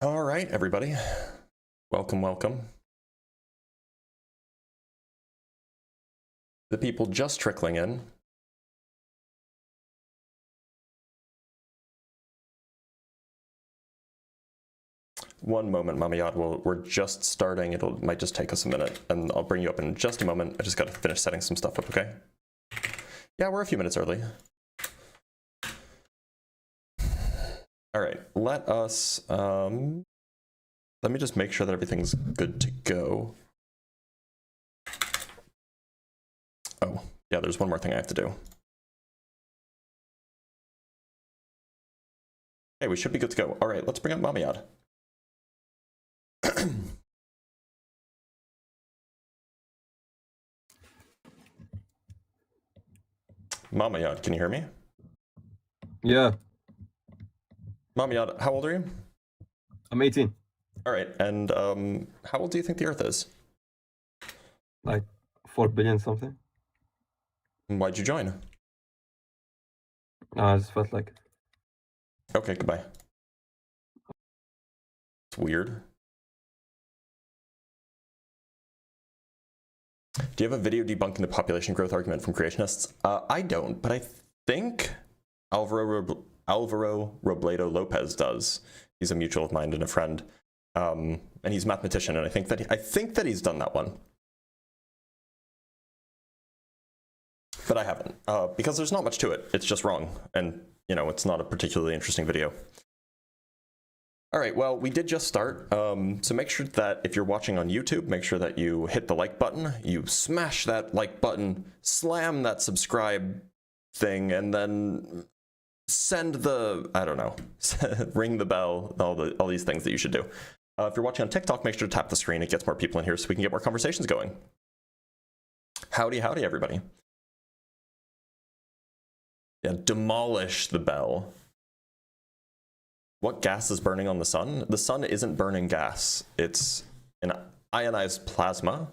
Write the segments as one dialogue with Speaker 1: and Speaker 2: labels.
Speaker 1: All right, everybody. Welcome, welcome. The people just trickling in. One moment, Mama Yad. We're just starting. It might just take us a minute, and I'll bring you up in just a moment. I just got to finish setting some stuff up, okay? Yeah, we're a few minutes early. All right, let us, let me just make sure that everything's good to go. Oh, yeah, there's one more thing I have to do. Okay, we should be good to go. All right, let's bring up Mama Yad. Mama Yad, can you hear me?
Speaker 2: Yeah.
Speaker 1: Mama Yad, how old are you?
Speaker 2: I'm 18.
Speaker 1: All right, and how old do you think the Earth is?
Speaker 2: Like 4 billion something.
Speaker 1: And why'd you join?
Speaker 2: I just felt like it.
Speaker 1: Okay, goodbye. It's weird. Do you have a video debunking the population growth argument from creationists? I don't, but I think Alvaro Robledo Lopez does. He's a mutual of mine and a friend, and he's a mathematician, and I think that he's done that one, but I haven't because there's not much to it. It's just wrong, and you know it's not a particularly interesting video. All right, well, we did just start, so make sure that if you're watching on YouTube, make sure that you hit the like button, you smash that like button, slam that subscribe thing, and then send the, I don't know, ring the bell, all these things that you should do. If you're watching on TikTok, make sure to tap the screen. It gets more people in here so we can get more conversations going. Howdy, howdy, everybody. Yeah, demolish the bell. What gas is burning on the sun? The sun isn't burning gas. It's an ionized plasma,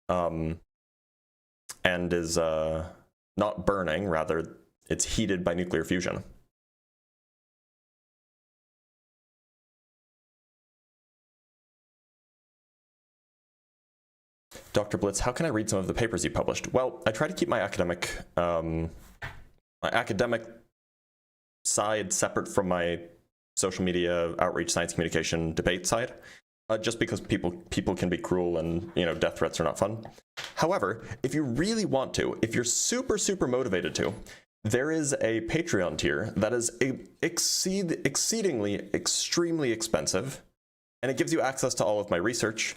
Speaker 1: and is not burning, rather it's heated by nuclear fusion. Dr. Blitz, how can I read some of the papers you published? Well, I try to keep my academic side separate from my social media, outreach, science communication, debate side, just because people can be cruel and, you know, death threats are not fun. However, if you really want to, if you're super motivated to, there is a Patreon tier that is exceedingly, extremely expensive, and it gives you access to all of my research,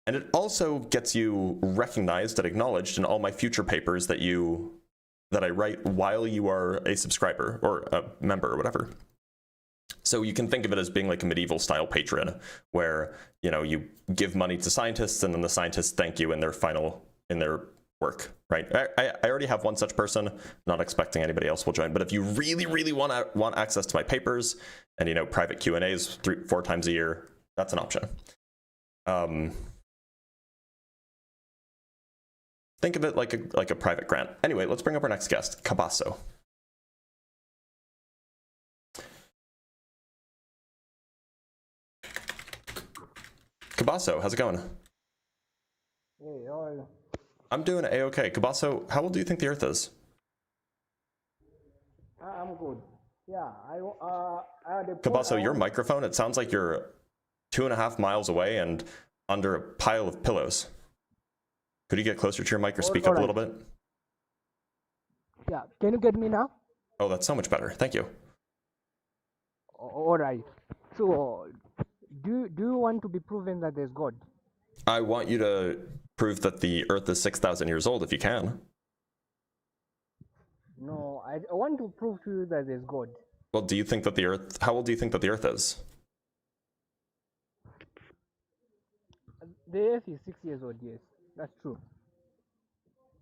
Speaker 1: and it also gets you recognized and acknowledged in all my future papers that I write while you are a subscriber or a member or whatever. So you can think of it as being like a medieval style patron, where, you know, you give money to scientists and then the scientists thank you in their work, right? I already have one such person, not expecting anybody else will join, but if you really want access to my papers and, you know, private Q&As 3-4 times a year, that's an option. Think of it like a private grant. Anyway, let's bring up our next guest, Cabasso. Cabasso, how's it going?
Speaker 3: Hey, how are you?
Speaker 1: I'm doing A-okay. Cabasso, how old do you think the Earth is?
Speaker 3: I'm good. Yeah, I had a
Speaker 1: Cabasso, your microphone, it sounds like you're 2.5 miles away and under a pile of pillows. Could you get closer to your mic or speak up a little bit?
Speaker 3: Yeah, can you get me now?
Speaker 1: Oh, that's so much better. Thank you.
Speaker 3: All right. So, do you want to be proven that there's God?
Speaker 1: I want you to prove that the Earth is 6,000 years old if you can.
Speaker 3: No, I want to prove to you that there's God.
Speaker 1: Well, do you think that the Earth, how old do you think that the Earth is?
Speaker 3: The Earth is 6 years old, yes. That's true.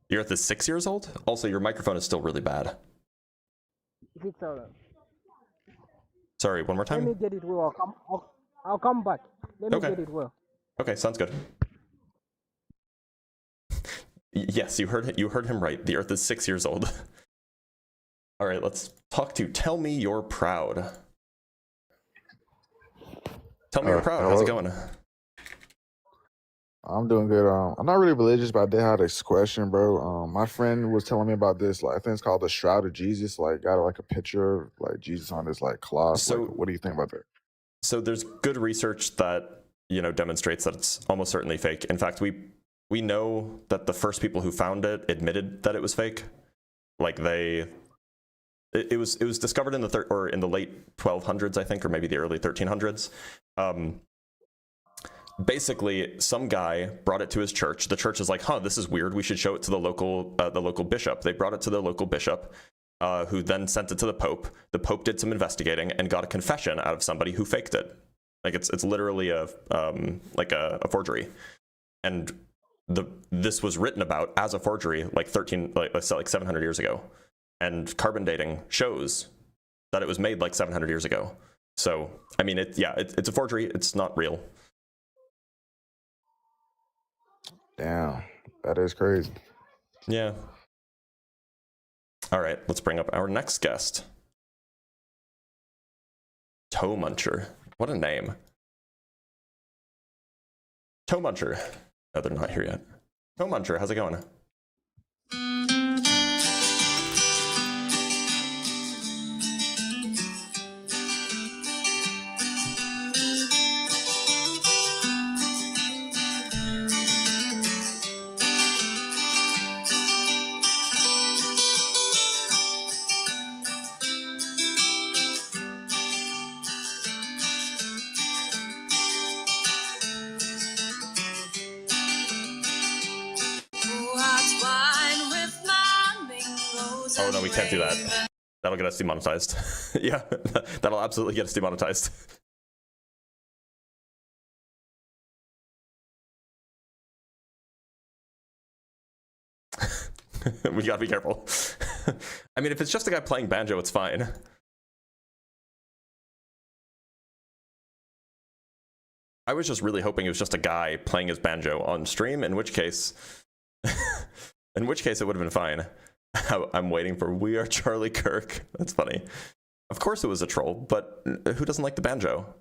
Speaker 1: The Earth is 6 years old? Also, your microphone is still really bad.
Speaker 3: 6,000.
Speaker 1: Sorry, one more time?
Speaker 3: Let me get it well. I'll come back. Let me get it well.
Speaker 1: Okay, sounds good. Yes, you heard him right. The Earth is 6 years old. All right, let's talk to Tell Me You're Proud. Tell me you're proud. How's it going?
Speaker 4: I'm doing good. I'm not really religious, but I did have this question, bro. My friend was telling me about this. Like, I think it's called the Shroud of Jesus. Like, got like a picture of like Jesus on this like cloth.
Speaker 1: So,
Speaker 4: like, what do you think about that?
Speaker 1: So there's good research that demonstrates that it's almost certainly fake. In fact, we know that the first people who found it admitted that it was fake. Like it was discovered in the late 1200s, I think, or maybe the early 1300s. Basically, some guy brought it to his church. The church is like, this is weird. We should show it to the local bishop. They brought it to the local bishop, who then sent it to the Pope. The Pope did some investigating and got a confession out of somebody who faked it. Like it's literally a forgery, and this was written about as a forgery like 700 years ago, and carbon dating shows that it was made like 700 years ago. So I mean, it's a forgery. It's not real.
Speaker 4: Damn, that is crazy.
Speaker 1: Yeah. All right, let's bring up our next guest. Toe Muncher. What a name. Toe Muncher. No, they're not here yet. Toe Muncher, how's it going? Oh no, we can't do that. That'll get us demonetized. Yeah, that'll absolutely get us demonetized. We gotta be careful. I mean, if it's just a guy playing banjo, it's fine. I was just really hoping it was just a guy playing his banjo on stream, in which case it would have been fine. I'm waiting for We Are Charlie Kirk. That's funny. Of course it was a troll, but who doesn't like the banjo?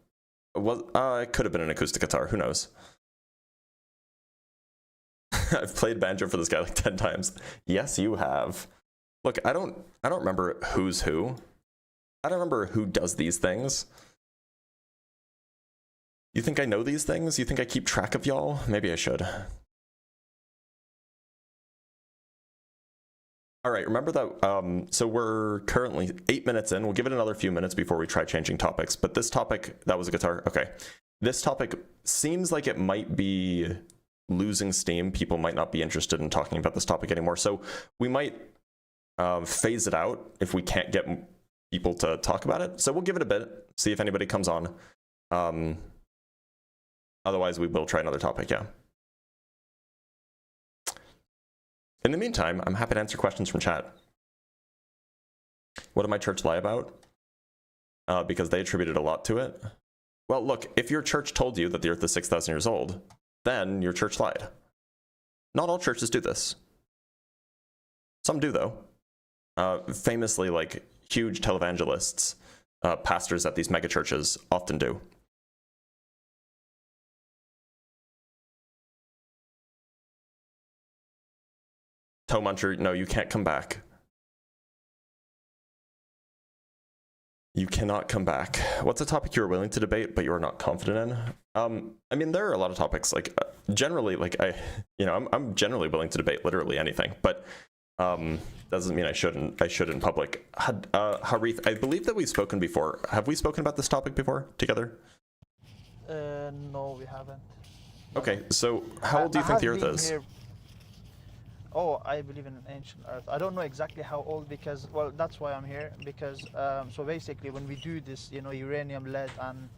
Speaker 1: It could have been an acoustic guitar. Who knows? I've played banjo for this guy like 10 times. Yes, you have. Look, I don't remember who's who. I don't remember who does these things. You think I know these things? You think I keep track of y'all? Maybe I should. All right, remember that, so we're currently 8 minutes in. We'll give it another few minutes before we try changing topics. But this topic, that was a guitar, okay. This topic seems like it might be losing steam. People might not be interested in talking about this topic anymore. So we might phase it out if we can't get people to talk about it. So we'll give it a bit, see if anybody comes on. Otherwise, we will try another topic, yeah. In the meantime, I'm happy to answer questions from chat. What did my church lie about? Because they attributed a lot to it. Well, look, if your church told you that the earth is 6,000 years old, then your church lied. Not all churches do this. Some do, though. Famously, like huge televangelists, pastors at these megachurches often do. Toe Muncher, no, you can't come back. You cannot come back. What's a topic you are willing to debate, but you are not confident in? I mean, there are a lot of topics. Like generally, like I'm generally willing to debate literally anything, but doesn't mean I shouldn't. I should in public. Harith, I believe that we've spoken before. Have we spoken about this topic before together?
Speaker 5: No, we haven't.
Speaker 1: Okay, so how old do you think the Earth is?
Speaker 5: Oh, I believe in an ancient Earth. I don't know exactly how old because, well, that's why I'm here. Because, so basically, when we do this, uranium, lead, and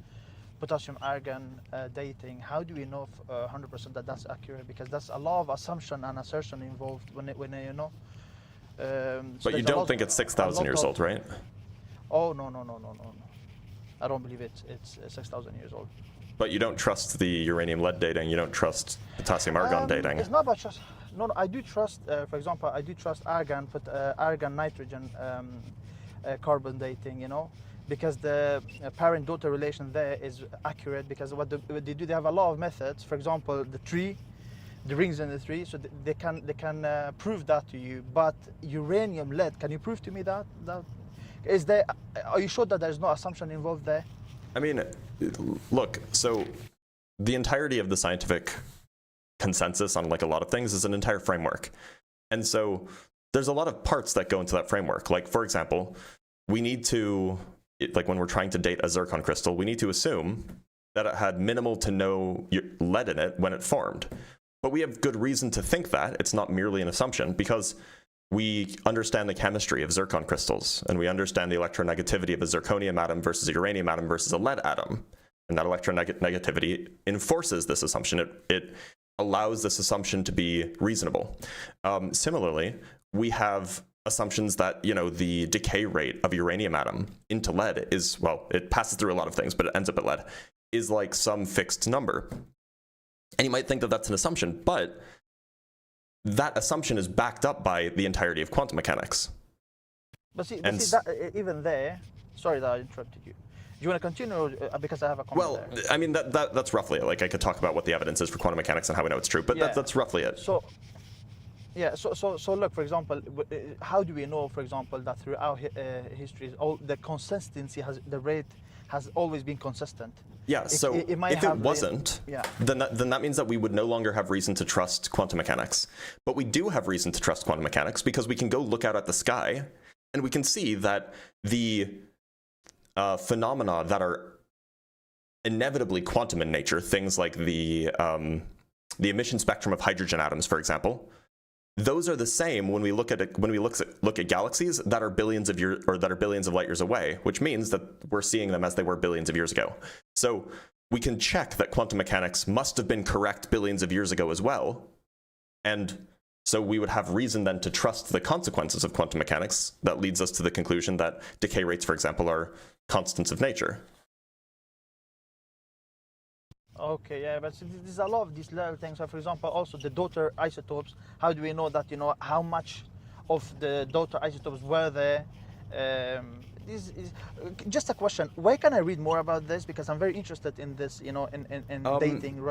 Speaker 5: potassium, argon dating, how do we know 100% that that's accurate? Because that's a lot of assumption and assertion involved when
Speaker 1: but you don't think it's 6,000 years old, right?
Speaker 5: Oh no. I don't believe it's 6,000 years old.
Speaker 1: But you don't trust the uranium lead dating. You don't trust potassium argon dating.
Speaker 5: It's not about trust. No, I do trust, for example, I do trust argon, but argon, nitrogen, carbon dating, because the parent-daughter relation there is accurate, because what they do, they have a lot of methods. For example, the tree, the rings in the tree, so they can prove that to you. But uranium lead, can you prove to me that is there? Are you sure that there's no assumption involved there?
Speaker 1: I mean, look, so the entirety of the scientific consensus on like a lot of things is an entire framework. And so there's a lot of parts that go into that framework. Like, for example, we need to, like when we're trying to date a zircon crystal, we need to assume that it had minimal to no lead in it when it formed. But we have good reason to think that it's not merely an assumption, because we understand the chemistry of zircon crystals, and we understand the electronegativity of a zirconium atom versus a uranium atom versus a lead atom. And that electronegativity enforces this assumption. It allows this assumption to be reasonable. Similarly, we have assumptions that, you know, the decay rate of a uranium atom into lead is, well, it passes through a lot of things, but it ends up at lead, is like some fixed number. And you might think that that's an assumption, but that assumption is backed up by the entirety of quantum mechanics.
Speaker 5: But see that, even there, sorry that I interrupted you. Do you want to continue, because I have a comment
Speaker 1: well,
Speaker 5: there?
Speaker 1: I mean, that's roughly it. Like, I could talk about what the evidence is for quantum mechanics and how we know it's true, but
Speaker 5: Yeah.
Speaker 1: that's roughly it.
Speaker 5: So, yeah, so look, for example, how do we know, for example, that throughout history, all the consistency the rate has always been consistent?
Speaker 1: Yeah, so
Speaker 5: it might
Speaker 1: if it
Speaker 5: have
Speaker 1: wasn't, then that means that we would no longer have reason to trust quantum mechanics. But we do have reason to trust quantum mechanics because we can go look out at the sky and we can see that the phenomena that are inevitably quantum in nature, things like the emission spectrum of hydrogen atoms, for example, those are the same when we look at galaxies that are billions of years, or that are billions of light years away, which means that we're seeing them as they were billions of years ago. So we can check that quantum mechanics must have been correct billions of years ago as well, and so we would have reason then to trust the consequences of quantum mechanics. That leads us to the conclusion that decay rates, for example, are constants of nature.
Speaker 5: Okay, yeah, but there's a lot of these little things. So, for example, also the daughter isotopes. How do we know that, you know, how much of the daughter isotopes were there? This is just a question. Where can I read more about this? Because I'm very interested in this, you know, in dating.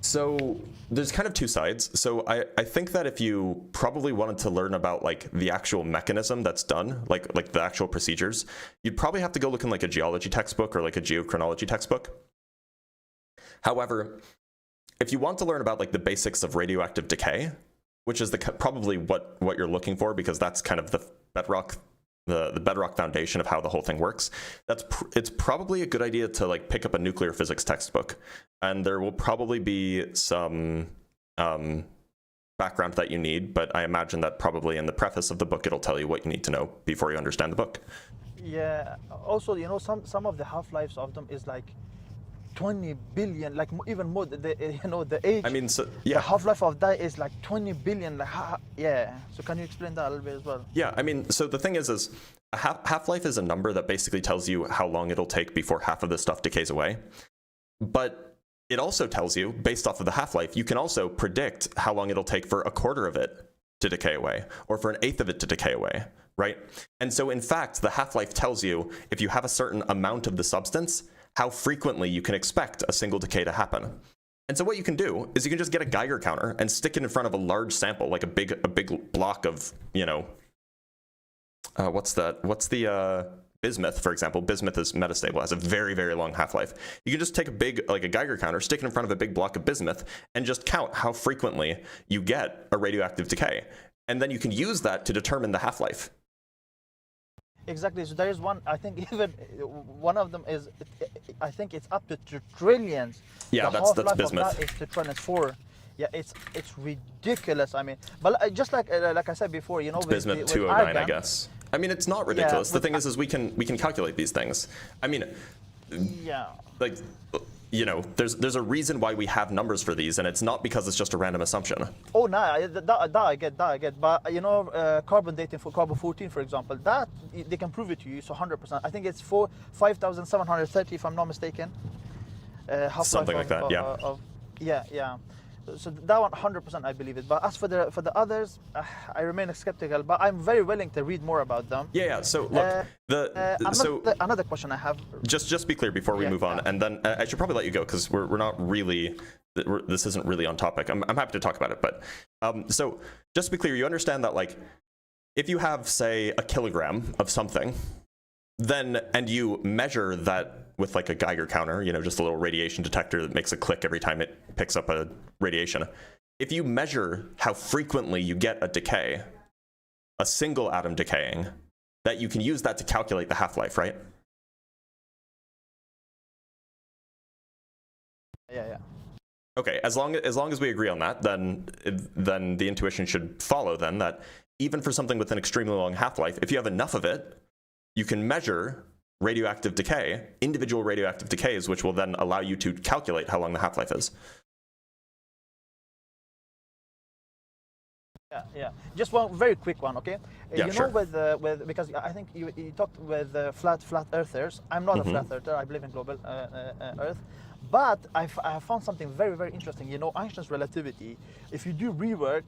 Speaker 1: So there's kind of two sides. So I think that if you probably wanted to learn about like the actual mechanism that's done, like the actual procedures, you'd probably have to go look in like a geology textbook or like a geochronology textbook. However, if you want to learn about like the basics of radioactive decay, which is probably what you're looking for, because that's kind of the bedrock, the bedrock foundation of how the whole thing works, it's probably a good idea to like pick up a nuclear physics textbook, and there will probably be some background that you need, but I imagine that probably in the preface of the book it'll tell you what you need to know before you understand the book.
Speaker 5: Yeah. Also, you know, some of the half-lives of them is like 20 billion, like even more. You know, the age.
Speaker 1: I mean, so, yeah.
Speaker 5: The half-life of that is like 20 billion. Like, yeah. So can you explain that a little bit as well?
Speaker 1: Yeah. I mean, so the thing is a half-life is a number that basically tells you how long it'll take before half of the stuff decays away. But it also tells you, based off of the half-life, you can also predict how long it'll take for a quarter of it to decay away, or for an eighth of it to decay away, right? And so in fact, the half-life tells you if you have a certain amount of the substance, how frequently you can expect a single decay to happen. And so what you can do is you can just get a Geiger counter and stick it in front of a large sample, like a big block of, you know, what's the bismuth, for example. Bismuth is metastable, has a very, very long half-life. You can just take a Geiger counter, stick it in front of a big block of bismuth, and just count how frequently you get a radioactive decay. And then you can use that to determine the half-life.
Speaker 5: Exactly. So there is one, I think even one of them is, I think it's up to trillions.
Speaker 1: Yeah, that's bismuth.
Speaker 5: That is to trillions 4. Yeah, it's ridiculous. I mean, but just like I said before, you know, with
Speaker 1: bismuth 209, I guess. I mean, it's not ridiculous. The thing is we can calculate these things. I mean,
Speaker 5: yeah,
Speaker 1: like, you know, there's a reason why we have numbers for these, and it's not because it's just a random assumption.
Speaker 5: Oh, no, that I get. But, you know, carbon dating for carbon-14, for example, that they can prove it to you, so 100%. I think it's 5,730, if I'm not mistaken.
Speaker 1: Something like that, yeah.
Speaker 5: Yeah. So that one, 100%, I believe it. But as for the others, I remain skeptical. But I'm very willing to read more about them.
Speaker 1: Yeah. So look,
Speaker 5: Another question I have.
Speaker 1: Just be clear before we move on, and then I should probably let you go because we're not really. This isn't really on topic. I'm happy to talk about it, but so just to be clear, you understand that like if you have say a kilogram of something, then and you measure that with like a Geiger counter, you know, just a little radiation detector that makes a click every time it picks up a radiation. If you measure how frequently you get a decay, a single atom decaying, that you can use that to calculate the half-life, right?
Speaker 5: Yeah.
Speaker 1: Okay, as long as we agree on that, then the intuition should follow then that even for something with an extremely long half-life, if you have enough of it, you can measure radioactive decay, individual radioactive decays, which will then allow you to calculate how long the half-life is.
Speaker 5: Yeah. Just one very quick one, okay?
Speaker 1: Yeah,
Speaker 5: you
Speaker 1: sure.
Speaker 5: know, with because I think you talked with flat earthers. I'm not a flat earther. I believe in global Earth. But I found something very, very interesting. You know, Einstein's relativity. If you do a rework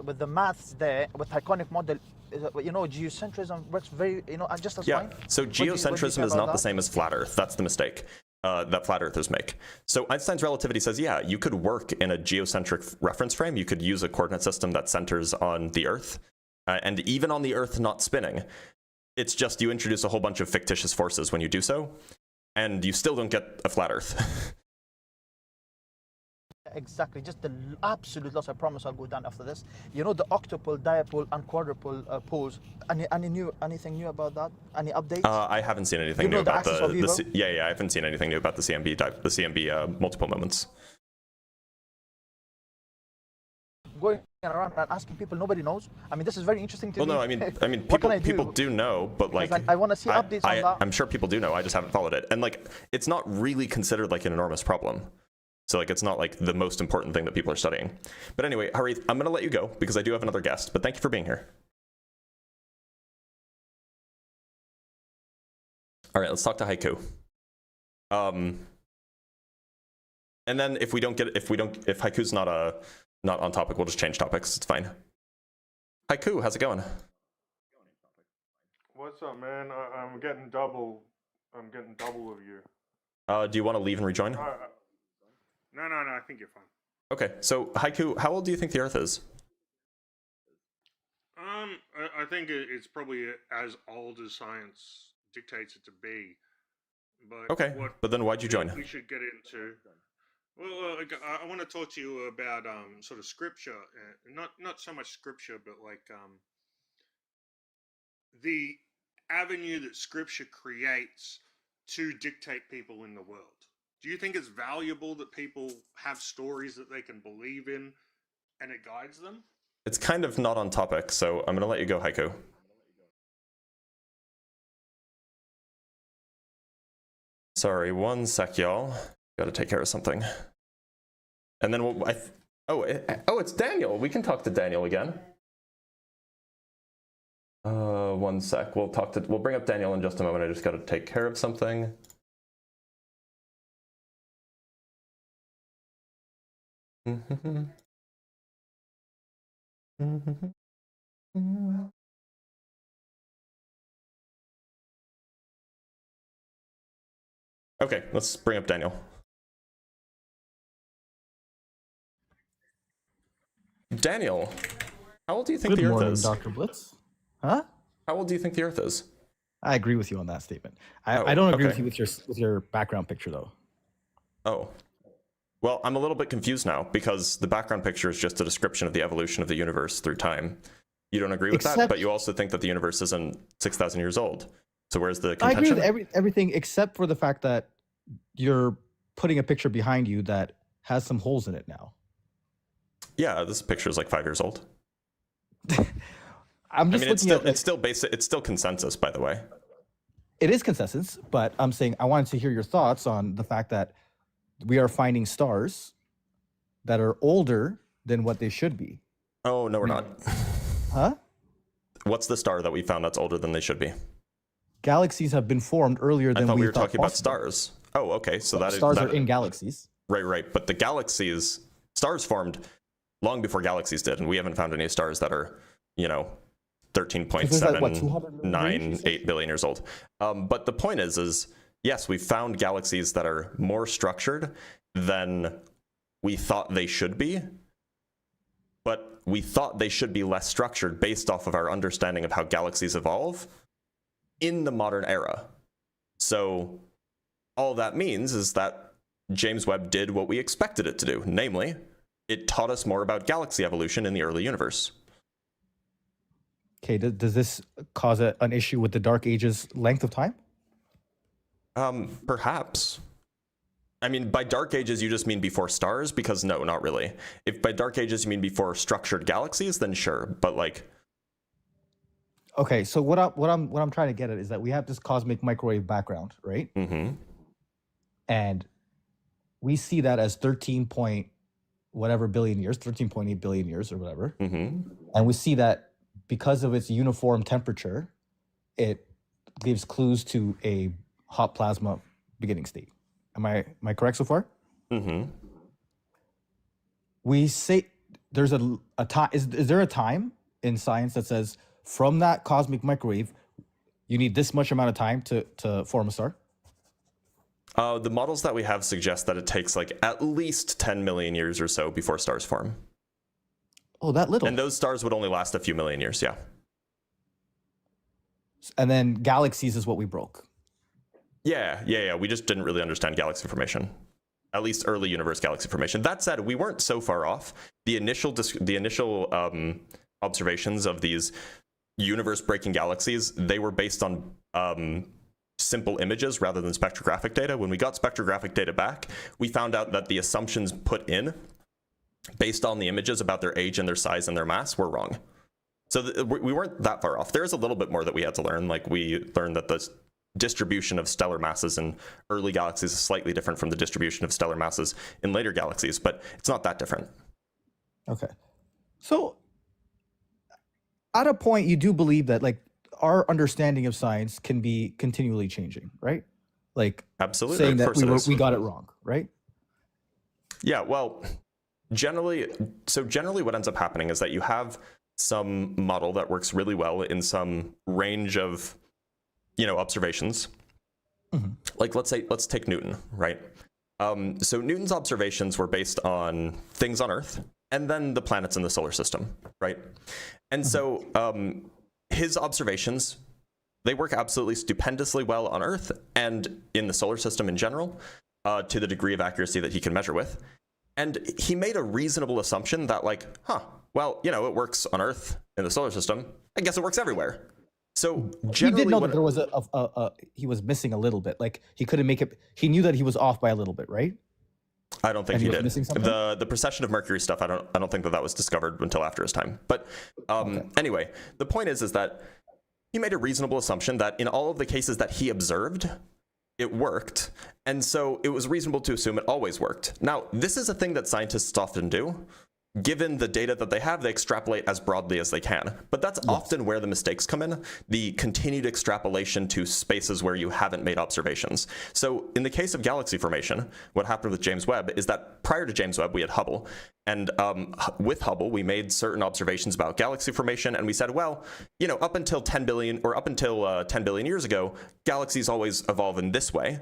Speaker 5: with the maths there, with Tychonic model, you know, geocentrism works very, you know, just as fine.
Speaker 1: So geocentrism is not the same as flat Earth. That's the mistake that flat earthers make. So Einstein's relativity says, yeah, you could work in a geocentric reference frame. You could use a coordinate system that centers on the Earth, and even on the Earth not spinning. It's just you introduce a whole bunch of fictitious forces when you do so, and you still don't get a flat Earth.
Speaker 5: Exactly, just the absolute loss. I promise I'll go down after this. You know, the octupole, dipole, and quadrupole poles. Anything new about that? Any updates?
Speaker 1: I haven't seen anything new about I haven't seen anything new about the CMB multiple moments.
Speaker 5: Going around and asking people, nobody knows. I mean, this is very interesting to me.
Speaker 1: Well, no, I mean, people do know, but like,
Speaker 5: I want to see updates on that.
Speaker 1: I'm sure people do know. I just haven't followed it, and like, it's not really considered like an enormous problem. So like, it's not like the most important thing that people are studying. But anyway, Harith, I'm going to let you go because I do have another guest, but thank you for being here. All right, let's talk to Haiku. And then if Haiku's not on topic, we'll just change topics. It's fine. Haiku, how's it going?
Speaker 6: What's up, man? I'm getting double of you.
Speaker 1: Do you want to leave and rejoin?
Speaker 6: No, I think you're fine.
Speaker 1: Okay, so Haiku, how old do you think the Earth is?
Speaker 6: I think it's probably as old as science dictates it to be. But
Speaker 1: okay, but then why'd you join?
Speaker 6: We should get into. Well, I want to talk to you about sort of scripture, not so much scripture, but like the avenue that scripture creates to dictate people in the world. Do you think it's valuable that people have stories that they can believe in and it guides them?
Speaker 1: It's kind of not on topic, so I'm going to let you go, Haiku. Sorry, one sec, y'all. Got to take care of something. And then it's Daniel. We can talk to Daniel again. One sec. We'll bring up Daniel in just a moment. I just got to take care of something. Okay, let's bring up Daniel. Daniel, how old do you think the Earth is?
Speaker 7: Dr. Blitz. Huh?
Speaker 1: How old do you think the Earth is?
Speaker 7: I agree with you on that statement. I don't agree with you with your background picture though.
Speaker 1: Oh. Well, I'm a little bit confused now because the background picture is just a description of the evolution of the universe through time. You don't agree with that, but you also think that the universe isn't 6,000 years old. So where's the contention?
Speaker 7: I agree with everything except for the fact that you're putting a picture behind you that has some holes in it now.
Speaker 1: Yeah, this picture is like 5 years old. It's still basic. It's still consensus, by the way.
Speaker 7: It is consensus, but I'm saying I wanted to hear your thoughts on the fact that we are finding stars that are older than what they should be.
Speaker 1: Oh, no, we're not.
Speaker 7: Huh?
Speaker 1: What's the star that we found that's older than they should be?
Speaker 7: Galaxies have been formed earlier than
Speaker 1: I thought we were
Speaker 7: thought
Speaker 1: talking about
Speaker 7: possible.
Speaker 1: stars. Oh, okay. So
Speaker 7: stars are in galaxies.
Speaker 1: Right. But the stars formed long before galaxies did, and we haven't found any stars that are, 13.798 billion years old. But the point is yes, we found galaxies that are more structured than we thought they should be, but we thought they should be less structured based off of our understanding of how galaxies evolve in the modern era. So all that means is that James Webb did what we expected it to do, namely, it taught us more about galaxy evolution in the early universe.
Speaker 7: Okay, does this cause an issue with the Dark Ages length of time?
Speaker 1: Perhaps. I mean, by Dark Ages, you just mean before stars? Because no, not really. If by Dark Ages you mean before structured galaxies, then sure. But like,
Speaker 7: okay, so what I'm trying to get at is that we have this cosmic microwave background, right?
Speaker 1: Mm-hmm.
Speaker 7: And we see that as 13 whatever billion years, 13.8 billion years or whatever.
Speaker 1: Mm-hmm.
Speaker 7: And we see that because of its uniform temperature, it gives clues to a hot plasma beginning state. Am I correct so far?
Speaker 1: Mm-hmm.
Speaker 7: We say there's a time. Is there a time in science that says from that cosmic microwave, you need this much amount of time to form a star?
Speaker 1: The models that we have suggest that it takes like at least 10 million years or so before stars form.
Speaker 7: Oh, that little.
Speaker 1: And those stars would only last a few million years, yeah.
Speaker 7: And then galaxies is what we broke.
Speaker 1: Yeah. We just didn't really understand galaxy formation. At least early universe galaxy formation. That said, we weren't so far off. The initial observations of these universe-breaking galaxies, they were based on simple images rather than spectrographic data. When we got spectrographic data back, we found out that the assumptions put in based on the images about their age and their size and their mass were wrong. So we weren't that far off. There is a little bit more that we had to learn. Like we learned that the distribution of stellar masses in early galaxies is slightly different from the distribution of stellar masses in later galaxies, but it's not that different.
Speaker 7: Okay. So at a point, you do believe that like our understanding of science can be continually changing, right? Like
Speaker 1: absolutely
Speaker 7: saying that we got it wrong, right?
Speaker 1: Yeah, well, generally what ends up happening is that you have some model that works really well in some range of observations.
Speaker 7: Mm-hmm.
Speaker 1: Like let's take Newton, right? So Newton's observations were based on things on Earth and then the planets in the solar system, right? And so his observations, they work absolutely stupendously well on Earth and in the solar system in general, to the degree of accuracy that he can measure with. And he made a reasonable assumption that like, it works on Earth in the solar system. I guess it works everywhere. So generally,
Speaker 7: he did know that there was he was missing a little bit. Like he couldn't make it. He knew that he was off by a little bit, right?
Speaker 1: I don't think he did.
Speaker 7: Missing something?
Speaker 1: The precession of Mercury stuff, I don't think that was discovered until after his time. But anyway, the point is that he made a reasonable assumption that in all of the cases that he observed, it worked. And so it was reasonable to assume it always worked. Now, this is a thing that scientists often do. Given the data that they have, they extrapolate as broadly as they can. But that's often where the mistakes come in, the continued extrapolation to spaces where you haven't made observations. So in the case of galaxy formation, what happened with James Webb is that prior to James Webb, we had Hubble. And with Hubble, we made certain observations about galaxy formation. And we said, well, up until 10 billion years ago, galaxies always evolve in this way.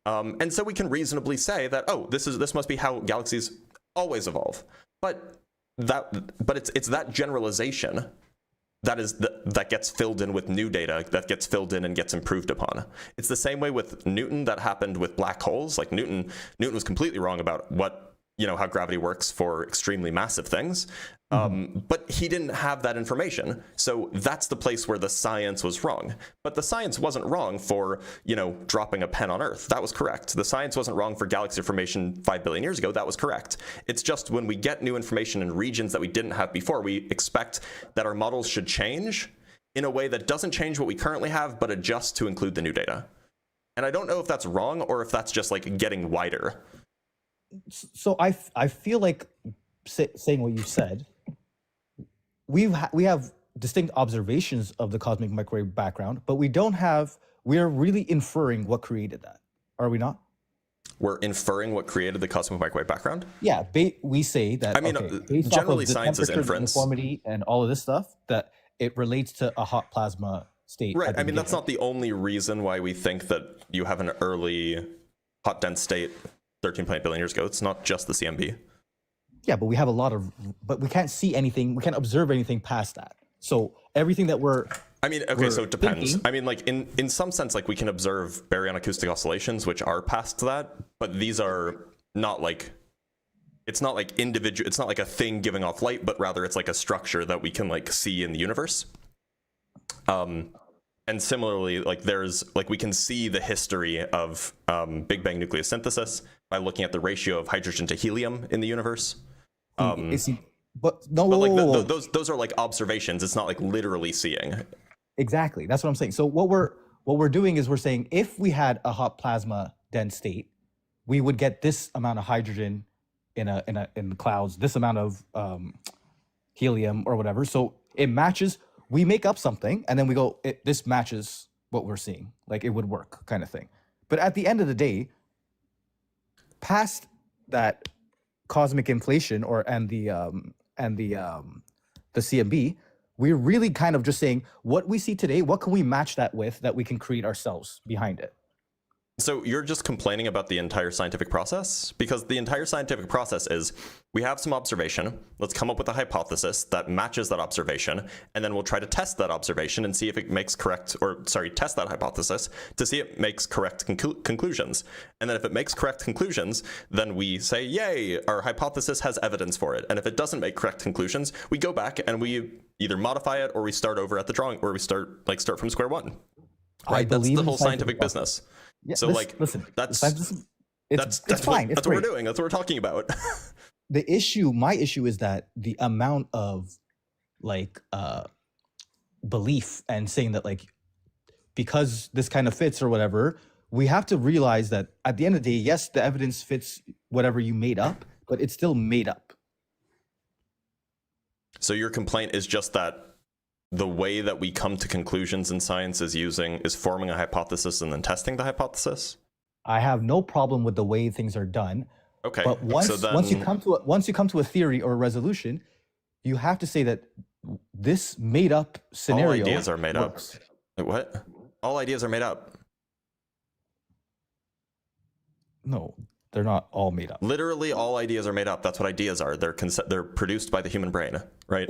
Speaker 1: And so we can reasonably say that, this must be how galaxies always evolve. But it's that generalization that gets filled in with new data, that gets filled in and gets improved upon. It's the same way with Newton that happened with black holes. Like Newton was completely wrong about how gravity works for extremely massive things. But he didn't have that information. So that's the place where the science was wrong. But the science wasn't wrong for, dropping a pen on Earth. That was correct. The science wasn't wrong for galaxy formation 5 billion years ago. That was correct. It's just when we get new information in regions that we didn't have before, we expect that our models should change in a way that doesn't change what we currently have, but adjusts to include the new data. And I don't know if that's wrong or if that's just like getting wider.
Speaker 7: So I feel like saying what you said, we have distinct observations of the cosmic microwave background, but we are really inferring what created that. Are we not?
Speaker 1: we're inferring what created the cosmic microwave background.
Speaker 7: Yeah, we say that.
Speaker 1: I mean,
Speaker 7: okay, based
Speaker 1: generally
Speaker 7: off of the
Speaker 1: science is
Speaker 7: temperature, the
Speaker 1: inference.
Speaker 7: uniformity, and all of this stuff, that it relates to a hot plasma state.
Speaker 1: Right.
Speaker 7: at the
Speaker 1: I mean, that's
Speaker 7: beginning.
Speaker 1: not the only reason why we think that you have an early hot dense state 13.8 billion years ago. It's not just the CMB.
Speaker 7: Yeah, but we have a lot of, but we can't see anything. We can't observe anything past that. So everything that we're,
Speaker 1: I mean, okay, so it depends.
Speaker 7: thinking-
Speaker 1: I mean, like in some sense, like we can observe baryon acoustic oscillations, which are past that, but these are not like, it's not like individual, it's not like a thing giving off light, but rather it's like a structure that we can like see in the universe. And similarly, like there's like we can see the history of Big Bang nucleosynthesis by looking at the ratio of hydrogen to helium in the universe.
Speaker 7: but no,
Speaker 1: But
Speaker 7: whoa,
Speaker 1: like
Speaker 7: whoa, whoa.
Speaker 1: those are like observations. It's not like literally seeing.
Speaker 7: Exactly. That's what I'm saying. So what we're doing is we're saying if we had a hot plasma dense state, we would get this amount of hydrogen in the clouds, this amount of helium or whatever. So it matches. We make up something and then we go, this matches what we're seeing. Like it would work, kind of thing. But at the end of the day, past that cosmic inflation and the CMB, we're really kind of just saying what we see today, what can we match that with that we can create ourselves behind it?
Speaker 1: So you're just complaining about the entire scientific process? Because the entire scientific process is we have some observation, let's come up with a hypothesis that matches that observation, and then we'll try to test that observation and see if it makes test that hypothesis to see if it makes correct conclusions. And then if it makes correct conclusions, then we say, yay, our hypothesis has evidence for it. And if it doesn't make correct conclusions, we go back and we either modify it or we start over at the drawing, or we start from square one. Right? That's the whole scientific business.
Speaker 7: Yeah,
Speaker 1: So
Speaker 7: listen,
Speaker 1: that's
Speaker 7: it's fine.
Speaker 1: That's what we're doing. That's what we're talking about.
Speaker 7: My issue is that the amount of like belief and saying that like because this kind of fits or whatever, we have to realize that at the end of the day, yes, the evidence fits whatever you made up, but it's still made up.
Speaker 1: So your complaint is just that the way that we come to conclusions in science is forming a hypothesis and then testing the hypothesis?
Speaker 7: I have no problem with the way things are done.
Speaker 1: Okay.
Speaker 7: But once you come to a theory or a resolution, you have to say that this made up scenario.
Speaker 1: All ideas are made
Speaker 7: works.
Speaker 1: up. Wait, what? All ideas are made up.
Speaker 7: No, they're not all made up.
Speaker 1: Literally all ideas are made up. That's what ideas are. They're produced by the human brain, right?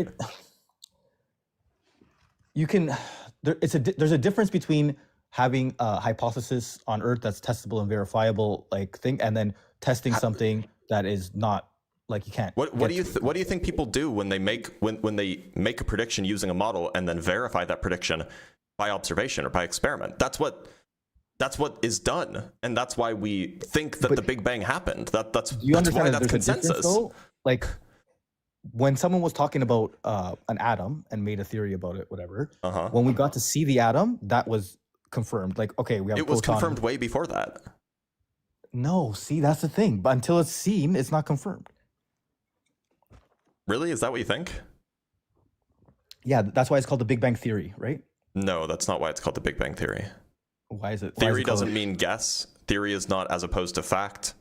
Speaker 7: There's a difference between having a hypothesis on Earth that's testable and verifiable like thing, and then testing something that is not like you can't.
Speaker 1: What do you think people do when they make a prediction using a model and then verify that prediction by observation or by experiment? That's what is done, and that's why we think that the Big Bang happened. That's why that's consensus.
Speaker 7: Like when someone was talking about an atom and made a theory about it, whatever. When we got to see the atom, that was confirmed. Like, okay, we have.
Speaker 1: It was confirmed way before that.
Speaker 7: No, see, that's the thing. But until it's seen, it's not confirmed.
Speaker 1: Really? Is that what you think?
Speaker 7: Yeah, that's why it's called the Big Bang Theory, right?
Speaker 1: No, that's not why it's called the Big Bang Theory.
Speaker 7: Why is it?
Speaker 1: Theory doesn't mean guess. Theory is not as opposed to fact.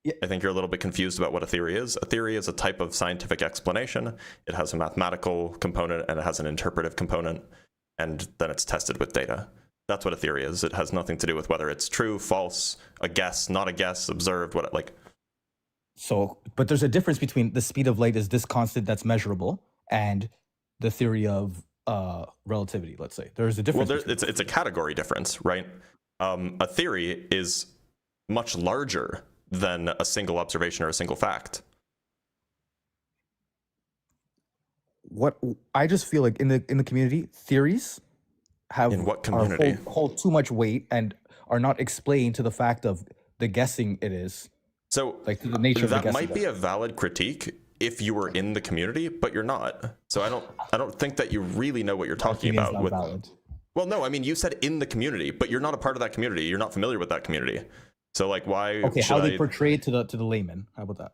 Speaker 7: Yeah.
Speaker 1: I think you're a little bit confused about what a theory is. A theory is a type of scientific explanation. It has a mathematical component and it has an interpretive component, and then it's tested with data. That's what a theory is. It has nothing to do with whether it's true, false, a guess, not a guess, observed, what like.
Speaker 7: So, but there's a difference between the speed of light is this constant that's measurable and the theory of relativity, let's say. There's a difference.
Speaker 1: Well, it's a category difference, right? A theory is much larger than a single observation or a single fact.
Speaker 7: What I just feel like in the community, theories have
Speaker 1: in what community
Speaker 7: hold too much weight and are not explained to the fact of the guessing it is.
Speaker 1: So
Speaker 7: like to the nature of the guessing.
Speaker 1: That might be a valid critique if you were in the community, but you're not. So I don't think that you really know what you're talking about.
Speaker 7: Valid.
Speaker 1: Well, no, I mean you said in the community, but you're not a part of that community. You're not familiar with that community. So like why?
Speaker 7: Okay, how they portray it to the layman? How about that?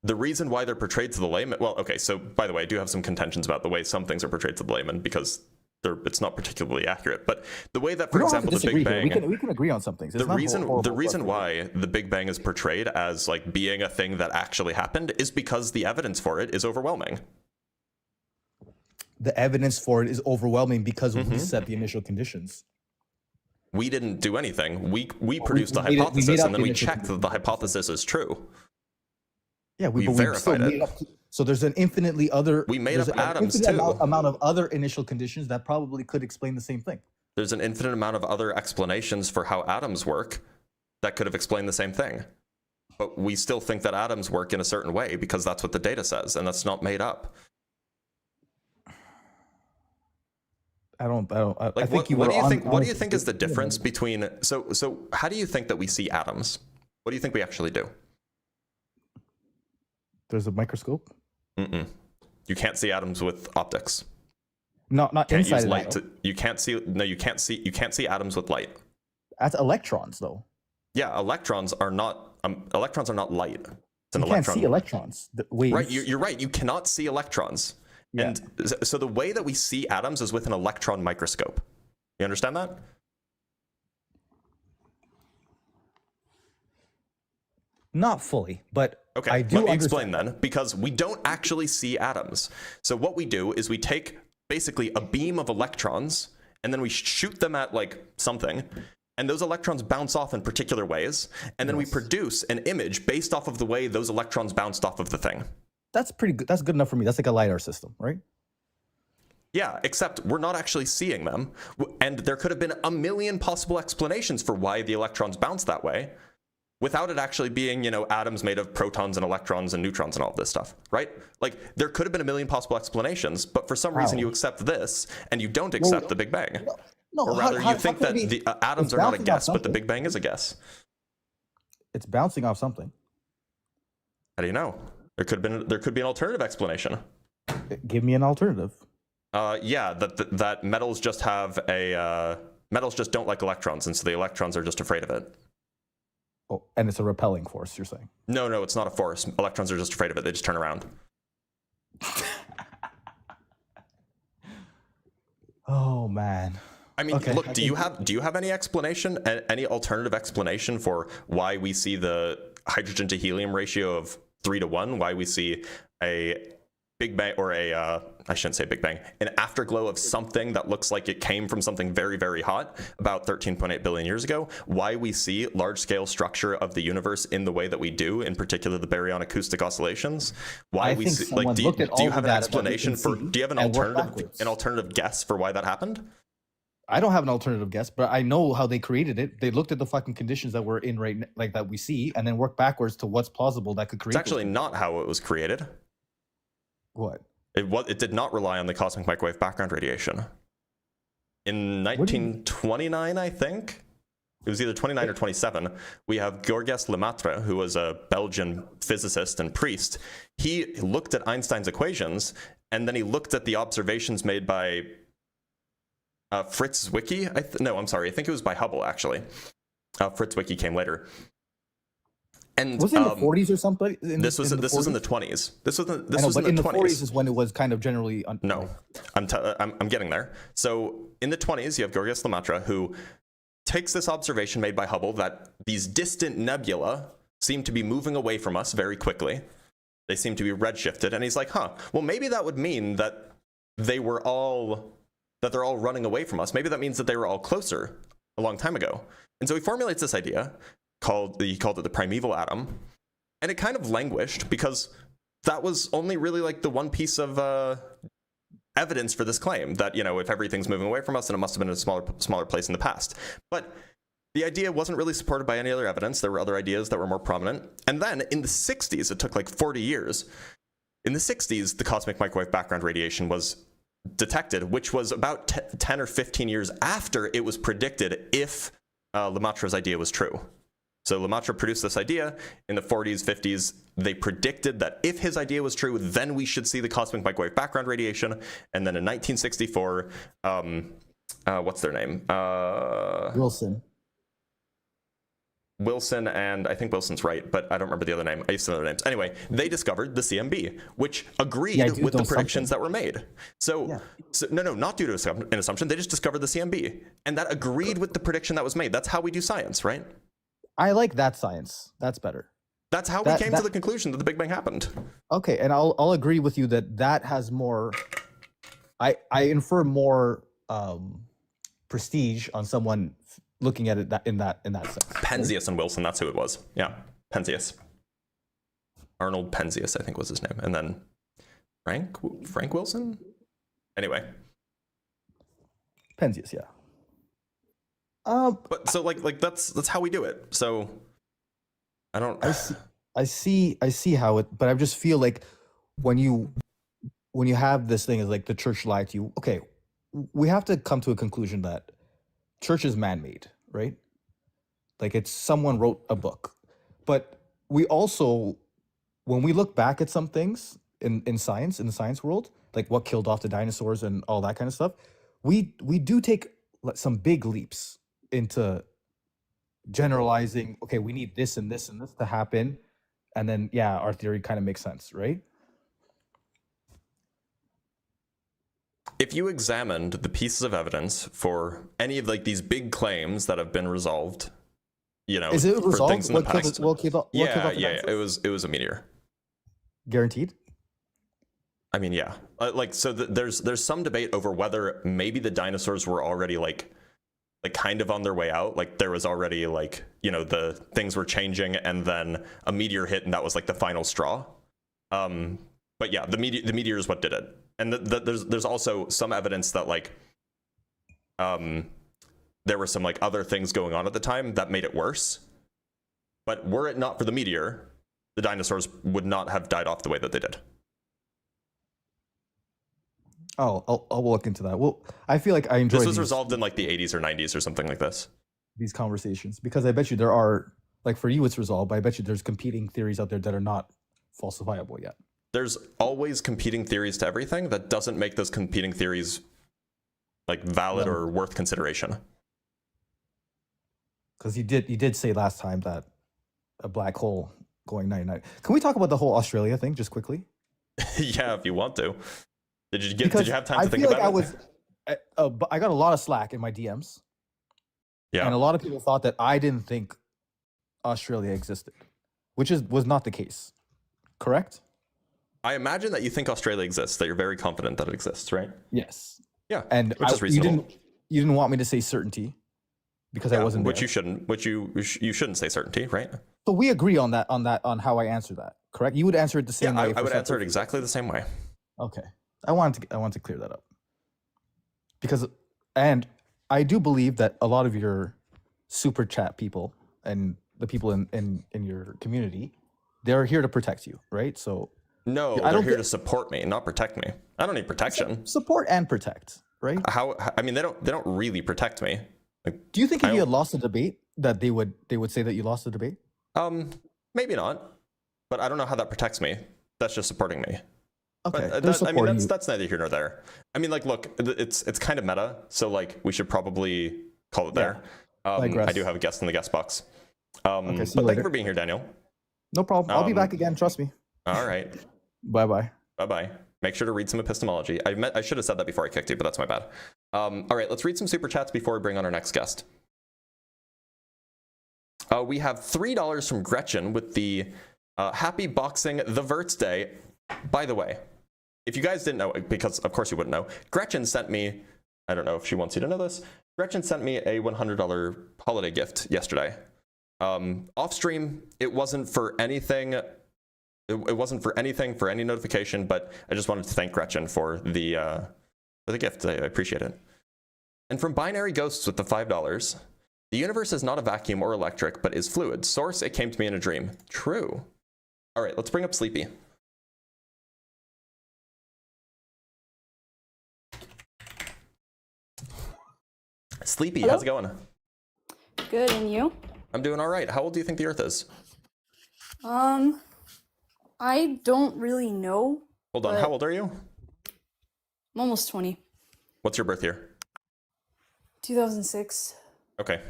Speaker 1: The reason why they're portrayed to the layman. Well, okay. So by the way, I do have some contentions about the way some things are portrayed to the layman because it's not particularly accurate. But the way that, for
Speaker 7: We don't have to
Speaker 1: example, the Big
Speaker 7: disagree here.
Speaker 1: Bang,
Speaker 7: We can agree on some things. It's
Speaker 1: the
Speaker 7: not
Speaker 1: reason
Speaker 7: horrible
Speaker 1: the reason
Speaker 7: stuff.
Speaker 1: why the Big Bang is portrayed as like being a thing that actually happened is because the evidence for it is overwhelming.
Speaker 7: The evidence for it is overwhelming because we set the initial conditions.
Speaker 1: We didn't do anything. We produced a
Speaker 7: we made
Speaker 1: hypothesis,
Speaker 7: up
Speaker 1: and then
Speaker 7: the
Speaker 1: we
Speaker 7: initial
Speaker 1: checked that the hypothesis is true.
Speaker 7: Yeah,
Speaker 1: We
Speaker 7: but we
Speaker 1: verified
Speaker 7: still
Speaker 1: it.
Speaker 7: made up. So there's an infinitely other.
Speaker 1: We made
Speaker 7: there's
Speaker 1: up
Speaker 7: an
Speaker 1: atoms,
Speaker 7: infinite
Speaker 1: too.
Speaker 7: amount of other initial conditions that probably could explain the same thing.
Speaker 1: There's an infinite amount of other explanations for how atoms work that could have explained the same thing. But we still think that atoms work in a certain way because that's what the data says, and that's not made up.
Speaker 7: I think
Speaker 1: what do you think is the difference between so how do you think that we see atoms? What do you think we actually do?
Speaker 7: There's a microscope.
Speaker 1: You can't see atoms with optics.
Speaker 7: Not
Speaker 1: Can't
Speaker 7: inside
Speaker 1: use
Speaker 7: of
Speaker 1: light
Speaker 7: that.
Speaker 1: you can't see atoms with light.
Speaker 7: That's electrons, though.
Speaker 1: Yeah, electrons are not light. It's an
Speaker 7: You can't
Speaker 1: electron.
Speaker 7: see electrons. The waves.
Speaker 1: Right, you're right. You cannot see electrons.
Speaker 7: Yeah.
Speaker 1: And so the way that we see atoms is with an electron microscope. You understand that?
Speaker 7: Not fully, but
Speaker 1: Okay,
Speaker 7: I do
Speaker 1: let me
Speaker 7: understand.
Speaker 1: explain then, because we don't actually see atoms. So what we do is we take basically a beam of electrons, and then we shoot them at like something, and those electrons bounce off in particular ways, and then we produce an image based off of the way those electrons bounced off of the thing.
Speaker 7: That's pretty good. That's good enough for me. That's like a LiDAR system, right?
Speaker 1: Yeah, except we're not actually seeing them, and there could have been a million possible explanations for why the electrons bounce that way, without it actually being, atoms made of protons and electrons and neutrons and all of this stuff, right? Like, there could have been a million possible explanations, but for some reason you accept this, and you don't accept the Big Bang.
Speaker 7: No,
Speaker 1: Or rather, you think that the atoms
Speaker 7: it's
Speaker 1: are not a
Speaker 7: bouncing off
Speaker 1: guess, but the
Speaker 7: something.
Speaker 1: Big Bang is a guess.
Speaker 7: It's bouncing off something.
Speaker 1: How do you know? There could be an alternative explanation.
Speaker 7: Give me an alternative.
Speaker 1: Yeah, that metals just have metals just don't like electrons, and so the electrons are just afraid of it.
Speaker 7: Oh, and it's a repelling force, you're saying?
Speaker 1: No, it's not a force. Electrons are just afraid of it. They just turn around.
Speaker 7: Oh man.
Speaker 1: I mean,
Speaker 7: Okay,
Speaker 1: look, do you have any explanation, any alternative explanation for why we see the hydrogen to helium ratio of 3:1? Why we see a Big Bang, or I shouldn't say Big Bang, an afterglow of something that looks like it came from something very, very hot about 13.8 billion years ago? Why we see large-scale structure of the universe in the way that we do, in particular the baryonic acoustic oscillations? Why
Speaker 7: I
Speaker 1: we
Speaker 7: think
Speaker 1: see, like,
Speaker 7: someone
Speaker 1: do
Speaker 7: looked at all
Speaker 1: you
Speaker 7: the
Speaker 1: have an
Speaker 7: data that we
Speaker 1: explanation
Speaker 7: can
Speaker 1: for?
Speaker 7: see
Speaker 1: Do you have an
Speaker 7: and worked
Speaker 1: alternative
Speaker 7: backwards.
Speaker 1: guess for why that happened?
Speaker 7: I don't have an alternative guess, but I know how they created it. They looked at the fucking conditions that we're in like that we see, and then worked backwards to what's plausible that could create.
Speaker 1: It's actually not how it was created.
Speaker 7: What?
Speaker 1: It did not rely on the cosmic microwave background radiation. In 1929, I think, it was either 29 or 27, we have Georges Lemaitre, who was a Belgian physicist and priest. He looked at Einstein's equations, and then he looked at the observations made by Fritz Zwicky. I'm sorry, I think it was by Hubble, actually. Fritz Zwicky came later. And
Speaker 7: Was it in the 40s or something?
Speaker 1: This was in the 20s. This was in the 20s.
Speaker 7: 40s is when it was kind of generally.
Speaker 1: No, I'm getting there. So in the 20s, you have Georges Lemaitre, who takes this observation made by Hubble that these distant nebula seem to be moving away from us very quickly. They seem to be redshifted, and he's like, well, maybe that would mean that they're all running away from us. Maybe that means that they were all closer a long time ago. And so he formulates this idea. He called it the primeval atom, and it kind of languished because that was only really like the one piece of evidence for this claim that, if everything's moving away from us, then it must have been in a smaller place in the past. But the idea wasn't really supported by any other evidence. There were other ideas that were more prominent. And then in the 60s, it took like 40 years. In the 60s, the cosmic microwave background radiation was detected, which was about 10 or 15 years after it was predicted if Lemaitre's idea was true. So Lemaitre produced this idea in the 40s, 50s. They predicted that if his idea was true, then we should see the cosmic microwave background radiation. And then in 1964, what's their name?
Speaker 7: Wilson.
Speaker 1: Wilson and I think Wilson's right, but I don't remember the other name. I used to know their names. Anyway, they discovered the CMB, which agreed
Speaker 7: Yeah, due
Speaker 1: with
Speaker 7: to
Speaker 1: the predictions
Speaker 7: assumption.
Speaker 1: that were made. So, no, not due to an assumption. They just discovered the CMB, and that agreed with the prediction that was made. That's how we do science, right?
Speaker 7: I like that science. That's better.
Speaker 1: That's how we came to the conclusion that the Big Bang happened.
Speaker 7: Okay, and I'll agree with you that has more. I infer more prestige on someone looking at it in that sense.
Speaker 1: Penzias and Wilson, that's who it was. Yeah, Penzias. Arnold Penzias, I think was his name, and then Frank Wilson. Anyway,
Speaker 7: Penzias, yeah.
Speaker 1: But so like that's how we do it. So I don't.
Speaker 7: I see how it, but I just feel like when you have this thing is like the church lied to you. Okay, we have to come to a conclusion that church is man-made, right? Like it's someone wrote a book, but we also, when we look back at some things in science, in the science world, like what killed off the dinosaurs and all that kind of stuff, we do take some big leaps into generalizing. Okay, we need this and this and this to happen, and then yeah, our theory kind of makes sense, right?
Speaker 1: If you examined the pieces of evidence for any of like these big claims that have been resolved, you know,
Speaker 7: Is it
Speaker 1: for
Speaker 7: resolved?
Speaker 1: things in the past,
Speaker 7: Yeah,
Speaker 1: it was a meteor.
Speaker 7: Guaranteed.
Speaker 1: I mean, yeah, like so. There's some debate over whether maybe the dinosaurs were already like kind of on their way out. Like there was already like, you know, the things were changing, and then a meteor hit, and that was like the final straw. But yeah, the meteor is what did it. And there's also some evidence that like there were some like other things going on at the time that made it worse. But were it not for the meteor, the dinosaurs would not have died off the way that they did.
Speaker 7: Oh, I'll look into that. Well, I feel like I enjoy
Speaker 1: This was resolved in like the 80s or 90s or something like this.
Speaker 7: these conversations, because I bet you there are, like for you it's resolved, but I bet you there's competing theories out there that are not falsifiable yet.
Speaker 1: There's always competing theories to everything. That doesn't make those competing theories like valid or worth consideration.
Speaker 7: Because you did say last time that a black hole going 99. Can we talk about the whole Australia thing just quickly?
Speaker 1: Yeah, if you want to. Did you have time to
Speaker 7: I
Speaker 1: think
Speaker 7: feel
Speaker 1: about
Speaker 7: like
Speaker 1: it?
Speaker 7: I got a lot of slack in my DMs.
Speaker 1: Yeah.
Speaker 7: And a lot of people thought that I didn't think Australia existed, which was not the case. Correct?
Speaker 1: I imagine that you think Australia exists, that you're very confident that it exists, right?
Speaker 7: Yes.
Speaker 1: Yeah.
Speaker 7: And
Speaker 1: which is reasonable.
Speaker 7: You didn't want me to say certainty because I wasn't
Speaker 1: which
Speaker 7: there.
Speaker 1: you shouldn't. Which you shouldn't say certainty, right?
Speaker 7: So we agree on how I answer that. Correct? You would answer it the same way.
Speaker 1: I would answer it exactly the same way.
Speaker 7: Okay. I want to clear that up. And I do believe that a lot of your super chat people and the people in your community, they're here to protect you, right? So
Speaker 1: no, they're here to support me, not protect me. I don't need protection.
Speaker 7: Support and protect, right?
Speaker 1: How? I mean, they don't really protect me. Like,
Speaker 7: do you think if you had lost the debate that they would say that you lost the debate?
Speaker 1: Maybe not. But I don't know how that protects me. That's just supporting me.
Speaker 7: Okay.
Speaker 1: But that's neither here nor there. I mean, like, look, it's kind of meta, so like we should probably call it there. I do have a guest in the guest box.
Speaker 7: Okay,
Speaker 1: but thank you for being here, Daniel.
Speaker 7: No problem. I'll be back again. Trust me.
Speaker 1: All right.
Speaker 7: Bye-bye.
Speaker 1: Bye-bye. Make sure to read some epistemology. I should have said that before I kicked you, but that's my bad. All right, let's read some super chats before we bring on our next guest. We have $3 from Gretchen with the Happy Boxing the Verts Day. By the way, if you guys didn't know, because of course you wouldn't know, Gretchen sent me, I don't know if she wants you to know this, Gretchen sent me a $100 holiday gift yesterday. Off stream, it wasn't for anything. It wasn't for anything, for any notification, but I just wanted to thank Gretchen for the gift. I appreciate it. And from Binary Ghosts with the $5, the universe is not a vacuum or electric, but is fluid. Source, it came to me in a dream. True. All right, let's bring up Sleepy. Sleepy,
Speaker 8: Hello?
Speaker 1: how's it going?
Speaker 8: Good, and you?
Speaker 1: I'm doing all right. How old do you think the Earth is?
Speaker 8: I don't really know.
Speaker 1: Hold on, how old are you?
Speaker 8: I'm almost 20.
Speaker 1: What's your birth year?
Speaker 8: 2006.
Speaker 1: Okay.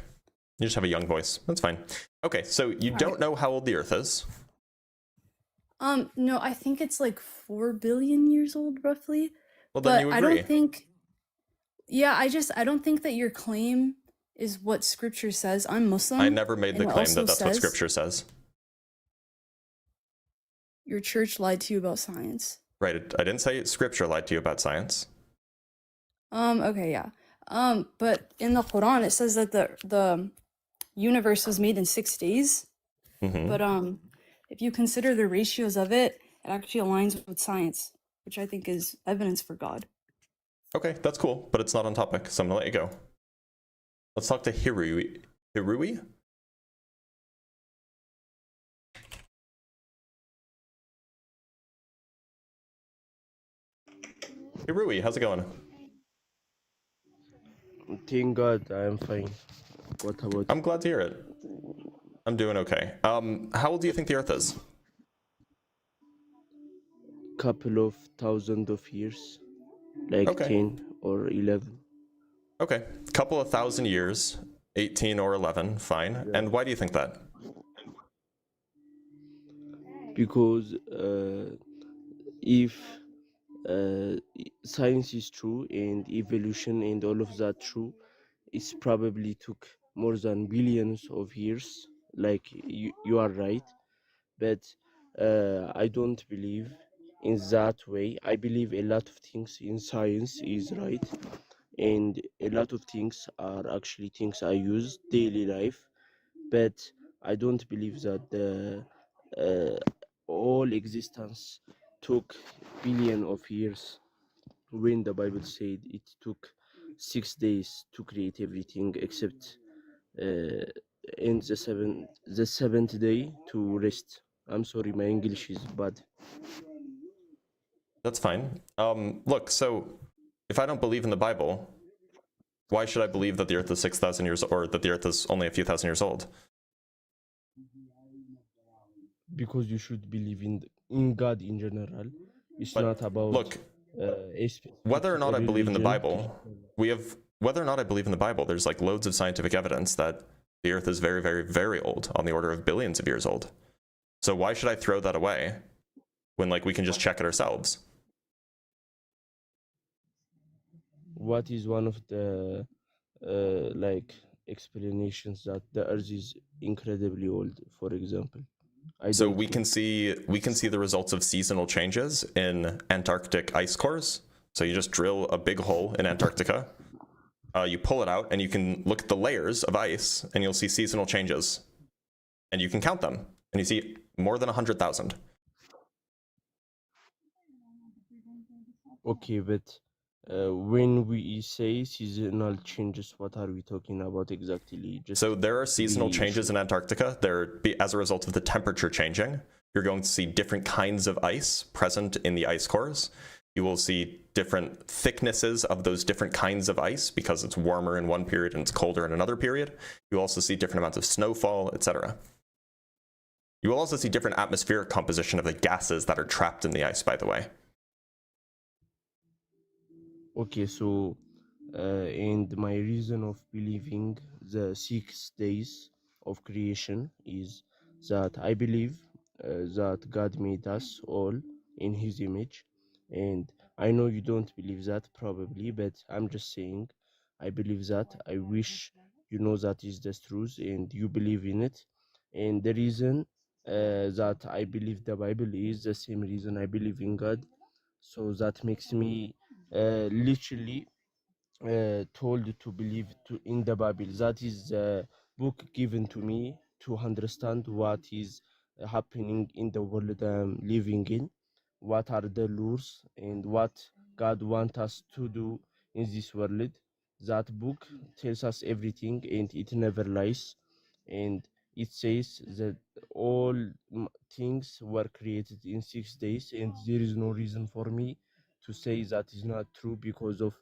Speaker 1: You just have a young voice. That's fine. Okay, so you don't know how old the Earth is.
Speaker 8: No, I think it's like 4 billion years old, roughly.
Speaker 1: Well, then
Speaker 8: But
Speaker 1: you
Speaker 8: I
Speaker 1: agree.
Speaker 8: don't think. Yeah, I don't think that your claim is what Scripture says. I'm Muslim.
Speaker 1: I never made the
Speaker 8: and it
Speaker 1: claim
Speaker 8: also
Speaker 1: that that's what
Speaker 8: says
Speaker 1: Scripture says.
Speaker 8: Your church lied to you about science.
Speaker 1: Right. I didn't say Scripture lied to you about science.
Speaker 8: Okay, yeah. But in the Quran it says that the universe was made in 6 days.
Speaker 1: Mm-hmm.
Speaker 8: But if you consider the ratios of it, it actually aligns with science, which I think is evidence for God.
Speaker 1: Okay, that's cool, but it's not on topic, so I'm gonna let you go. Let's talk to Hirui. Hirui? Hirui, how's it going?
Speaker 9: Thank God, I am fine. What about
Speaker 1: I'm glad to hear it. I'm doing okay. How old do you think the Earth is?
Speaker 9: couple of thousand of years? Like
Speaker 1: Okay.
Speaker 9: 10 or 11?
Speaker 1: Okay, couple of thousand years, 18 or 11, fine.
Speaker 9: Yeah.
Speaker 1: And why do you think that?
Speaker 9: Because if science is true and evolution and all of that true, it's probably took more than billions of years. Like you are right, but I don't believe in that way. I believe a lot of things in science is right, and a lot of things are actually things I use daily life, but I don't believe that the all existence took billion of years, when the Bible said it took 6 days to create everything, except in the seventh day to rest. I'm sorry, my English is bad.
Speaker 1: That's fine. Look, so if I don't believe in the Bible, why should I believe that the Earth is 6,000 years, or that the Earth is only a few thousand years old?
Speaker 9: Because you should believe in God in general. It's
Speaker 1: But
Speaker 9: not about
Speaker 1: look, whether or not I believe in the Bible, whether or not I believe in the Bible, there's like loads of scientific evidence that the Earth is very, very, very old, on the order of billions of years old. So why should I throw that away when like we can just check it ourselves?
Speaker 9: What is one of the like explanations that the Earth is incredibly old, for example?
Speaker 1: So we can see the results of seasonal changes in Antarctic ice cores. So you just drill a big hole in Antarctica, you pull it out, and you can look at the layers of ice, and you'll see seasonal changes, and you can count them, and you see more than 100,000.
Speaker 9: Okay, but when we say seasonal changes, what are we talking about exactly? Just
Speaker 1: so there are seasonal changes in Antarctica. As a result of the temperature changing, you're going to see different kinds of ice present in the ice cores. You will see different thicknesses of those different kinds of ice because it's warmer in one period and it's colder in another period. You also see different amounts of snowfall, etc. You will also see different atmospheric composition of the gases that are trapped in the ice, by the way.
Speaker 9: Okay, so and my reason of believing the 6 days of creation is that I believe that God made us all in his image, and I know you don't believe that probably, but I'm just saying I believe that. I wish you know that is the truth and you believe in it. And the reason that I believe the Bible is the same reason I believe in God, so that makes me literally told to believe in the Bible. That is the book given to me to understand what is happening in the world I'm living in, what are the laws, and what God wants us to do in this world. That book tells us everything, and it never lies. And it says that all things were created in 6 days, and there is no reason for me to say that is not true because of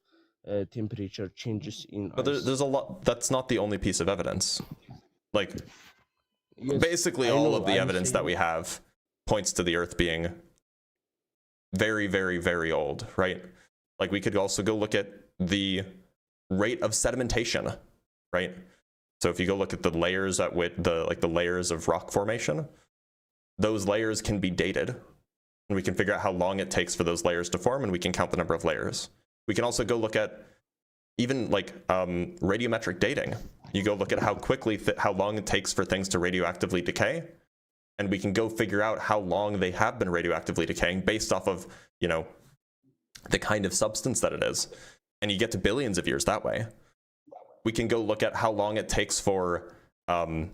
Speaker 9: temperature changes in
Speaker 1: But
Speaker 9: ice.
Speaker 1: there's a lot. That's not the only piece of evidence. Like,
Speaker 9: Yes,
Speaker 1: basically
Speaker 9: I
Speaker 1: all
Speaker 9: know,
Speaker 1: of the
Speaker 9: I'm
Speaker 1: evidence that we
Speaker 9: saying-
Speaker 1: have points to the Earth being very, very, very old, right? Like, we could also go look at the rate of sedimentation, right? So if you go look at the layers at which the layers of rock formation, those layers can be dated, and we can figure out how long it takes for those layers to form, and we can count the number of layers. We can also go look at even like radiometric dating. You go look at how quickly, how long it takes for things to radioactively decay, and we can go figure out how long they have been radioactively decaying based off of, you know, the kind of substance that it is. And you get to billions of years that way. We can go look at how long it takes for, well,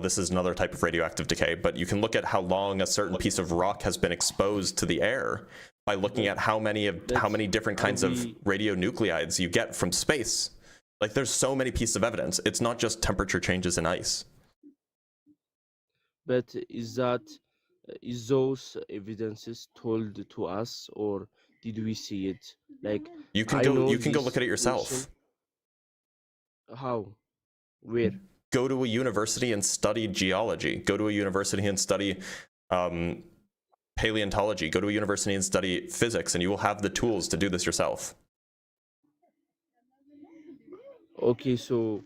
Speaker 1: this is another type of radioactive decay, but you can look at how long a certain piece of rock has been exposed to the air by looking at how many different kinds of radionuclides you get from space. Like, there's so many pieces of evidence. It's not just temperature changes in ice.
Speaker 9: But is those evidences told to us, or did we see it? Like,
Speaker 1: you can go look at it yourself.
Speaker 9: How? Where?
Speaker 1: Go to a university and study geology. Go to a university and study paleontology. Go to a university and study physics, and you will have the tools to do this yourself.
Speaker 9: Okay, so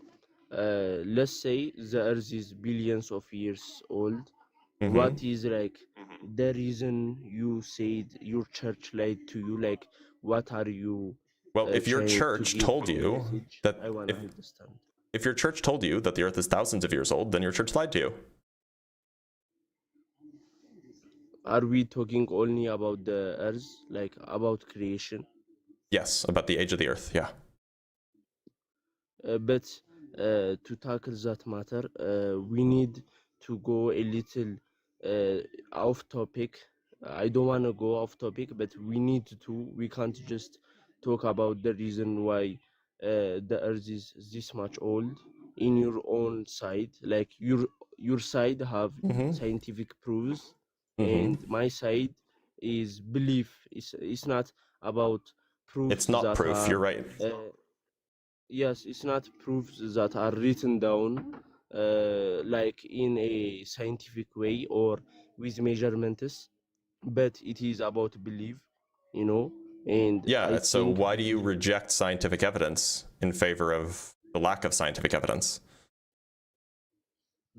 Speaker 9: let's say the Earth is billions of years old.
Speaker 1: Mm-hmm.
Speaker 9: What is like the reason you said your church lied to you? Like, what are you?
Speaker 1: Well, if your church told you that,
Speaker 9: I want to understand.
Speaker 1: If your church told you that the Earth is thousands of years old, then your church lied to you.
Speaker 9: Are we talking only about the Earth, like about creation?
Speaker 1: Yes, about the age of the Earth, yeah.
Speaker 9: But to tackle that matter, we need to go a little off topic. I don't want to go off topic, but we need to. We can't just talk about the reason why the Earth is this much old in your own side. Like, your side have scientific proofs, and my side is belief. It's not about proof.
Speaker 1: It's not proof. You're right.
Speaker 9: Yes, it's not proofs that are written down like in a scientific way or with measurements, but it is about belief, you know. And
Speaker 1: yeah, so why do you reject scientific evidence in favor of the lack of scientific evidence?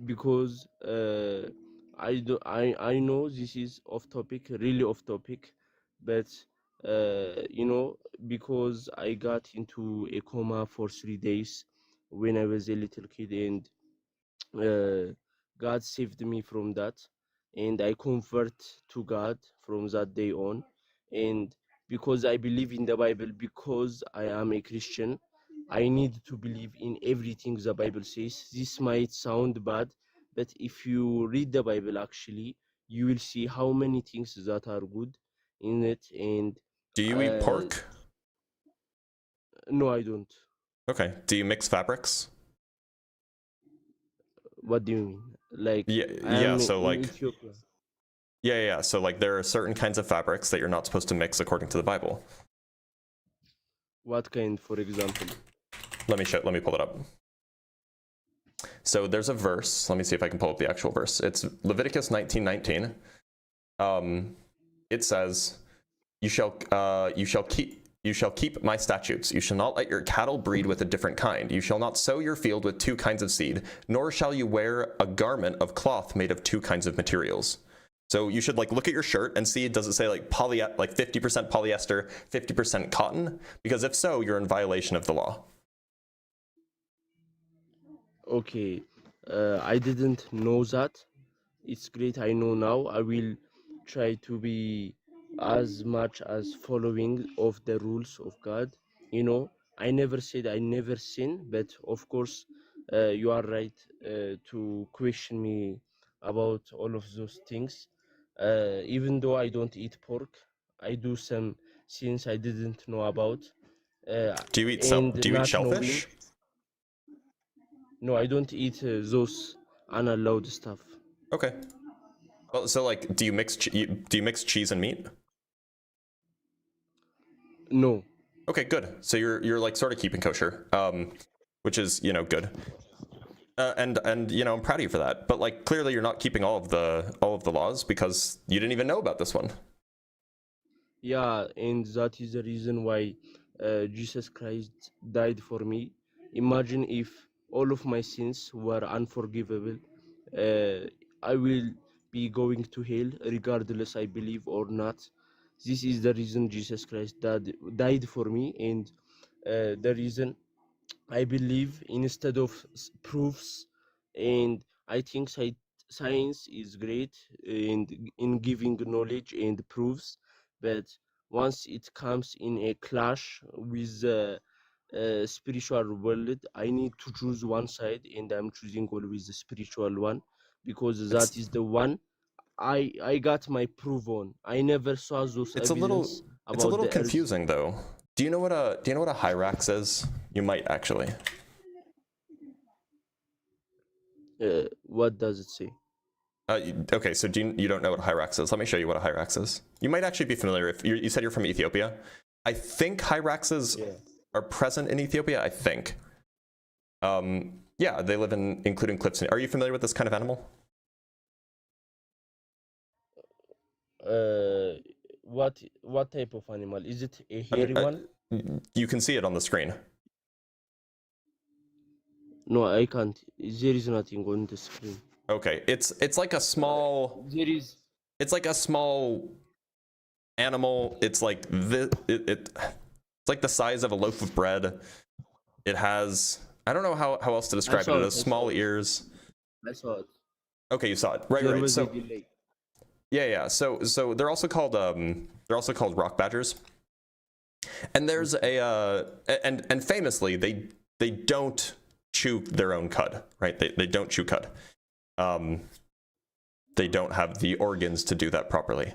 Speaker 9: Because I know this is off topic, really off topic, but you know, because I got into a coma for 3 days when I was a little kid, and God saved me from that, and I convert to God from that day on. And because I believe in the Bible, because I am a Christian, I need to believe in everything the Bible says. This might sound bad, but if you read the Bible, actually, you will see how many things that are good in it. And
Speaker 1: do you eat pork?
Speaker 9: No, I don't.
Speaker 1: Okay. Do you mix fabrics?
Speaker 9: What do you mean? Like,
Speaker 1: yeah. So like,
Speaker 9: Ethiopia.
Speaker 1: Yeah. So like, there are certain kinds of fabrics that you're not supposed to mix according to the Bible.
Speaker 9: What kind, for example?
Speaker 1: Let me pull it up. So there's a verse. Let me see if I can pull up the actual verse. It's Leviticus 19:19. It says, "You shall keep my statutes. You shall not let your cattle breed with a different kind. You shall not sow your field with two kinds of seed, nor shall you wear a garment of cloth made of two kinds of materials." So you should like look at your shirt and see, does it say like 50% polyester, 50% cotton? Because if so, you're in violation of the law.
Speaker 9: Okay, I didn't know that. It's great, I know now. I will try to be as much as following of the rules of God. You know, I never said I never sin, but of course, you are right to question me about all of those things. Even though I don't eat pork, I do some sins I didn't know about.
Speaker 1: Do you eat shellfish?
Speaker 9: No, I don't eat those unallowed stuff.
Speaker 1: Okay. Well, so like, do you mix cheese and meat?
Speaker 9: No.
Speaker 1: Okay, good. So you're like sort of keeping kosher, which is, you know, good. And you know, I'm proud of you for that. But like, clearly you're not keeping all of the laws because you didn't even know about this one.
Speaker 9: Yeah, and that is the reason why Jesus Christ died for me. Imagine if all of my sins were unforgivable. I will be going to hell regardless I believe or not. This is the reason Jesus Christ died for me, and the reason I believe instead of proofs. And I think science is great in giving knowledge and proofs, but once it comes in a clash with the spiritual world, I need to choose one side, and I'm choosing always the spiritual one, because that is the one I got my proof on. I never saw those
Speaker 1: It's
Speaker 9: evidence
Speaker 1: a
Speaker 9: about
Speaker 1: little
Speaker 9: the earth.
Speaker 1: confusing though. Do you know what a hyrax is? You might actually.
Speaker 9: What does it say?
Speaker 1: Okay, so you don't know what a hyrax is? Let me show you what a hyrax is. You might actually be familiar if you said you're from Ethiopia. I think hyraxes are present in Ethiopia. I think. Yeah, they live in including cliffs. Are you familiar with this kind of animal?
Speaker 9: What type of animal? Is it a hairy one?
Speaker 1: You can see it on the screen.
Speaker 9: No, I can't. There is nothing on the screen.
Speaker 1: Okay, it's like a small.
Speaker 9: There is.
Speaker 1: It's like a small animal. It's like it's like the size of a loaf of bread. It has, I don't know how else to describe it. It has small ears.
Speaker 9: I saw it.
Speaker 1: Okay, you saw it. Right,
Speaker 9: There
Speaker 1: right.
Speaker 9: was
Speaker 1: So
Speaker 9: a delay.
Speaker 1: yeah. So they're also called rock badgers. And there's a and famously they don't chew their own cud, right? They don't chew cud. They don't have the organs to do that properly.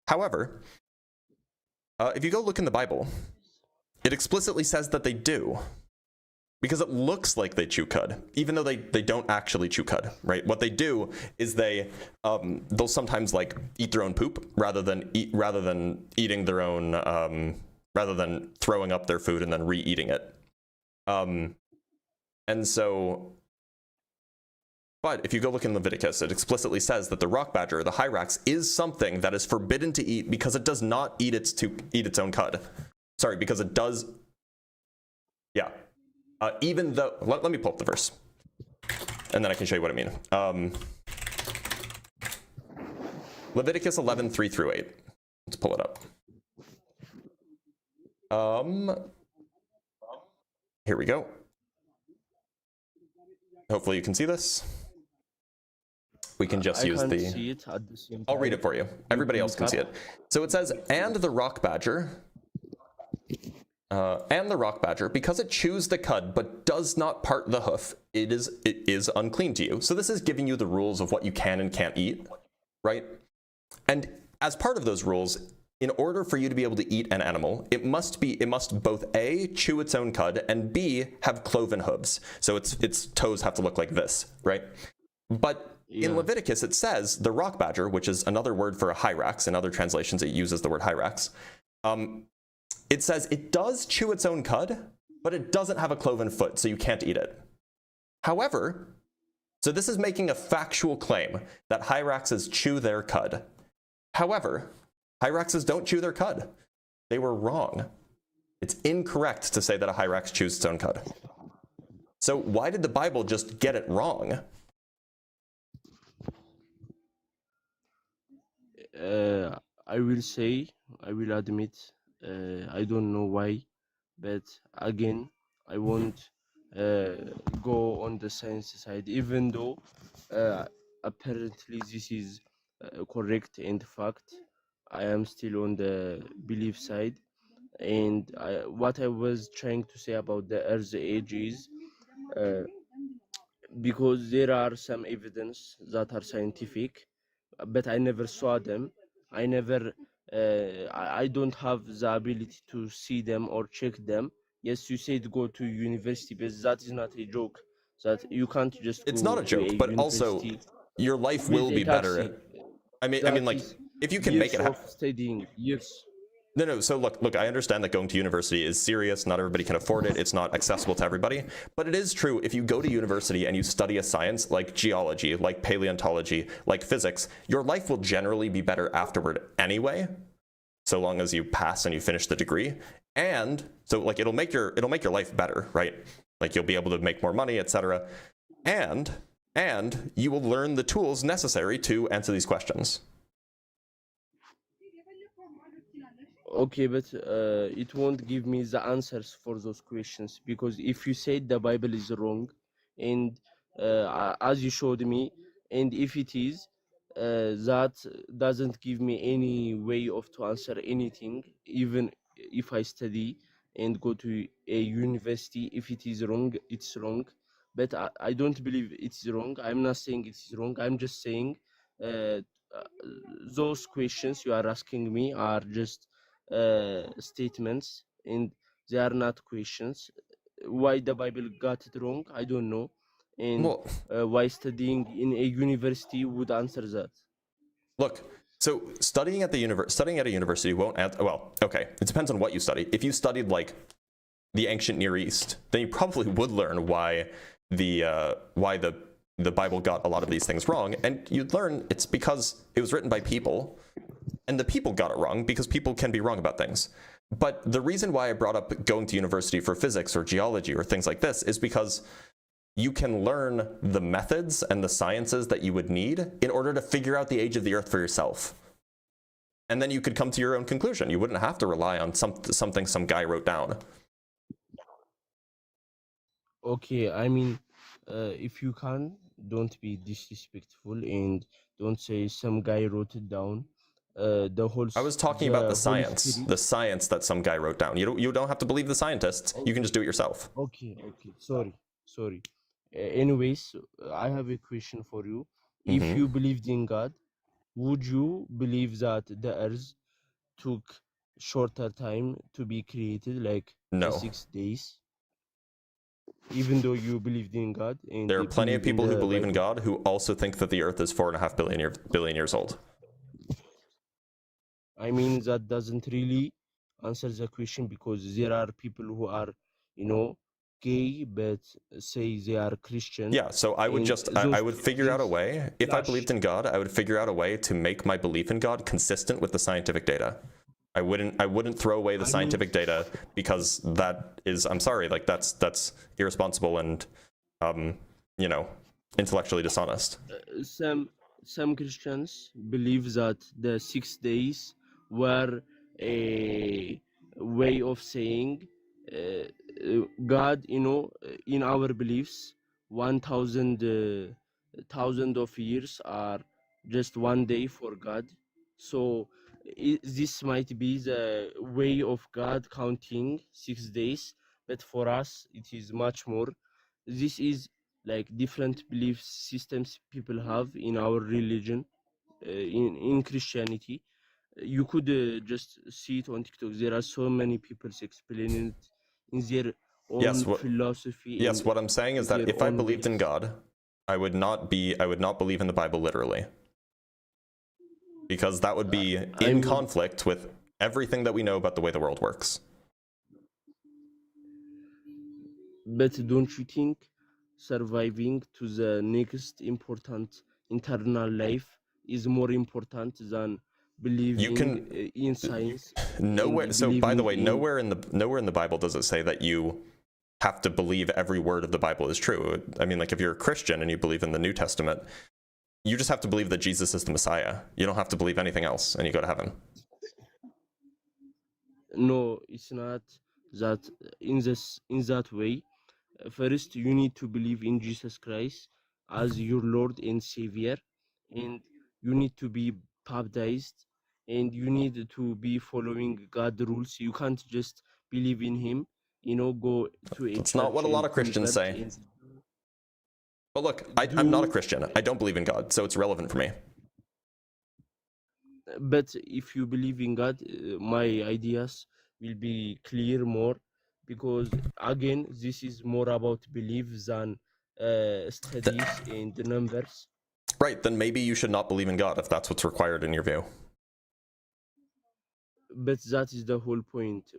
Speaker 1: However, if you go look in the Bible, it explicitly says that they do, because it looks like they chew cud, even though they don't actually chew cud, right? What they do is they'll sometimes like eat their own poop rather than eating their own, rather than throwing up their food and then re-eating it. And so, but if you go look in Leviticus, it explicitly says that the rock badger, the hyrax, is something that is forbidden to eat because it does not eat its own cud. Sorry, because it does. Yeah. Even though, let me pull up the verse, and then I can show you what I mean. Leviticus 11:3-8. Let's pull it up. Here we go. Hopefully you can see this. We can just use the.
Speaker 9: See it at the same
Speaker 1: I'll
Speaker 9: time.
Speaker 1: read it for you. Everybody else can see it. So it says, and the rock badger, because it chews the cud but does not part the hoof, it is unclean to you. So this is giving you the rules of what you can and can't eat, right? And as part of those rules, in order for you to be able to eat an animal, it must both A, chew its own cud, and B, have cloven hooves. So its toes have to look like this, right? But in Leviticus, it says the rock badger, which is another word for a hyrax. In other translations, it uses the word hyrax. It says it does chew its own cud, but it doesn't have a cloven foot, so you can't eat it. However, so this is making a factual claim that hyraxes chew their cud. However, hyraxes don't chew their cud. They were wrong. It's incorrect to say that a hyrax chews its own cud. So why did the Bible just get it wrong?
Speaker 9: I will admit, I don't know why, but again, I won't go on the science side, even though apparently this is correct and fact. I am still on the belief side, and what I was trying to say about the Earth's age is because there are some evidence that are scientific, but I never saw them. I never, I don't have the ability to see them or check them. Yes, you said go to university, but that is not a joke. That you can't just
Speaker 1: It's
Speaker 9: go
Speaker 1: not a
Speaker 9: to
Speaker 1: joke, but also
Speaker 9: university
Speaker 1: your life
Speaker 9: with
Speaker 1: will
Speaker 9: a
Speaker 1: be
Speaker 9: taxi.
Speaker 1: better. I mean,
Speaker 9: That
Speaker 1: like
Speaker 9: is
Speaker 1: if you can
Speaker 9: years
Speaker 1: make it happen.
Speaker 9: of studying, years.
Speaker 1: No. So look, I understand that going to university is serious. Not everybody can afford it. It's not accessible to everybody. But it is true, if you go to university and you study a science like geology, like paleontology, like physics, your life will generally be better afterward anyway, so long as you pass and you finish the degree. And so like it'll make your life better, right? Like you'll be able to make more money, etc. And you will learn the tools necessary to answer these questions.
Speaker 9: Okay, but it won't give me the answers for those questions, because if you said the Bible is wrong, and as you showed me, and if it is, that doesn't give me any way of to answer anything, even if I study and go to a university. If it is wrong, it's wrong. But I don't believe it's wrong. I'm not saying it's wrong. I'm just saying uh, those questions you are asking me are just statements, and they are not questions. Why the Bible got it wrong, I don't know, and
Speaker 1: Well,
Speaker 9: why studying in a university would answer that.
Speaker 1: look, so studying at a university won't answer. Well, okay, it depends on what you study. If you studied like the ancient Near East, then you probably would learn why the Bible got a lot of these things wrong, and you'd learn it's because it was written by people, and the people got it wrong because people can be wrong about things. But the reason why I brought up going to university for physics or geology or things like this is because you can learn the methods and the sciences that you would need in order to figure out the age of the Earth for yourself. And then you could come to your own conclusion. You wouldn't have to rely on something some guy wrote down.
Speaker 9: Okay, I mean, if you can, don't be disrespectful and don't say some guy wrote it down.
Speaker 1: I was talking about the
Speaker 9: Holy
Speaker 1: science,
Speaker 9: Spirit.
Speaker 1: the science that some guy wrote down. You don't have to believe the scientists. You can just do it yourself.
Speaker 9: Okay, sorry. Anyways, I have a question for you. If
Speaker 1: Mhm.
Speaker 9: you believed in God, would you believe that the Earth took shorter time to be created, like
Speaker 1: No.
Speaker 9: 6 days? Even though you believed in God, and
Speaker 1: There are
Speaker 9: you
Speaker 1: plenty of
Speaker 9: believe in
Speaker 1: people who
Speaker 9: the
Speaker 1: believe in
Speaker 9: Bible.
Speaker 1: God who also think that the Earth is 4.5 billion years old.
Speaker 9: I mean, that doesn't really answer the question, because there are people who are, gay, but say they are Christian.
Speaker 1: Yeah, so I would
Speaker 9: and
Speaker 1: just
Speaker 9: those
Speaker 1: I would figure out a
Speaker 9: things
Speaker 1: way. If I
Speaker 9: clash.
Speaker 1: believed in God, I would figure out a way to make my belief in God consistent with the scientific data. I wouldn't throw away the
Speaker 9: I mean-
Speaker 1: scientific data because that is, I'm sorry, like that's irresponsible and intellectually dishonest.
Speaker 9: Some Christians believe that the 6 days were a way of saying God, in our beliefs, 1,000 of years are just one day for God. So this might be the way of God counting 6 days, but for us it is much more. This is like different belief systems people have in our religion, in Christianity. You could just see it on TikTok. There are so many people explaining it in their own philosophy.
Speaker 1: Yes, what I'm saying is that
Speaker 9: their
Speaker 1: if I
Speaker 9: own
Speaker 1: believed in
Speaker 9: ways.
Speaker 1: God, I would not believe in the Bible literally. Because that would be in conflict with everything that we know about the way the world works.
Speaker 9: But don't you think surviving to the next important internal life is more important than believing in science?
Speaker 1: Nowhere. So, by the way,
Speaker 9: in...
Speaker 1: nowhere in the Bible does it say that you have to believe every word of the Bible is true. I mean, like if you're a Christian and you believe in the New Testament, you just have to believe that Jesus is the Messiah. You don't have to believe anything else, and you go to heaven.
Speaker 9: No, it's not that. In that way, first you need to believe in Jesus Christ as your Lord and Savior, and you need to be baptized, and you need to be following God's rules. You can't just believe in Him, go to a
Speaker 1: That's
Speaker 9: church.
Speaker 1: not what a lot of Christians say. But look, I'm not a Christian. I don't believe in God, so it's relevant for me.
Speaker 9: But if you believe in God, my ideas will be clear more, because again, this is more about belief than studies and numbers.
Speaker 1: Right, then maybe you should not believe in God if that's what's required in your view.
Speaker 9: But that is the whole point.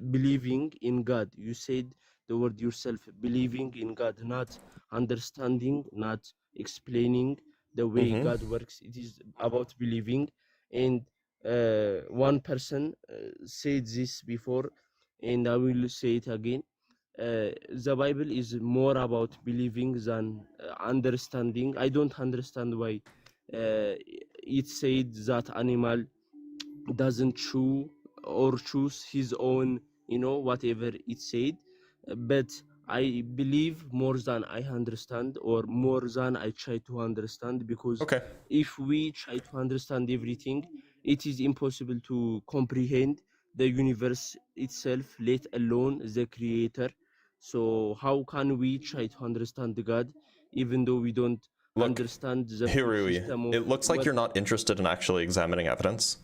Speaker 9: Believing in God. You said the word yourself, believing in God, not understanding, not explaining the way God works. It is about believing. And one person said this before, and I will say it again. the Bible is more about believing than understanding. I don't understand why it said that animal doesn't chew or choose his own, whatever it said. But I believe more than I understand, or more than I try to understand, because
Speaker 1: Okay.
Speaker 9: if we try to understand everything, it is impossible to comprehend the universe itself, let alone the creator. So how can we try to understand God even though we don't
Speaker 1: Look,
Speaker 9: understand the full
Speaker 1: Hirui,
Speaker 9: system of
Speaker 1: it looks like
Speaker 9: what?
Speaker 1: you're not interested in actually examining evidence,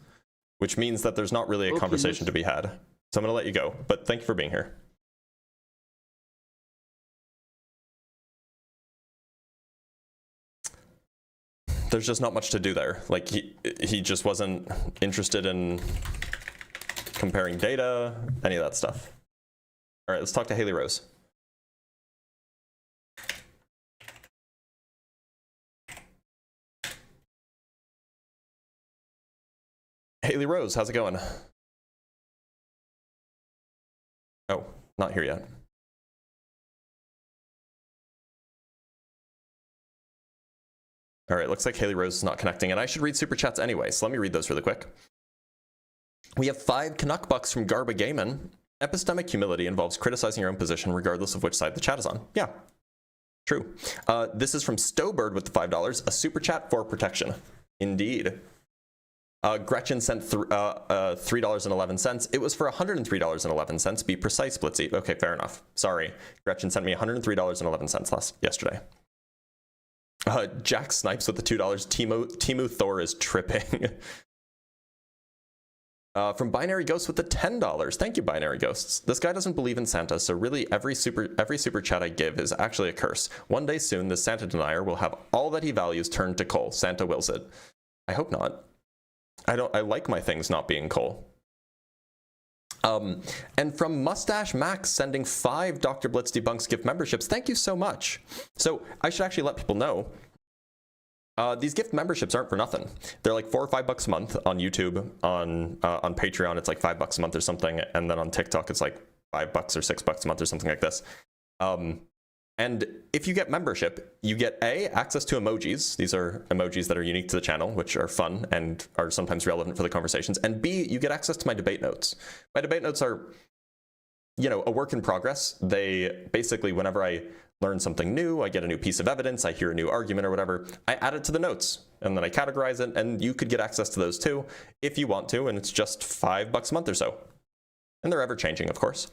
Speaker 1: which means that there's not really a
Speaker 9: Okay,
Speaker 1: conversation to
Speaker 9: let's-
Speaker 1: be had. So I'm going to let you go, but thank you for being here. There's just not much to do there. Like, he just wasn't interested in comparing data, any of that stuff. All right, let's talk to Haley Rose. Haley Rose, how's it going? Oh, not here yet. All right, looks like Haley Rose is not connecting, and I should read super chats anyway, so let me read those really quick. We have 5 Canuck bucks from Garba Gaiman. Epistemic humility involves criticizing your own position regardless of which side the chat is on. Yeah, true. This is from Stowbird with the $5, a super chat for protection. Indeed. Gretchen sent $3.11. It was for $103.11. Be precise, Blitzy. Okay, fair enough. Sorry. Gretchen sent me $103.11 yesterday. Jack Snipes with the $2. Timu Thor is tripping. From Binary Ghosts with the $10. Thank you, Binary Ghosts. This guy doesn't believe in Santa, so really every super chat I give is actually a curse. One day soon, this Santa denier will have all that he values turned to coal. Santa wills it. I hope not. I like my things not being coal. And from Mustache Max sending 5 Dr. Blitz Debunks gift memberships. Thank you so much. So I should actually let people know. These gift memberships aren't for nothing. They're like $4 or $5 a month on YouTube. On Patreon, it's like $5 a month or something, and then on TikTok, it's like $5 or $6 a month or something like this. And if you get membership, you get A, access to emojis. These are emojis that are unique to the channel, which are fun and are sometimes relevant for the conversations. And B, you get access to my debate notes. My debate notes are, a work in progress. They basically, whenever I learn something new, I get a new piece of evidence, I hear a new argument or whatever, I add it to the notes and then I categorize it, and you could get access to those too if you want to, and it's just $5 a month or so. And they're ever changing, of course.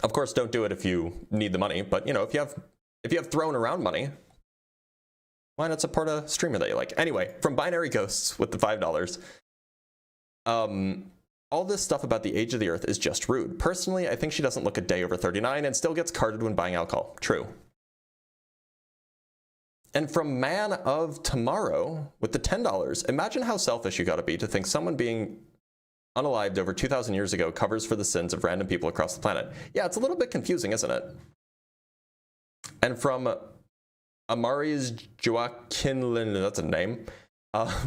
Speaker 1: Of course, don't do it if you need the money, but if you have thrown around money, why not support a streamer that you like? Anyway, from Binary Ghosts with the $5. All this stuff about the age of the earth is just rude. Personally, I think she doesn't look a day over 39 and still gets carded when buying alcohol. True. And from Man of Tomorrow with the $10, imagine how selfish you gotta be to think someone being unalived over 2,000 years ago covers for the sins of random people across the planet. Yeah, it's a little bit confusing, isn't it? And from Amari's Joaquin Lin, that's a name,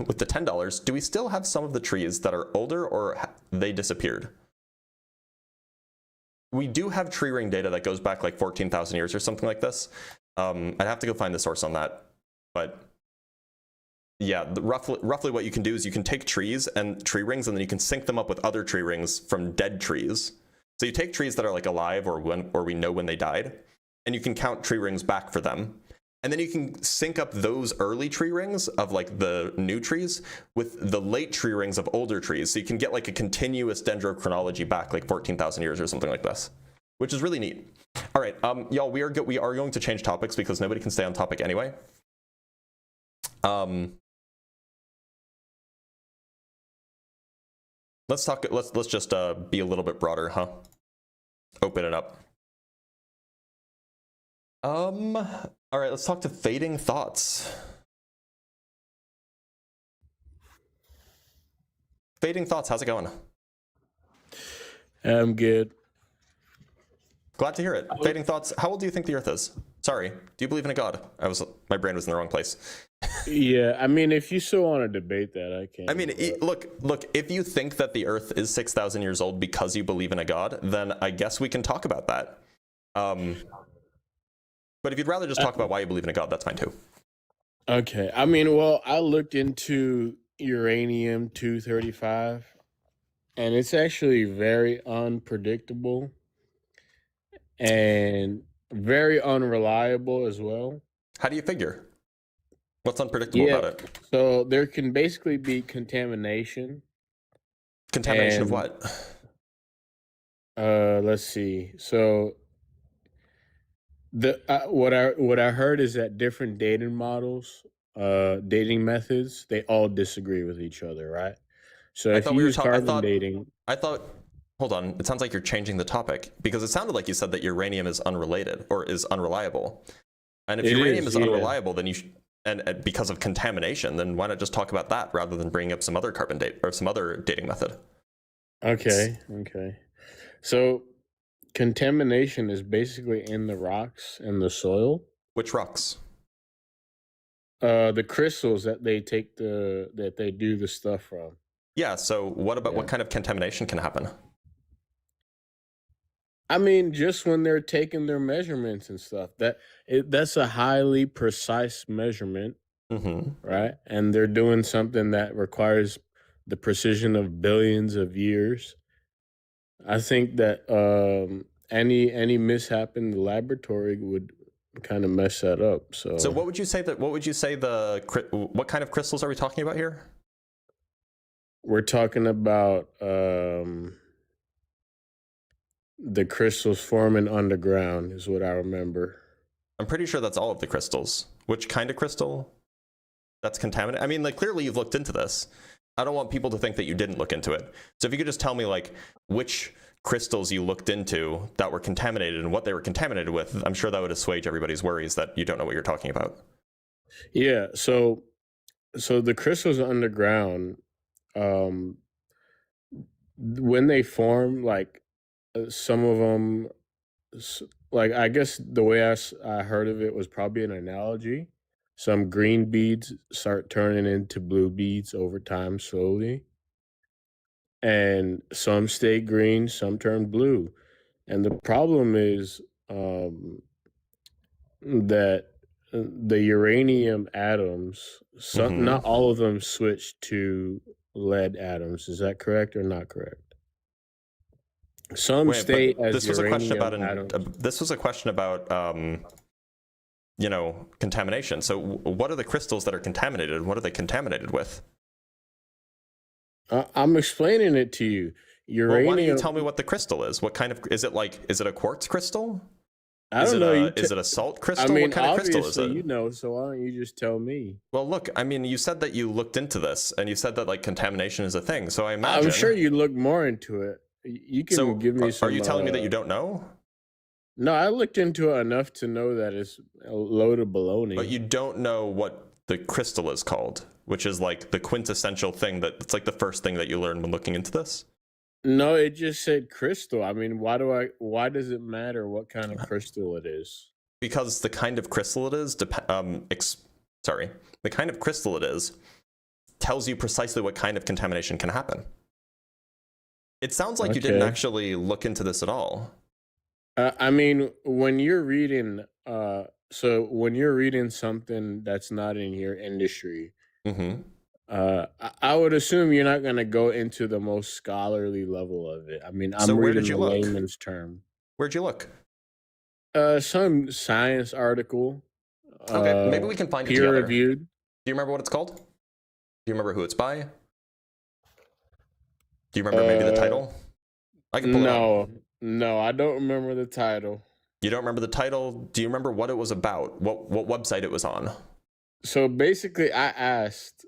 Speaker 1: with the $10, do we still have some of the trees that are older or they disappeared? We do have tree ring data that goes back like 14,000 years or something like this. I'd have to go find the source on that, but yeah, roughly what you can do is you can take trees and tree rings, and then you can sync them up with other tree rings from dead trees. So you take trees that are like alive or we know when they died, and you can count tree rings back for them. And then you can sync up those early tree rings of like the new trees with the late tree rings of older trees. So you can get like a continuous dendrochronology back like 14,000 years or something like this, which is really neat. All right, y'all, we are going to change topics because nobody can stay on topic anyway. Let's just be a little bit broader, huh? Open it up. All right, let's talk to Fading Thoughts. Fading Thoughts, how's it going?
Speaker 9: I'm good.
Speaker 1: Glad to hear it. Fading Thoughts, how old do you think the Earth is? Sorry. Do you believe in a God? My brain was in the wrong place.
Speaker 9: Yeah, I mean, if you still want to debate that, I can.
Speaker 1: I mean, look, if you think that the Earth is 6,000 years old because you believe in a God, then I guess we can talk about that. But if you'd rather just talk about why you believe in a God, that's fine too.
Speaker 9: Okay. I mean, well, I looked into uranium-235, and it's actually very unpredictable and very unreliable as well.
Speaker 1: How do you figure? What's unpredictable about it?
Speaker 9: So there can basically be contamination.
Speaker 1: Contamination of what?
Speaker 9: Let's see. So what I heard is that different dating models, dating methods, they all disagree with each other, right? So if you use carbon dating,
Speaker 1: hold on, it sounds like you're changing the topic, because it sounded like you said that uranium is unrelated or is unreliable. And if uranium is unreliable, then and because of contamination, then why not just talk about that rather than bringing up some other carbon date or some other dating method?
Speaker 9: Okay. So contamination is basically in the rocks and the soil.
Speaker 1: Which rocks?
Speaker 9: The crystals that they do the stuff from.
Speaker 1: Yeah, so what kind of contamination can happen?
Speaker 9: I mean, just when they're taking their measurements and stuff, that's a highly precise measurement, right? And they're doing something that requires the precision of billions of years. I think that any mishap in the laboratory would kind of mess that up. So
Speaker 1: what would you say what kind of crystals are we talking about here?
Speaker 9: We're talking about the crystals forming underground is what I remember.
Speaker 1: I'm pretty sure that's all of the crystals. Which kind of crystal? That's contaminated? I mean, like, clearly you've looked into this. I don't want people to think that you didn't look into it. So if you could just tell me, like, which crystals you looked into that were contaminated and what they were contaminated with, I'm sure that would assuage everybody's worries that you don't know what you're talking about.
Speaker 9: Yeah, so the crystals underground, when they form, like, some of them, like, I guess the way I heard of it was probably an analogy. Some green beads start turning into blue beads over time slowly. And some stay green, some turn blue. And the problem is that the uranium atoms, not all of them switch to lead atoms. Is that correct or not correct? Some stay as
Speaker 1: this was
Speaker 9: uranium
Speaker 1: atoms. This was a question about contamination. So what are the crystals that are contaminated? What are they contaminated with?
Speaker 9: I'm explaining it to you. Uranium.
Speaker 1: Well, why don't you tell me what the crystal is? What kind of is it? Is it a quartz crystal?
Speaker 9: I don't know.
Speaker 1: Is it a salt crystal?
Speaker 9: I mean,
Speaker 1: what kind of crystal is it?
Speaker 9: You know, so why don't you just tell me?
Speaker 1: Well, look, I mean, you said that you looked into this, and you said that, like, contamination is a thing. So I imagine.
Speaker 9: I'm sure you look more into it. You can give me some.
Speaker 1: Are you telling me that you don't know?
Speaker 9: No, I looked into it enough to know that it's a load of baloney.
Speaker 1: But you don't know what the crystal is called, which is like the quintessential thing it's like the first thing that you learn when looking into this.
Speaker 9: No, it just said crystal. I mean, why does it matter what kind of crystal it is?
Speaker 1: Because the kind of crystal it is, the kind of crystal it is tells you precisely what kind of contamination can happen. It sounds like you didn't actually look into this at all.
Speaker 9: I mean, when you're reading, when you're reading something that's not in your industry, I would assume you're not going to go into the most scholarly level of it. I mean, I'm reading the layman's term.
Speaker 1: Where'd you look?
Speaker 9: Some science article.
Speaker 1: Okay, maybe we can find it
Speaker 9: peer
Speaker 1: together.
Speaker 9: Reviewed.
Speaker 1: Do you remember what it's called? Do you remember who it's by? Do you remember maybe the title? I can pull it up.
Speaker 9: No, I don't remember the title.
Speaker 1: You don't remember the title? Do you remember what it was about? What website it was on?
Speaker 9: So basically, I asked,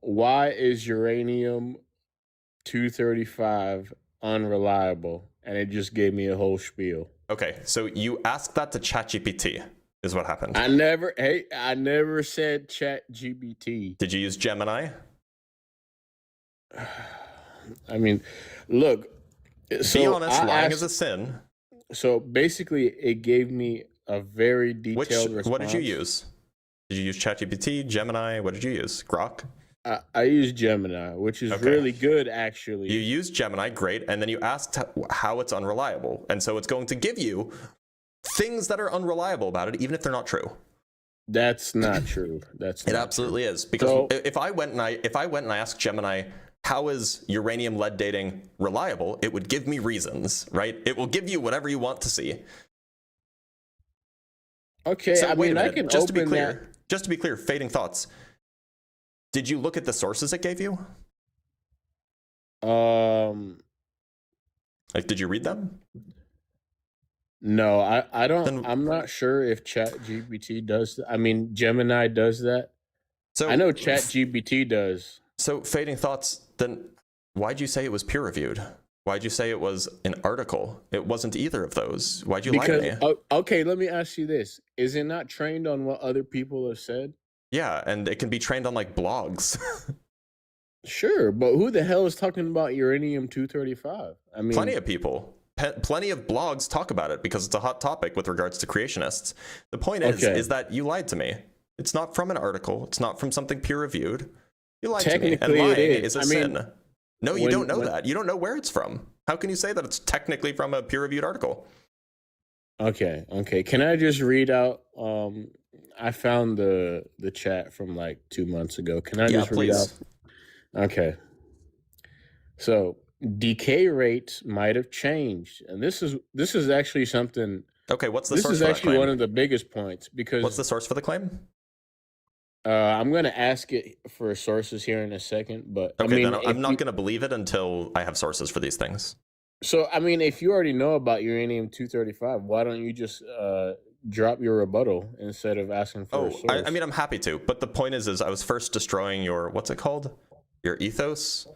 Speaker 9: why is uranium-235 unreliable? And it just gave me a whole spiel.
Speaker 1: Okay, so you asked that to ChatGPT, is what happened.
Speaker 9: I never said ChatGPT.
Speaker 1: Did you use Gemini?
Speaker 9: I mean, look.
Speaker 1: Be honest, lying is a sin.
Speaker 9: So basically, it gave me
Speaker 10: a very detailed response.
Speaker 1: What did you use? Did you use ChatGPT, Gemini? What did you use? Grok?
Speaker 10: I use Gemini, which is really good, actually.
Speaker 1: You use Gemini, great, and then you asked how it's unreliable, and so it's going to give you things that are unreliable about it, even if they're not true.
Speaker 10: That's not true.
Speaker 1: It absolutely is, because if I went and I asked Gemini, how is uranium lead dating reliable, it would give me reasons, right? It will give you whatever you want to see.
Speaker 10: Okay,
Speaker 1: so
Speaker 10: I mean, I can
Speaker 1: just to be
Speaker 10: open
Speaker 1: clear,
Speaker 10: that.
Speaker 1: Just to be clear, Fading Thoughts. Did you look at the sources it gave you? Like, did you read them?
Speaker 10: No, I don't. I'm not sure if ChatGPT does. I mean, Gemini does that.
Speaker 1: So
Speaker 10: I know ChatGPT does.
Speaker 1: So, Fading Thoughts. Then, why'd you say it was peer-reviewed? Why'd you say it was an article? It wasn't either of those. Why'd you lie to me?
Speaker 10: Okay, let me ask you this: is it not trained on what other people have said?
Speaker 1: Yeah, and it can be trained on like blogs.
Speaker 10: Sure, but who the hell is talking about uranium-235? I mean,
Speaker 1: plenty of people. Plenty of blogs talk about it because it's a hot topic with regards to creationists. The point is that you lied to me. It's not from an article. It's not from something peer-reviewed. You lied to me, and lying is a sin. No, you don't know that. You don't know where it's from. How can you say that it's technically from a peer-reviewed article?
Speaker 10: Okay. Can I just read out? I found the chat from like 2 months ago. Can I just read out? Okay. So decay rates might have changed, and this is actually something.
Speaker 1: Okay, what's the source?
Speaker 10: This is actually one of the biggest points because.
Speaker 1: What's the source for the claim?
Speaker 10: I'm going to ask it for sources here in a second, but
Speaker 1: okay,
Speaker 10: I mean,
Speaker 1: then I'm not going to believe it until I have sources for these things.
Speaker 10: So, I mean, if you already know about uranium-235, why don't you just drop your rebuttal instead of asking for a source?
Speaker 1: I mean, I'm happy to, but the point is I was first destroying your, what's it called? Your ethos.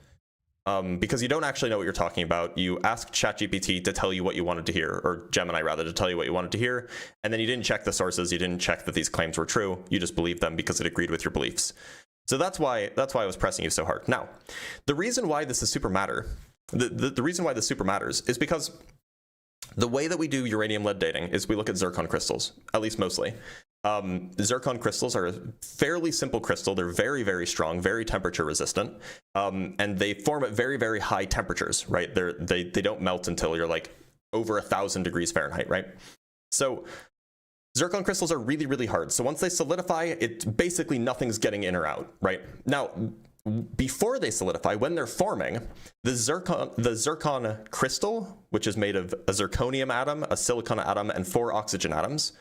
Speaker 1: Because you don't actually know what you're talking about. You asked ChatGPT to tell you what you wanted to hear, or Gemini rather, to tell you what you wanted to hear, and then you didn't check the sources. You didn't check that these claims were true. You just believed them because it agreed with your beliefs. So that's why I was pressing you so hard. Now, the reason why this is super matter, the reason why this super matters is because the way that we do uranium lead dating is we look at zircon crystals, at least mostly. Zircon crystals are a fairly simple crystal. They're very, very strong, very temperature resistant, and they form at very, very high temperatures, right? They don't melt until you're like over 1,000 degrees Fahrenheit, right? So zircon crystals are really, really hard. So once they solidify, it's basically nothing's getting in or out, right? Now, before they solidify, when they're forming, the zircon crystal, which is made of a zirconium atom, a silicon atom, and 4 oxygen atoms,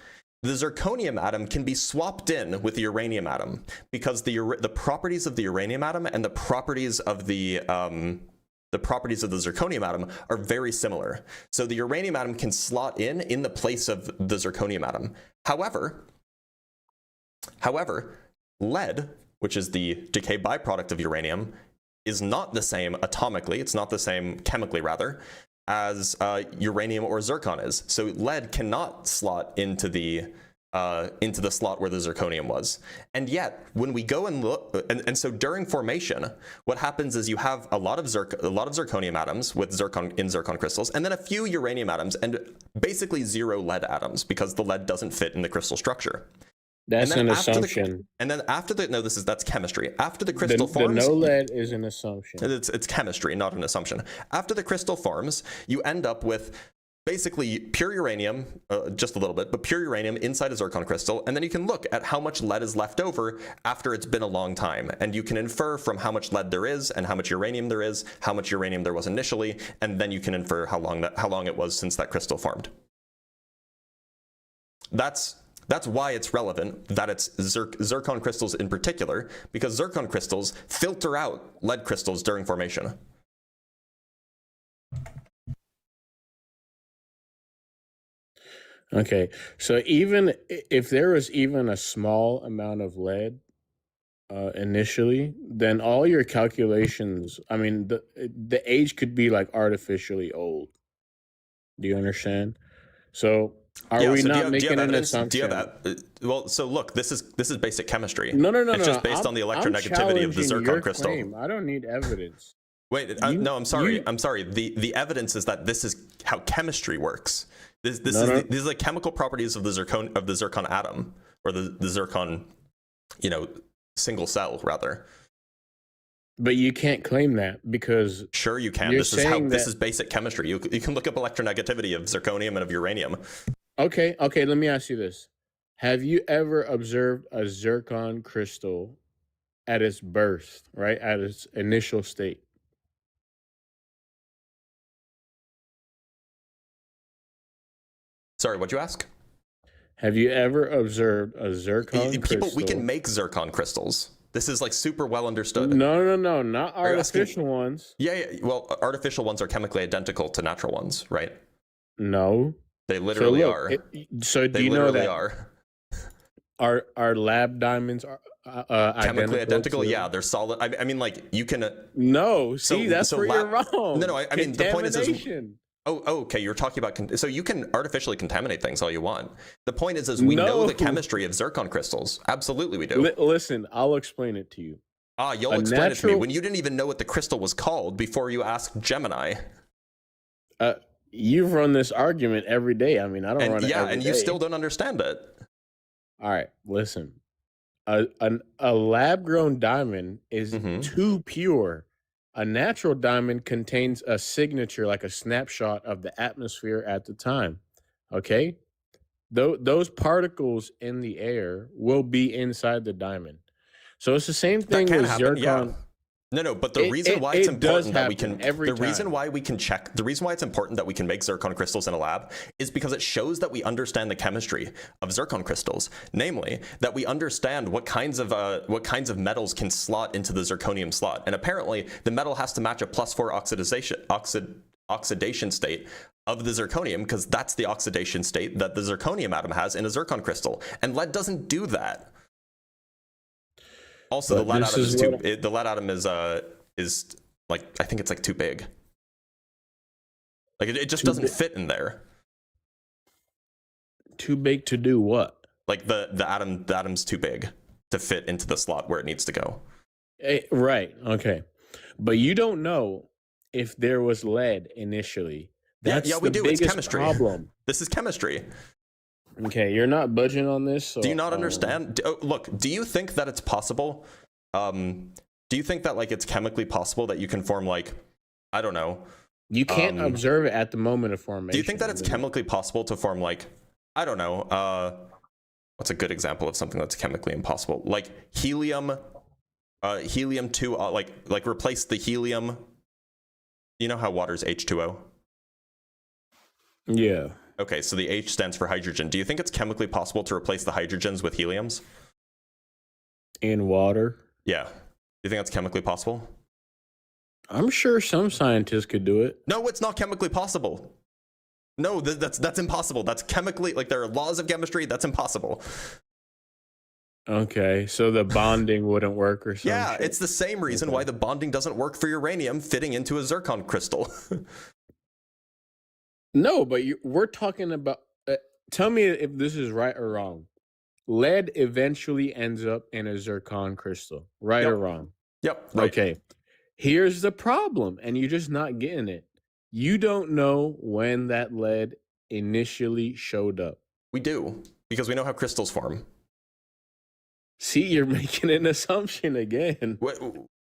Speaker 1: the zirconium atom can be swapped in with the uranium atom because the properties of the uranium atom and the properties of the zirconium atom are very similar. So the uranium atom can slot in the place of the zirconium atom. However, lead, which is the decay byproduct of uranium, is not the same atomically. It's not the same chemically, rather, as uranium or zircon is. So lead cannot slot into the slot where the zirconium was. And yet, when we go and look, and so during formation, what happens is you have a lot of zirconium atoms with zircon crystals, and then a few uranium atoms, and basically 0 lead atoms because the lead doesn't fit in the crystal structure.
Speaker 10: That's an assumption.
Speaker 1: That's chemistry. After the crystal forms,
Speaker 10: the no lead is an assumption.
Speaker 1: It's chemistry, not an assumption. After the crystal forms, you end up with basically pure uranium, just a little bit, but pure uranium inside a zircon crystal, and then you can look at how much lead is left over after it's been a long time, and you can infer from how much lead there is and how much uranium there is, how much uranium there was initially, and then you can infer how long it was since that crystal formed. That's why it's relevant that it's zircon crystals in particular, because zircon crystals filter out lead crystals during formation.
Speaker 10: Okay, so even if there was even a small amount of lead initially, then all your calculations, I mean, the age could be like artificially old. Do you understand? So are we not making an assumption?
Speaker 1: Do you have that? Well, so look, this is basic chemistry.
Speaker 10: No.
Speaker 1: It's just based on the electronegativity of the zircon crystal.
Speaker 10: Claim. I don't need evidence.
Speaker 1: Wait, no, I'm sorry. I'm sorry. The evidence is that this is how chemistry works. These are the chemical properties of the zircon atom, or the zircon, single cell rather.
Speaker 10: But you can't claim that because
Speaker 1: sure you can. This is basic chemistry. You can look up electronegativity of zirconium and of uranium.
Speaker 10: Okay. Let me ask you this: have you ever observed a zircon crystal at its birth, right, at its initial state?
Speaker 1: Sorry, what'd you ask?
Speaker 10: Have you ever observed a zircon crystal?
Speaker 1: We can make zircon crystals. This is like super well understood.
Speaker 10: No, not artificial ones.
Speaker 1: Yeah. Well, artificial ones are chemically identical to natural ones, right?
Speaker 10: No.
Speaker 1: They literally are.
Speaker 10: Do you know that our lab diamonds are
Speaker 1: chemically identical? Yeah, they're solid. I mean, like you can.
Speaker 10: That's where you're wrong.
Speaker 1: No. I mean, the point is. Oh, okay. You're talking about so you can artificially contaminate things all you want. The point is we know the chemistry of zircon crystals. Absolutely, we do.
Speaker 10: Listen, I'll explain it to you.
Speaker 1: You'll explain it to me when you didn't even know what the crystal was called before you asked Gemini.
Speaker 10: You've run this argument every day. I mean, I don't run it every day.
Speaker 1: You still don't understand it.
Speaker 10: All right, listen. A lab-grown diamond is too pure. A natural diamond contains a signature, like a snapshot of the atmosphere at the time. Okay? Those particles in the air will be inside the diamond. So it's the same thing with zircon.
Speaker 1: Yeah. No, but the reason why it's important that we can reason why it's important that we can make zircon crystals in a lab is because it shows that we understand the chemistry of zircon crystals, namely that we understand what kinds of metals can slot into the zirconium slot. And apparently the metal has to match a +4 oxidation state of the zirconium, because that's the oxidation state that the zirconium atom has in a zircon crystal. And lead doesn't do that. Also, the lead atom is like, I think it's like too big. Like it just doesn't fit in there.
Speaker 10: Too big to do what?
Speaker 1: Like the atom's too big to fit into the slot where it needs to go.
Speaker 10: Right. Okay. But you don't know if there was lead initially. That's
Speaker 1: we do. It's chemistry.
Speaker 10: Problem.
Speaker 1: This is chemistry.
Speaker 10: Okay, you're not budging on this. So,
Speaker 1: do you not understand? Look, do you think that it's possible? Do you think that like it's chemically possible that you can form like, I don't know.
Speaker 10: You can't observe it at the moment of formation.
Speaker 1: Do you think that it's chemically possible to form like, I don't know. What's a good example of something that's chemically impossible? Like helium 2, like replace the helium. You know how water's H2O?
Speaker 10: Yeah.
Speaker 1: Okay, so the H stands for hydrogen. Do you think it's chemically possible to replace the hydrogens with heliums?
Speaker 10: In water?
Speaker 1: Yeah. Do you think that's chemically possible?
Speaker 10: I'm sure some scientists could do it.
Speaker 1: No, it's not chemically possible. No, that's impossible. That's chemically, like there are laws of chemistry, that's impossible.
Speaker 10: Okay, so the bonding wouldn't work or something?
Speaker 1: Yeah, it's the same reason why the bonding doesn't work for uranium fitting into a zircon crystal.
Speaker 10: No, but we're talking about, tell me if this is right or wrong. Lead eventually ends up in a zircon crystal, right or wrong?
Speaker 1: Yep. Right.
Speaker 10: Okay. Here's the problem, and you're just not getting it. You don't know when that lead initially showed up.
Speaker 1: We do, because we know how crystals form.
Speaker 10: See, you're making an assumption again.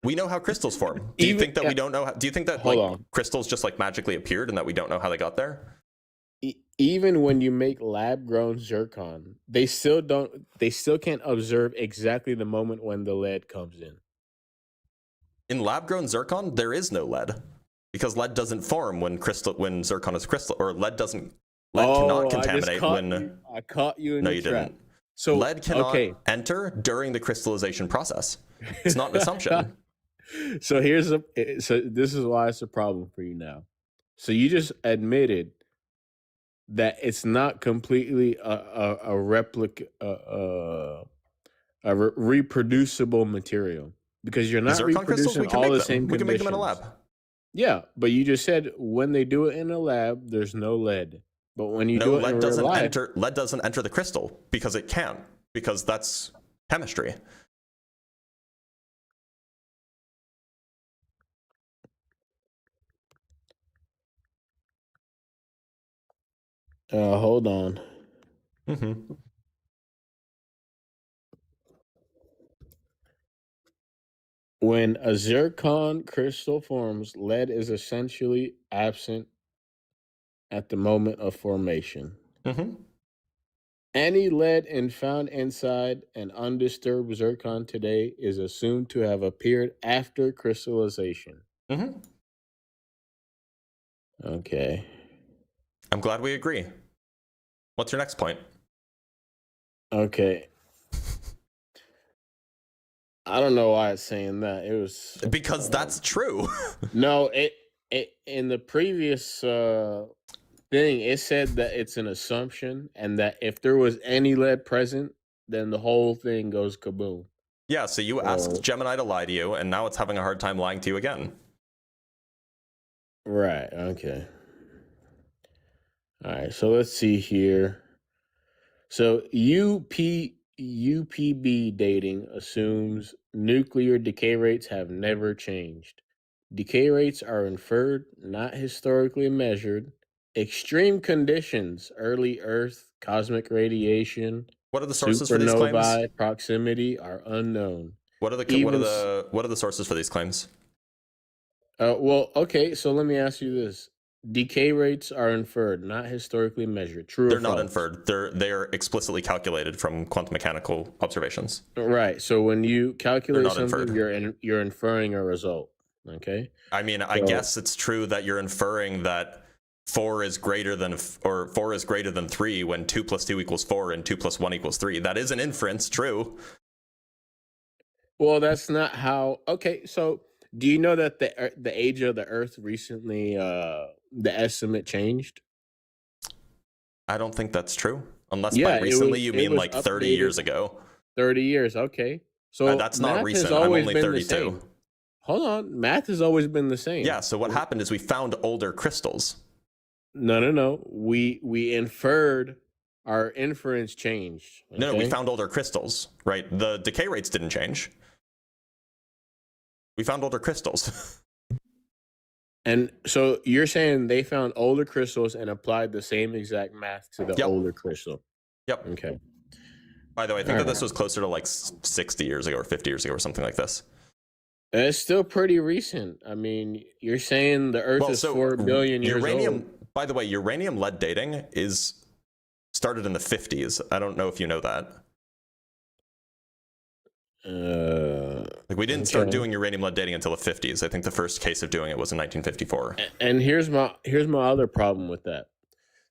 Speaker 1: We know how crystals form. Do you think that we don't know? Do you think that crystals just like magically appeared and that we don't know how they got there?
Speaker 10: Even when you make lab-grown zircon, they still can't observe exactly the moment when the lead comes in.
Speaker 1: In lab-grown zircon, there is no lead, because lead doesn't form when zircon is crystal, or lead cannot contaminate when.
Speaker 10: I caught you in the trap.
Speaker 1: Didn't. So lead cannot enter during the crystallization process. It's not an assumption.
Speaker 10: So this is why it's a problem for you now. So you just admitted that it's not completely a reproducible material, because you're not reproducing all the same conditions.
Speaker 1: We can make them in a lab.
Speaker 10: Yeah, but you just said when they do it in a lab, there's no lead. But when you do it in real life,
Speaker 1: lead doesn't enter the crystal, because it can't, because that's chemistry.
Speaker 10: Hold on.
Speaker 1: Mm-hmm.
Speaker 10: When a zircon crystal forms, lead is essentially absent at the moment of formation.
Speaker 1: Mm-hmm.
Speaker 10: Any lead found inside an undisturbed zircon today is assumed to have appeared after crystallization.
Speaker 1: Mm-hmm.
Speaker 10: Okay.
Speaker 1: I'm glad we agree. What's your next point?
Speaker 10: Okay. I don't know why it's saying that. It was
Speaker 1: Because that's true.
Speaker 10: no. It in the previous thing, it said that it's an assumption, and that if there was any lead present, then the whole thing goes kaboom.
Speaker 1: Yeah, so you asked Gemini to lie to you, and now it's having a hard time lying to you again.
Speaker 10: Right, okay. All right, so let's see here. So UPB dating assumes nuclear decay rates have never changed. Decay rates are inferred, not historically measured. Extreme conditions, early Earth, cosmic radiation,
Speaker 1: What are the sources for these claims?
Speaker 10: supernovae, proximity are unknown.
Speaker 1: What are the sources for these claims?
Speaker 10: Well, okay, so let me ask you this. Decay rates are inferred, not historically measured. True or
Speaker 1: They're
Speaker 10: false?
Speaker 1: not inferred. They're explicitly calculated from quantum mechanical observations.
Speaker 10: Right. So when you calculate
Speaker 1: not
Speaker 10: something,
Speaker 1: inferred.
Speaker 10: you're inferring a result. Okay.
Speaker 1: I mean, I guess it's true that you're inferring that 4 is greater than 3 when 2 plus 2 equals 4 and 2 plus 1 equals 3. That is an inference, true.
Speaker 10: Well, that's not how. Okay, so do you know that the age of the Earth recently, the estimate changed?
Speaker 1: I don't think that's true. Unless
Speaker 10: Yeah,
Speaker 1: by recently
Speaker 10: it
Speaker 1: you mean
Speaker 10: was
Speaker 1: like 30
Speaker 10: updated.
Speaker 1: years ago.
Speaker 10: 30 years. Okay. So
Speaker 1: That's not
Speaker 10: math
Speaker 1: recent.
Speaker 10: has
Speaker 1: I'm
Speaker 10: always
Speaker 1: only
Speaker 10: been
Speaker 1: 32.
Speaker 10: the same. Hold on. Math has always been the same.
Speaker 1: Yeah, so what happened is we found older crystals.
Speaker 10: No. We inferred, our inference changed.
Speaker 1: No, we
Speaker 10: okay?
Speaker 1: found older crystals, right? The decay rates didn't change. We found older crystals.
Speaker 10: And so you're saying they found older crystals and applied the same exact math to the
Speaker 1: Yep.
Speaker 10: older crystal.
Speaker 1: Yep.
Speaker 10: Okay.
Speaker 1: By the way, I think that this was closer to like 60 years ago or 50 years ago or something like this.
Speaker 10: It's still pretty recent. I mean, you're saying the Earth is 4 billion years old.
Speaker 1: By the way, uranium lead dating is started in the 50s. I don't know if you know that. Like we didn't start doing uranium lead dating until the 50s. I think the first case of doing it was in 1954.
Speaker 10: And here's my other problem with that.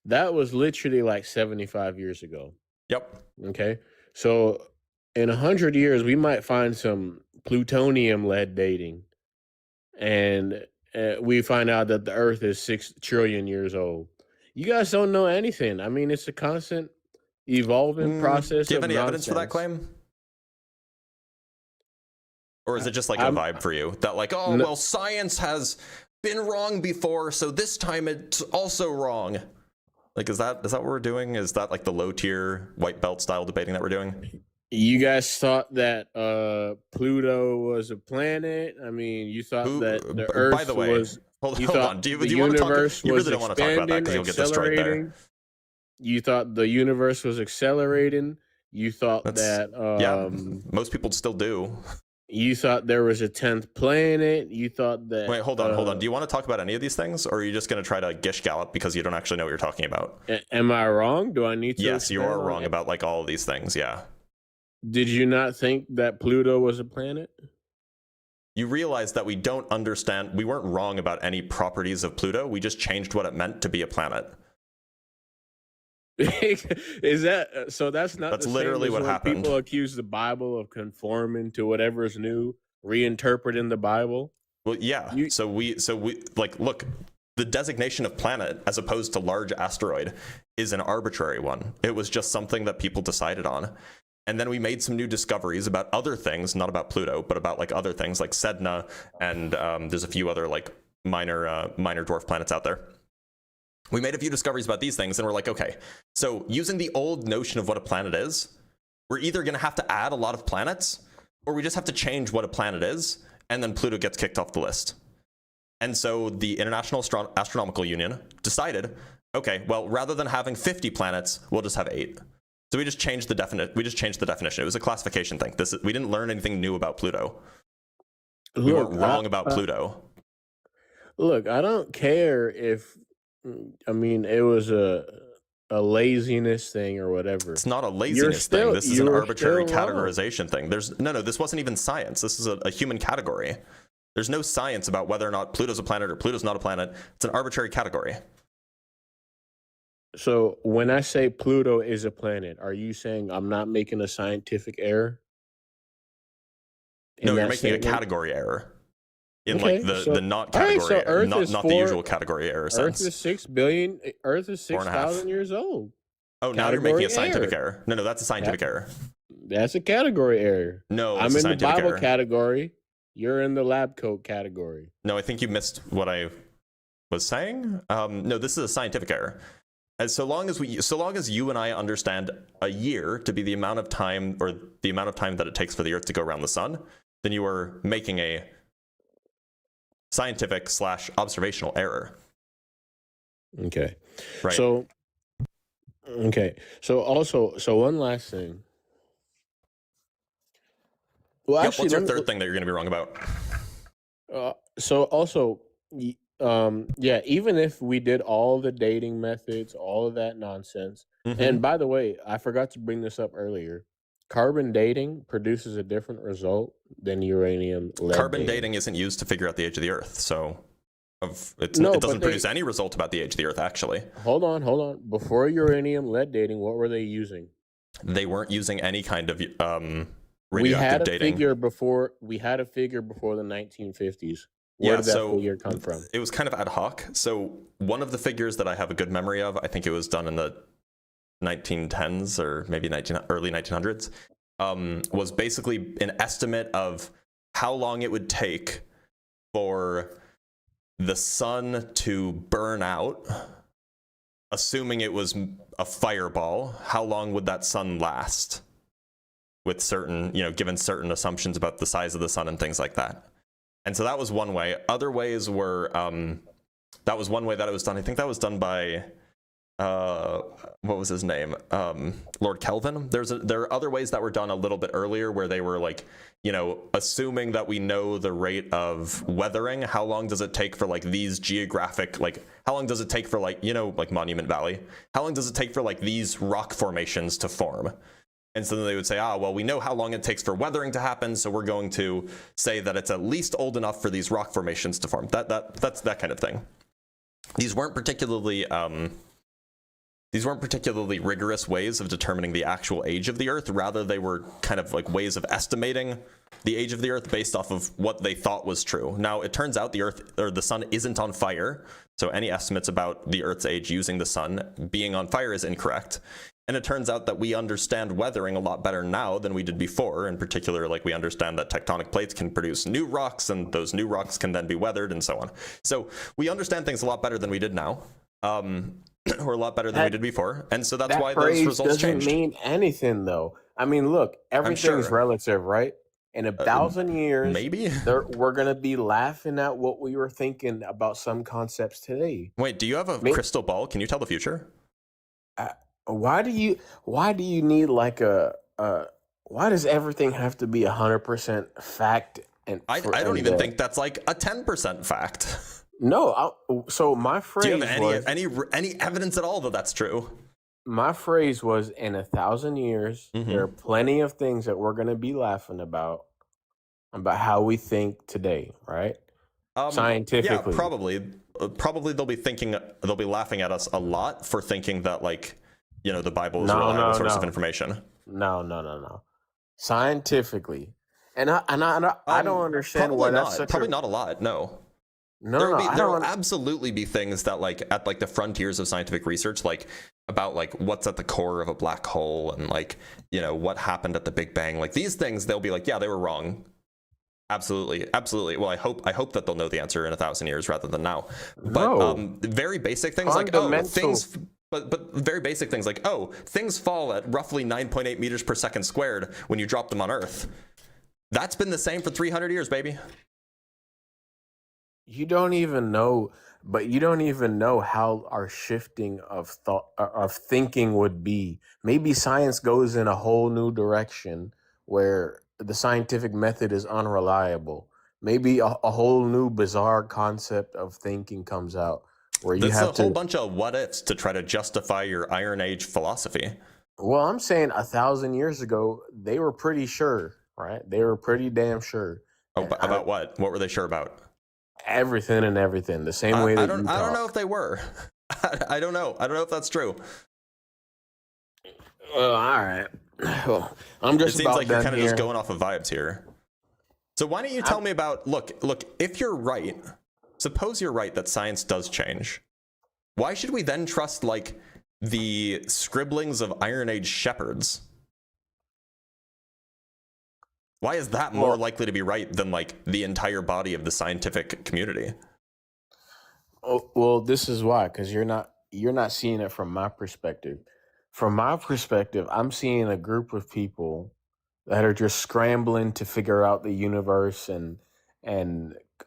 Speaker 10: That was literally like 75 years ago.
Speaker 1: Yep.
Speaker 10: Okay. So in 100 years, we might find some plutonium lead dating, and we find out that the Earth is 6 trillion years old. You guys don't know anything. I mean, it's a constant evolving process.
Speaker 1: Do you have
Speaker 10: of
Speaker 1: any evidence for that
Speaker 10: nonsense.
Speaker 1: claim? Or is it just like a vibe for you that like, oh, well, science has been wrong before, so this time it's also wrong? Like, is that what we're doing? Is that like the low tier white belt style debating that we're doing?
Speaker 10: You guys thought that Pluto was a planet. I mean, you thought that the Earth
Speaker 1: by the way,
Speaker 10: was.
Speaker 1: Hold
Speaker 10: you
Speaker 1: on.
Speaker 10: thought
Speaker 1: Do you
Speaker 10: the
Speaker 1: want to talk?
Speaker 10: universe
Speaker 1: You
Speaker 10: was
Speaker 1: really don't want to talk about that because you'll get destroyed there.
Speaker 10: accelerating. You thought the universe was accelerating. You thought that.
Speaker 1: Yeah, most people still do.
Speaker 10: You thought there was a 10th planet. You thought that.
Speaker 1: Wait, hold on. Do you want to talk about any of these things, or are you just going to try to gish gallop because you don't actually know what you're talking about?
Speaker 10: Am I wrong? Do I need to?
Speaker 1: Yes, you
Speaker 10: expand
Speaker 1: are
Speaker 10: on
Speaker 1: wrong
Speaker 10: it?
Speaker 1: about like all of these things. Yeah.
Speaker 10: Did you not think that Pluto was a planet?
Speaker 1: You realize that we don't understand. We weren't wrong about any properties of Pluto. We just changed what it meant to be a planet.
Speaker 10: Is that so? That's not.
Speaker 1: That's
Speaker 10: the
Speaker 1: literally
Speaker 10: same as
Speaker 1: what
Speaker 10: when
Speaker 1: happened.
Speaker 10: People accuse the Bible of conforming to whatever's new, reinterpreting the Bible.
Speaker 1: Well, yeah. So we like look. The designation of planet as opposed to large asteroid is an arbitrary one. It was just something that people decided on. And then we made some new discoveries about other things, not about Pluto, but about like other things like Sedna, and there's a few other like minor dwarf planets out there. We made a few discoveries about these things, and we're like, okay, so using the old notion of what a planet is, we're either going to have to add a lot of planets, or we just have to change what a planet is, and then Pluto gets kicked off the list. And so the International Astronomical Union decided, Okay, well, rather than having 50 planets, we'll just have 8. So we just changed the definition. It was a classification thing. We didn't learn anything new about Pluto. We weren't wrong about Pluto.
Speaker 10: Look, I don't care if, I mean, it was a laziness thing or whatever.
Speaker 1: It's not a laziness thing. This is an arbitrary categorization thing. No, this wasn't even science. This is a human category. There's no science about whether or not Pluto's a planet or Pluto's not a planet. It's an arbitrary category.
Speaker 10: So when I say Pluto is a planet, are you saying I'm not making a scientific error?
Speaker 1: No, you're making a category error. In like the not category, error, not the usual category error sense.
Speaker 10: Earth is 6 billion. Earth is 6,000 years old.
Speaker 1: Oh, now you're making a scientific error. No, that's a scientific error.
Speaker 10: That's a category error.
Speaker 1: No,
Speaker 10: I'm in the Bible category. You're in the lab coat category.
Speaker 1: No, I think you missed what I was saying. No, this is a scientific error. So long as you and I understand a year to be the amount of time, or the amount of time that it takes for the Earth to go around the sun, then you are making a scientific / observational error.
Speaker 10: Okay.
Speaker 1: Right.
Speaker 10: So so one last thing. Well,
Speaker 1: Yep,
Speaker 10: actually,
Speaker 1: what's your third thing that you're going to be wrong about?
Speaker 10: So also, yeah, even if we did all the dating methods, all of that nonsense, and by the way, I forgot to bring this up earlier. Carbon dating produces a different result than uranium lead
Speaker 1: Carbon
Speaker 10: dating.
Speaker 1: dating isn't used to figure out the age of the Earth, so it doesn't produce any result about the age of the Earth, actually.
Speaker 10: Hold on. Before uranium lead dating, what were they using?
Speaker 1: They weren't using any kind of radioactive
Speaker 10: we had a
Speaker 1: dating.
Speaker 10: Figure before the 1950s. Where did that figure come from?
Speaker 1: It was kind of ad hoc. So one of the figures that I have a good memory of, I think it was done in the 1910s or maybe early 1900s, was basically an estimate of how long it would take for the sun to burn out, assuming it was a fireball. How long would that sun last? With certain, given certain assumptions about the size of the sun and things like that. And so that was one way. Other ways were, that was one way that it was done. I think that was done by, what was his name? Lord Kelvin. There are other ways that were done a little bit earlier where they were like, assuming that we know the rate of weathering, how long does it take for like these geographic, like how long does it take for like, like Monument Valley? How long does it take for like these rock formations to form? And so then they would say, well, we know how long it takes for weathering to happen, so we're going to say that it's at least old enough for these rock formations to form. That's that kind of thing. These weren't particularly rigorous ways of determining the actual age of the Earth. Rather, they were kind of like ways of estimating the age of the Earth based off of what they thought was true. Now, it turns out the Earth or the sun isn't on fire, so any estimates about the Earth's age using the sun being on fire is incorrect. And it turns out that we understand weathering a lot better now than we did before. In particular, like we understand that tectonic plates can produce new rocks, and those new rocks can then be weathered and so on. So we understand things a lot better than we did now, or a lot better than we did before. And so that's why those results changed.
Speaker 9: Doesn't mean anything, though. I mean, look, everything's relative, right? In 1,000 years,
Speaker 1: maybe
Speaker 9: we're going to be laughing at what we were thinking about some concepts today.
Speaker 1: Wait, do you have a crystal ball? Can you tell the future?
Speaker 9: Why do you need like why does everything have to be 100% fact? And
Speaker 1: I don't even think that's like a 10% fact.
Speaker 9: No, so my phrase.
Speaker 1: Do you have any evidence at all that that's true?
Speaker 9: My phrase was, in 1,000 years, there are plenty of things that we're going to be laughing about how we think today, right? Scientifically,
Speaker 1: yeah, probably they'll be laughing at us a lot for thinking that like. The Bible is a reliable source of information.
Speaker 9: No. Scientifically, and I don't understand why that's
Speaker 1: probably not a lot. No. There will absolutely be things that like at like the frontiers of scientific research, like about like what's at the core of a black hole and like what happened at the Big Bang. Like these things, they'll be like, yeah, they were wrong. Absolutely. Well, I hope that they'll know the answer in 1,000 years rather than now. But very basic things like things. But very basic things like, things fall at roughly 9.8 meters per second squared when you drop them on Earth. That's been the same for 300 years, baby.
Speaker 9: You don't even know.
Speaker 10: but you don't even know how our shifting of thought of thinking would be. Maybe science goes in a whole new direction where the scientific method is unreliable. Maybe a whole new bizarre concept of thinking comes out where you
Speaker 1: That's a
Speaker 10: have
Speaker 1: whole
Speaker 10: to.
Speaker 1: bunch of what ifs to try to justify your Iron Age philosophy.
Speaker 10: Well, I'm saying 1,000 years ago, they were pretty sure, right? They were pretty damn sure.
Speaker 1: Oh,
Speaker 10: And
Speaker 1: about what? What were they sure about?
Speaker 10: everything and everything, the same way that
Speaker 1: I
Speaker 10: you
Speaker 1: don't know
Speaker 10: talk.
Speaker 1: if they were. I don't know. I don't know if that's true.
Speaker 10: Well, all right. Well, I'm
Speaker 1: It
Speaker 10: just
Speaker 1: seems
Speaker 10: about
Speaker 1: like you're
Speaker 10: done
Speaker 1: kind of
Speaker 10: here.
Speaker 1: just going off of vibes here. So why don't you tell me about, look, if you're right, suppose you're right that science does change. Why should we then trust, like, the scribblings of Iron Age shepherds? Why is that more
Speaker 10: Well,
Speaker 1: likely to be right than, like, the entire body of the scientific community?
Speaker 10: well, this is why, because you're not seeing it from my perspective. From my perspective, I'm seeing a group of people that are just scrambling to figure out the universe and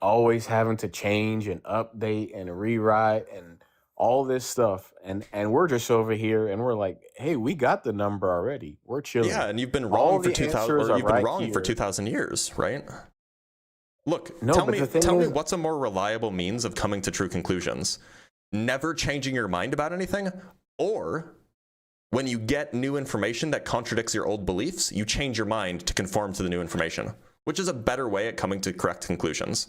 Speaker 10: always having to change and update and rewrite and all this stuff. And we're just over here and we're like, hey, we got the number already. We're chilling.
Speaker 1: Yeah, and you've been
Speaker 10: All
Speaker 1: wrong for
Speaker 10: the
Speaker 1: 2,000,
Speaker 10: answers
Speaker 1: or
Speaker 10: are
Speaker 1: you've been
Speaker 10: right
Speaker 1: wrong for
Speaker 10: here.
Speaker 1: 2,000 years, right? Look,
Speaker 10: No, but the thing
Speaker 1: tell me
Speaker 10: is,
Speaker 1: what's a more reliable means of coming to true conclusions? Never changing your mind about anything, or when you get new information that contradicts your old beliefs, you change your mind to conform to the new information, which is a better way at coming to correct conclusions.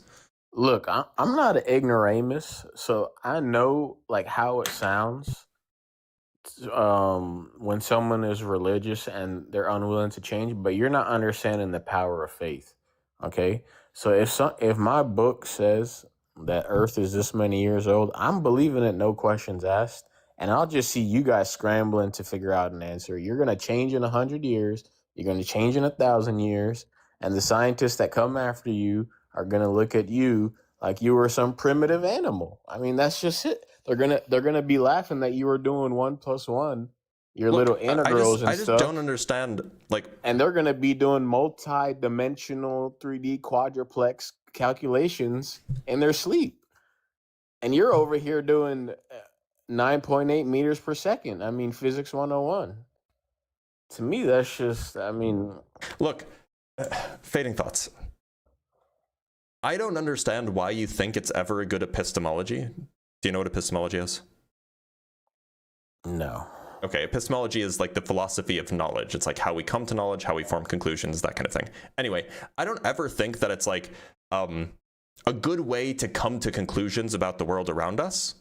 Speaker 10: look, I'm not an ignoramus, so I know like how it sounds when someone is religious and they're unwilling to change, but you're not understanding the power of faith. Okay? So if my book says that earth is this many years old, I'm believing it, no questions asked, and I'll just see you guys scrambling to figure out an answer. You're going to change in 100 years, you're going to change in 1,000 years, and the scientists that come after you are going to look at you like you were some primitive animal. I mean, that's just it. They're gonna be laughing that you were doing 1+1, your
Speaker 1: Look,
Speaker 10: little integrals
Speaker 1: I
Speaker 10: and
Speaker 1: just don't
Speaker 10: stuff,
Speaker 1: understand, like,
Speaker 10: and they're gonna be doing multi-dimensional 3D quadruplex calculations in their sleep, and you're over here doing 9.8 meters per second. I mean, physics 101. To me, that's just. I mean,
Speaker 1: look, fading thoughts. I don't understand why you think it's ever a good epistemology. Do you know what epistemology is?
Speaker 10: no.
Speaker 1: Okay, epistemology is like the philosophy of knowledge. It's like how we come to knowledge, how we form conclusions, that kind of thing. Anyway, I don't ever think that it's like a good way to come to conclusions about the world around us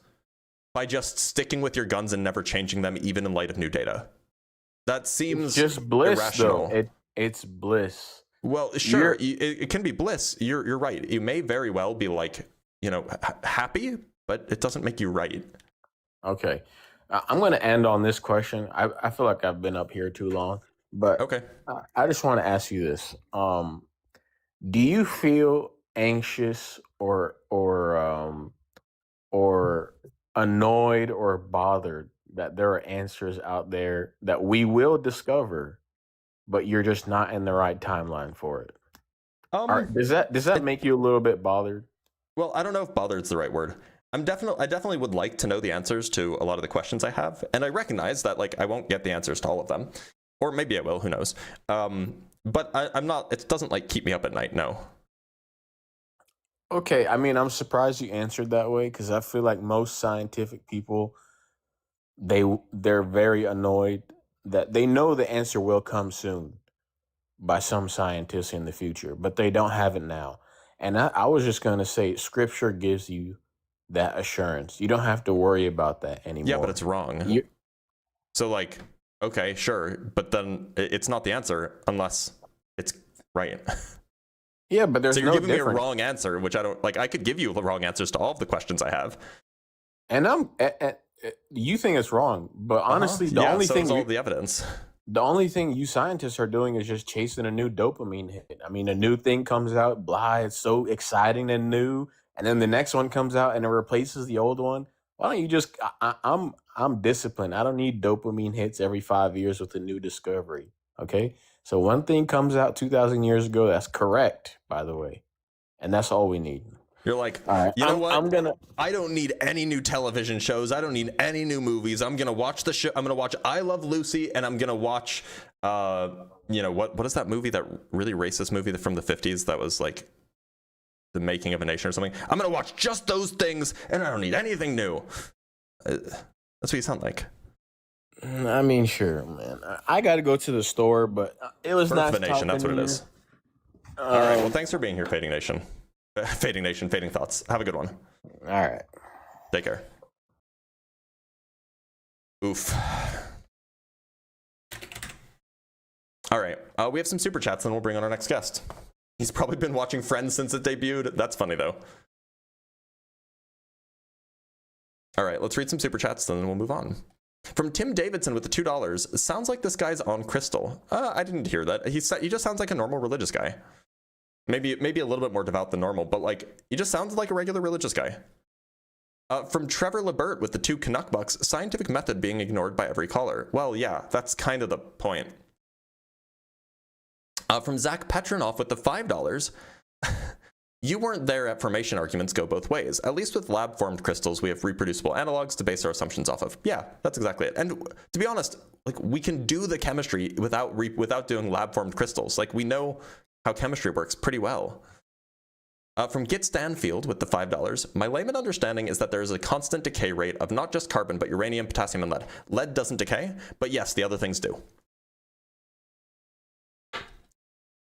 Speaker 1: by just sticking with your guns and never changing them, even in light of new data. That seems
Speaker 10: It's just bliss,
Speaker 1: irrational.
Speaker 10: though. It's bliss.
Speaker 1: Well, sure, it can be bliss. You're right. You may very well be like, happy, but it doesn't make you right.
Speaker 10: Okay. I'm going to end on this question. I feel like I've been up here too long, but
Speaker 1: Okay.
Speaker 10: I just want to ask you this. Do you feel anxious or annoyed or bothered that there are answers out there that we will discover, but you're just not in the right timeline for it? Does that make you a little bit bothered?
Speaker 1: Well, I don't know if bothered's the right word. I definitely would like to know the answers to a lot of the questions I have, and I recognize that like I won't get the answers to all of them, or maybe I will. Who knows? But I'm not. It doesn't like keep me up at night. No.
Speaker 10: Okay, I mean, I'm surprised you answered that way because I feel like most scientific people they're very annoyed that they know the answer will come soon by some scientists in the future, but they don't have it now. And I was just going to say, Scripture gives you that assurance. You don't have to worry about that anymore.
Speaker 1: Yeah, but it's wrong.
Speaker 10: You,
Speaker 1: So like, okay, sure, but then it's not the answer unless it's right.
Speaker 10: yeah, but there's
Speaker 1: So you're
Speaker 10: no
Speaker 1: giving me a
Speaker 10: difference.
Speaker 1: wrong answer, which I don't like. I could give you the wrong answers to all of the questions I have.
Speaker 10: And you think it's wrong, but honestly, the
Speaker 1: Yeah,
Speaker 10: only
Speaker 1: so
Speaker 10: thing
Speaker 1: is all
Speaker 10: you,
Speaker 1: the evidence.
Speaker 10: the only thing you scientists are doing is just chasing a new dopamine hit. I mean, a new thing comes out, blah, it's so exciting and new, and then the next one comes out and it replaces the old one. Why don't you just? I'm disciplined. I don't need dopamine hits every 5 years with a new discovery. Okay, so one thing comes out 2,000 years ago that's correct, by the way, and that's all we need.
Speaker 1: You're like,
Speaker 10: All right,
Speaker 1: you know what?
Speaker 10: I'm gonna.
Speaker 1: I don't need any new television shows. I don't need any new movies. I'm gonna watch the show. I'm gonna watch I Love Lucy, and I'm gonna watch, you know what is that movie, that really racist movie from the 50s that was like The Making of a Nation or something? I'm gonna watch just those things, and I don't need anything new. That's what you sound like.
Speaker 10: I mean, sure, man. I got to go to the store, but it was
Speaker 1: Birth
Speaker 10: nice
Speaker 1: of a Nation. That's what it is. All right. Well, thanks for being here, Fading Nation. Fading Nation. Fading Thoughts. Have a good one.
Speaker 10: All right.
Speaker 1: Take care. Oof. All right. We have some super chats, and we'll bring on our next guest. He's probably been watching Friends since it debuted. That's funny, though. All right. Let's read some super chats, then we'll move on. From Tim Davidson with the $2. Sounds like this guy's on crystal. I didn't hear that. He just sounds like a normal religious guy. Maybe a little bit more devout than normal, but like he just sounds like a regular religious guy. From Trevor Lebert with the 2 Canuck bucks, scientific method being ignored by every caller. Well, yeah, that's kind of the point. From Zach Petronoff with the $5. You weren't there at formation arguments go both ways. At least with lab-formed crystals, we have reproducible analogs to base our assumptions off of. Yeah, that's exactly it. And to be honest, like we can do the chemistry without doing lab-formed crystals. Like we know how chemistry works pretty well. From Git Stanfield with the $5, my layman understanding is that there is a constant decay rate of not just carbon, but uranium, potassium, and lead. Lead doesn't decay, but yes, the other things do.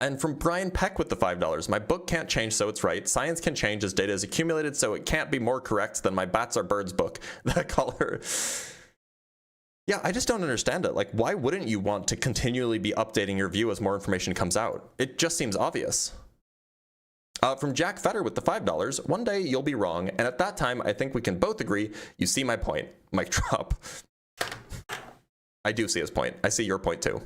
Speaker 1: And from Brian Peck with the $5, my book can't change, so it's right. Science can change as data is accumulated, so it can't be more correct than my Bats Are Birds book. The caller. Yeah, I just don't understand it. Like, why wouldn't you want to continually be updating your view as more information comes out? It just seems obvious. From Jack Fetter with the $5, one day you'll be wrong, and at that time, I think we can both agree you see my point. Mic drop. I do see his point. I see your point too.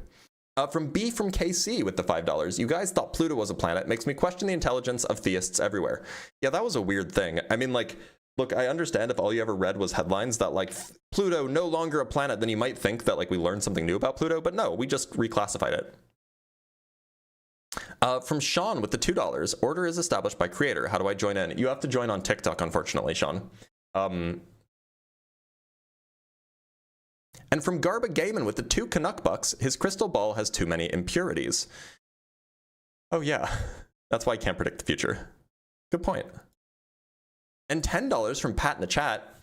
Speaker 1: From B from KC with the $5, you guys thought Pluto was a planet. Makes me question the intelligence of theists everywhere. Yeah, that was a weird thing. I mean, like, look, I understand if all you ever read was headlines that, like, Pluto no longer a planet, then you might think that, like, we learned something new about Pluto, but no, we just reclassified it. From Sean with the $2, order is established by creator. How do I join in? You have to join on TikTok, unfortunately, Sean. And from Garba Gaiman with the 2 Canuck bucks, his crystal ball has too many impurities. Oh yeah, that's why I can't predict the future. Good point. And $10 from Pat in the chat.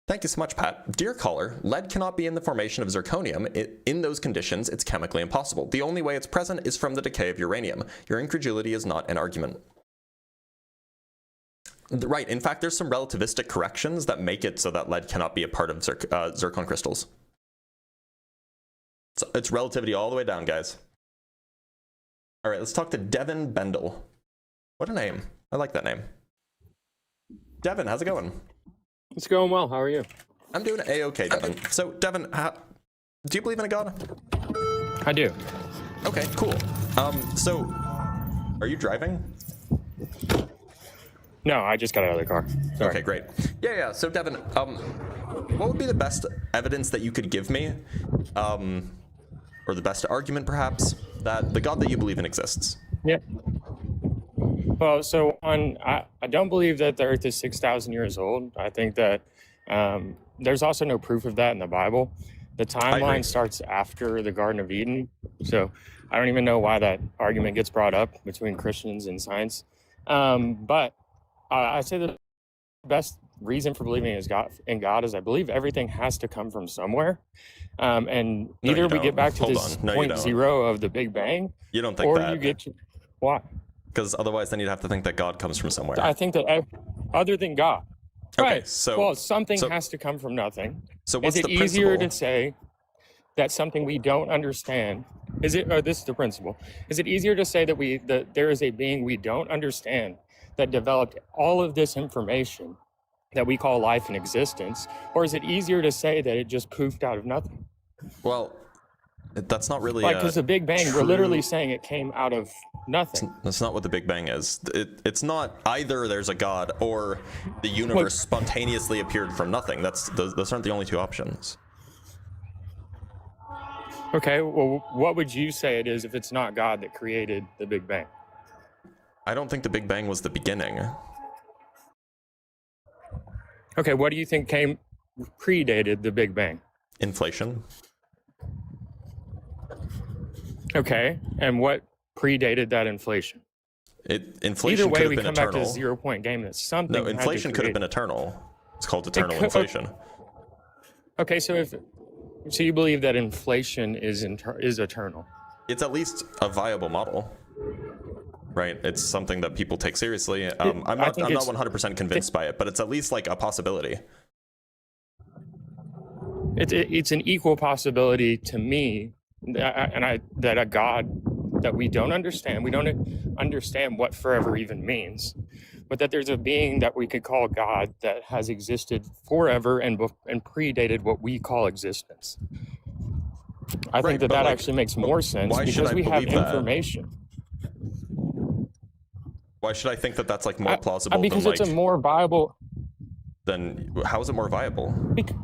Speaker 1: Thank you so much, Pat. Dear caller, lead cannot be in the formation of zirconium. In those conditions, it's chemically impossible. The only way it's present is from the decay of uranium. Your incredulity is not an argument. Right, in fact, there's some relativistic corrections that make it so that lead cannot be a part of zircon crystals. So it's relativity all the way down, guys. All right, let's talk to Devin Bendel. What a name. I like that name. Devin, how's it going?
Speaker 11: It's going well. How are you?
Speaker 1: I'm doing A-okay, Devin. So, Devin, do you believe in a god?
Speaker 11: I do.
Speaker 1: Okay, cool. So, are you driving?
Speaker 11: No, I just got out of the car. Sorry.
Speaker 1: Okay, great. Yeah. So, Devin, what would be the best evidence that you could give me, or the best argument, perhaps, that the God that you believe in exists?
Speaker 11: Yeah. Well, so I don't believe that the Earth is 6,000 years old. I think that there's also no proof of that in the Bible. The timeline starts after the Garden of Eden, so I don't even know why that argument gets brought up between Christians and science. But I say the best reason for believing in God is I believe everything has to come from somewhere. And either we get back to this point zero of the Big Bang,
Speaker 1: you don't think
Speaker 11: or
Speaker 1: that.
Speaker 11: You get to, why?
Speaker 1: Because otherwise then you'd have to think that God comes from somewhere.
Speaker 11: I think that other than God.
Speaker 1: Okay,
Speaker 11: right.
Speaker 1: so...
Speaker 11: Well, something has to come from nothing.
Speaker 1: So what's
Speaker 11: is it
Speaker 1: the principle?
Speaker 11: easier to say that something we don't understand, this is the principle. Is it easier to say that there is a being we don't understand that developed all of this information that we call life and existence? Or is it easier to say that it just poofed out of nothing?
Speaker 1: Well, that's not really
Speaker 11: because the Big Bang, we're literally saying it came out of nothing.
Speaker 1: That's not what the Big Bang is. It's not either there's a God or the universe spontaneously appeared from nothing. Those aren't the only two options.
Speaker 11: Okay, well, what would you say it is if it's not God that created the Big Bang?
Speaker 1: I don't think the Big Bang was the beginning.
Speaker 11: Okay, what do you think predated the Big Bang?
Speaker 1: Inflation.
Speaker 11: Okay, and what predated that inflation?
Speaker 1: Inflation
Speaker 11: Either way,
Speaker 1: could have
Speaker 11: we
Speaker 1: been
Speaker 11: come back to
Speaker 1: eternal.
Speaker 11: the 0 point game. That something.
Speaker 1: No,
Speaker 11: had to
Speaker 1: inflation could have
Speaker 11: create
Speaker 1: been
Speaker 11: it.
Speaker 1: eternal. It's called eternal
Speaker 11: could-
Speaker 1: inflation.
Speaker 11: Okay, so you believe that inflation is eternal?
Speaker 1: It's at least a viable model, right? It's something that people take seriously. I'm not 100% convinced by it, but it's at least like a possibility.
Speaker 11: It's an equal possibility to me, that a God that we don't understand. We don't understand what forever even means, but that there's a being that we could call God that has existed forever and predated what we call existence. I think that
Speaker 1: like,
Speaker 11: actually makes more sense
Speaker 1: why should
Speaker 11: because
Speaker 1: I
Speaker 11: we have
Speaker 1: believe that?
Speaker 11: information.
Speaker 1: Why should I think that that's like more plausible
Speaker 11: Because
Speaker 1: than
Speaker 11: it's
Speaker 1: like,
Speaker 11: a more viable.
Speaker 1: then how is it more viable?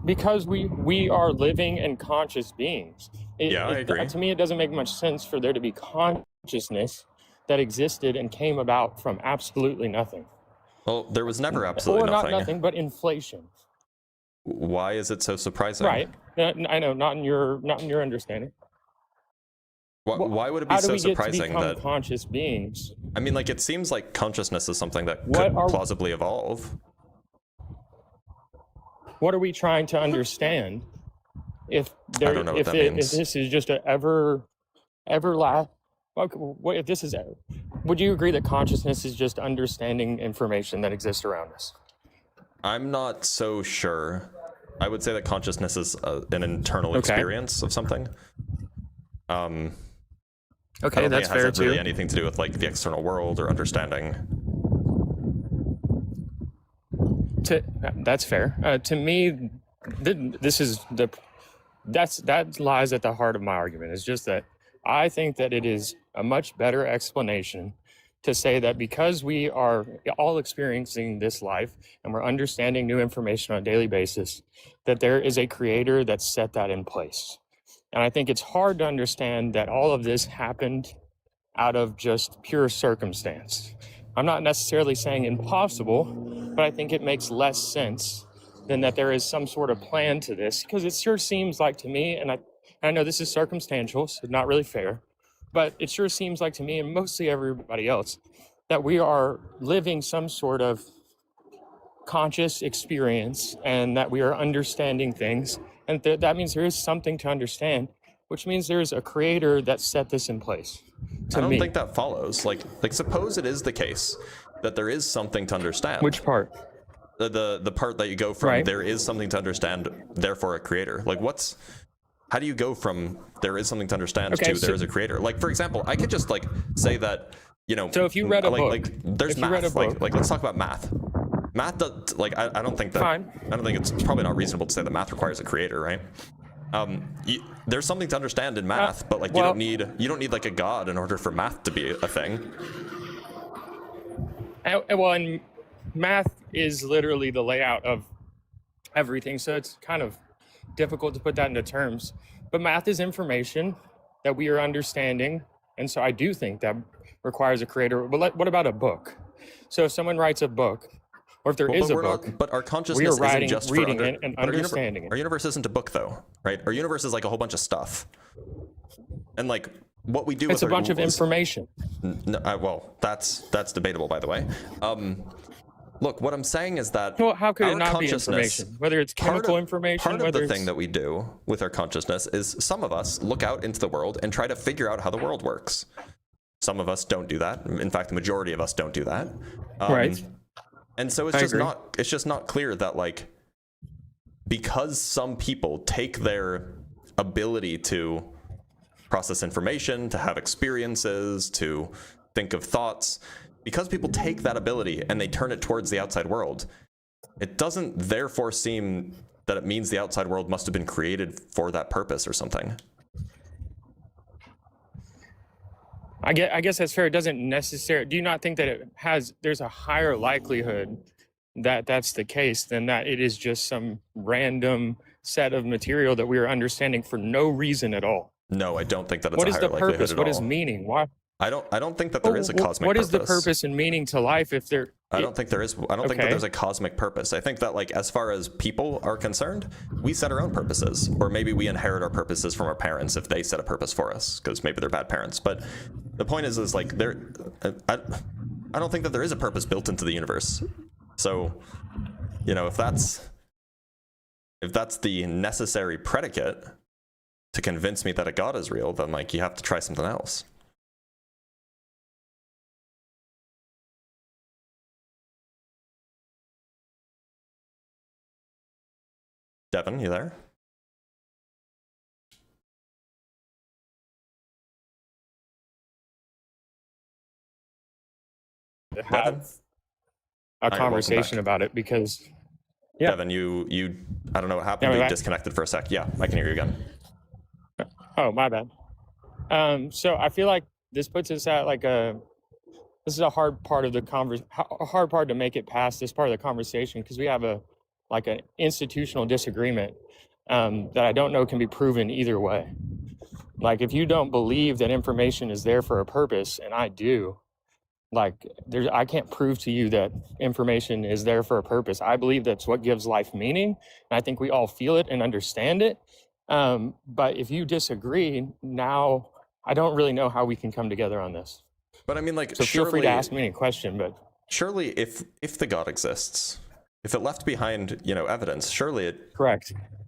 Speaker 11: Because we are living and conscious beings.
Speaker 1: Yeah, I agree.
Speaker 11: To me, it doesn't make much sense for there to be consciousness that existed and came about from absolutely nothing.
Speaker 1: Well, there was never absolutely
Speaker 11: or
Speaker 1: nothing.
Speaker 11: not nothing, but inflation.
Speaker 1: Why is it so surprising?
Speaker 11: Right. I know, not in your understanding.
Speaker 1: Why would it be
Speaker 11: How do
Speaker 1: so
Speaker 11: we get to
Speaker 1: surprising
Speaker 11: become
Speaker 1: that?
Speaker 11: conscious beings?
Speaker 1: I mean, like, it seems like consciousness is something that
Speaker 11: What
Speaker 1: could
Speaker 11: are-
Speaker 1: plausibly evolve.
Speaker 11: What are we trying to understand? If
Speaker 1: I don't know what that means.
Speaker 11: If this is just a everlast, what if this is? Would you agree that consciousness is just understanding information that exists around us?
Speaker 1: I'm not so sure. I would say that consciousness is an internal
Speaker 11: Okay.
Speaker 1: experience of something. I don't
Speaker 11: Okay,
Speaker 1: think
Speaker 11: that's
Speaker 1: it has
Speaker 11: fair too.
Speaker 1: really anything to do with like the external world or understanding.
Speaker 11: That's fair. To me, that lies at the heart of my argument. It's just that I think that it is a much better explanation to say that because we are all experiencing this life and we're understanding new information on a daily basis, that there is a creator that set that in place. And I think it's hard to understand that all of this happened out of just pure circumstance. I'm not necessarily saying impossible, but I think it makes less sense than that there is some sort of plan to this, because it sure seems like to me, and I know this is circumstantial, so not really fair, but it sure seems like to me and mostly everybody else that we are living some sort of conscious experience and that we are understanding things. And that means there is something to understand, which means there's a creator that set this in place.
Speaker 1: I don't think that follows. Like suppose it is the case that there is something to understand.
Speaker 11: Which part?
Speaker 1: The part that you go from
Speaker 11: Right.
Speaker 1: there is something to understand, therefore a creator. Like how do you go from there is something to understand
Speaker 11: Okay,
Speaker 1: to there is a creator? Like, for example, I could just like say that,
Speaker 11: So if you read a book,
Speaker 1: like there's
Speaker 11: if you
Speaker 1: math.
Speaker 11: read a book-
Speaker 1: Like let's talk about math. Math does, like I don't think that
Speaker 11: Fine.
Speaker 1: I don't think it's probably not reasonable to say that math requires a creator, right? There's something to understand in math, but like you don't need like a god in order for math to be a thing.
Speaker 11: And math is literally the layout of everything, so it's kind of difficult to put that into terms. But math is information that we are understanding, and so I do think that requires a creator. But what about a book? So if someone writes a book, or if there is a book,
Speaker 1: But our consciousness
Speaker 11: we are
Speaker 1: isn't
Speaker 11: writing,
Speaker 1: just
Speaker 11: reading
Speaker 1: for
Speaker 11: it and understanding it.
Speaker 1: Our universe isn't a book, though, right? Our universe is like a whole bunch of stuff, and like what we do.
Speaker 11: It's
Speaker 1: with
Speaker 11: a bunch of information.
Speaker 1: No, well, that's debatable, by the way. Look, what I'm saying is that
Speaker 11: Well, how could
Speaker 1: our
Speaker 11: it not be
Speaker 1: consciousness-
Speaker 11: information? Whether it's
Speaker 1: part
Speaker 11: chemical
Speaker 1: of-
Speaker 11: information,
Speaker 1: Part of
Speaker 11: whether
Speaker 1: the
Speaker 11: it's
Speaker 1: thing that we do with our consciousness is some of us look out into the world and try to figure out how the world works. Some of us don't do that. In fact, the majority of us don't do that.
Speaker 11: Right.
Speaker 1: And so
Speaker 11: I agree.
Speaker 1: it's just not clear that like because some people take their ability to process information, to have experiences, to think of thoughts, because people take that ability and they turn it towards the outside world, it doesn't therefore seem that it means the outside world must have been created for that purpose or something.
Speaker 11: I guess that's fair. It doesn't necessarily. Do you not think that there's a higher likelihood that that's the case than that it is just some random set of material that we are understanding for no reason at all?
Speaker 1: No, I don't think that it's
Speaker 11: What
Speaker 1: a
Speaker 11: is
Speaker 1: higher
Speaker 11: the
Speaker 1: likelihood
Speaker 11: purpose?
Speaker 1: at
Speaker 11: What is
Speaker 1: all.
Speaker 11: meaning? Why?
Speaker 1: I don't think that there is a cosmic
Speaker 11: What is the
Speaker 1: purpose.
Speaker 11: purpose and meaning to life if there?
Speaker 1: I don't think there is. I don't think that
Speaker 11: Okay.
Speaker 1: there's a cosmic purpose. I think that, like, as far as people are concerned, we set our own purposes, or maybe we inherit our purposes from our parents if they set a purpose for us, because maybe they're bad parents. But the point is like, I don't think that there is a purpose built into the universe. So, you know, if that's the necessary predicate to convince me that a God is real, then like you have to try something else. Devin, you there?
Speaker 11: To
Speaker 1: Devin?
Speaker 11: have a
Speaker 1: Hi, welcome
Speaker 11: conversation
Speaker 1: back.
Speaker 11: about it because yeah.
Speaker 1: Devin, you I don't know what happened,
Speaker 11: Yeah,
Speaker 1: but you
Speaker 11: right.
Speaker 1: disconnected for a sec. Yeah, I can hear you again.
Speaker 11: Oh, my bad. So I feel like this puts us at like this is a hard part of the hard part to make it past this part of the conversation because we have an institutional disagreement that I don't know can be proven either way. Like if you don't believe that information is there for a purpose, and I do, like I can't prove to you that information is there for a purpose. I believe that's what gives life meaning, and I think we all feel it and understand it. But if you disagree, now I don't really know how we can come together on this.
Speaker 1: But I mean, like,
Speaker 11: So feel free to ask me any question, but
Speaker 1: surely if the God exists, if it left behind, you know, evidence, surely it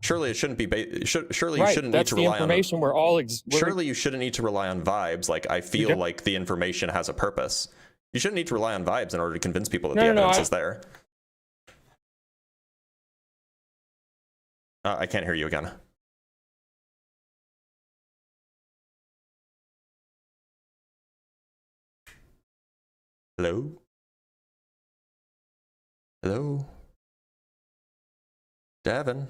Speaker 1: shouldn't be surely
Speaker 11: right,
Speaker 1: you shouldn't
Speaker 11: that's
Speaker 1: need to
Speaker 11: the
Speaker 1: rely
Speaker 11: information
Speaker 1: on
Speaker 11: we're all
Speaker 1: surely you shouldn't need to rely on vibes. Like, I feel like the information has a purpose. You shouldn't need to rely on vibes in order to convince people that the evidence is there. I can't hear you again. Hello? Hello? Devin?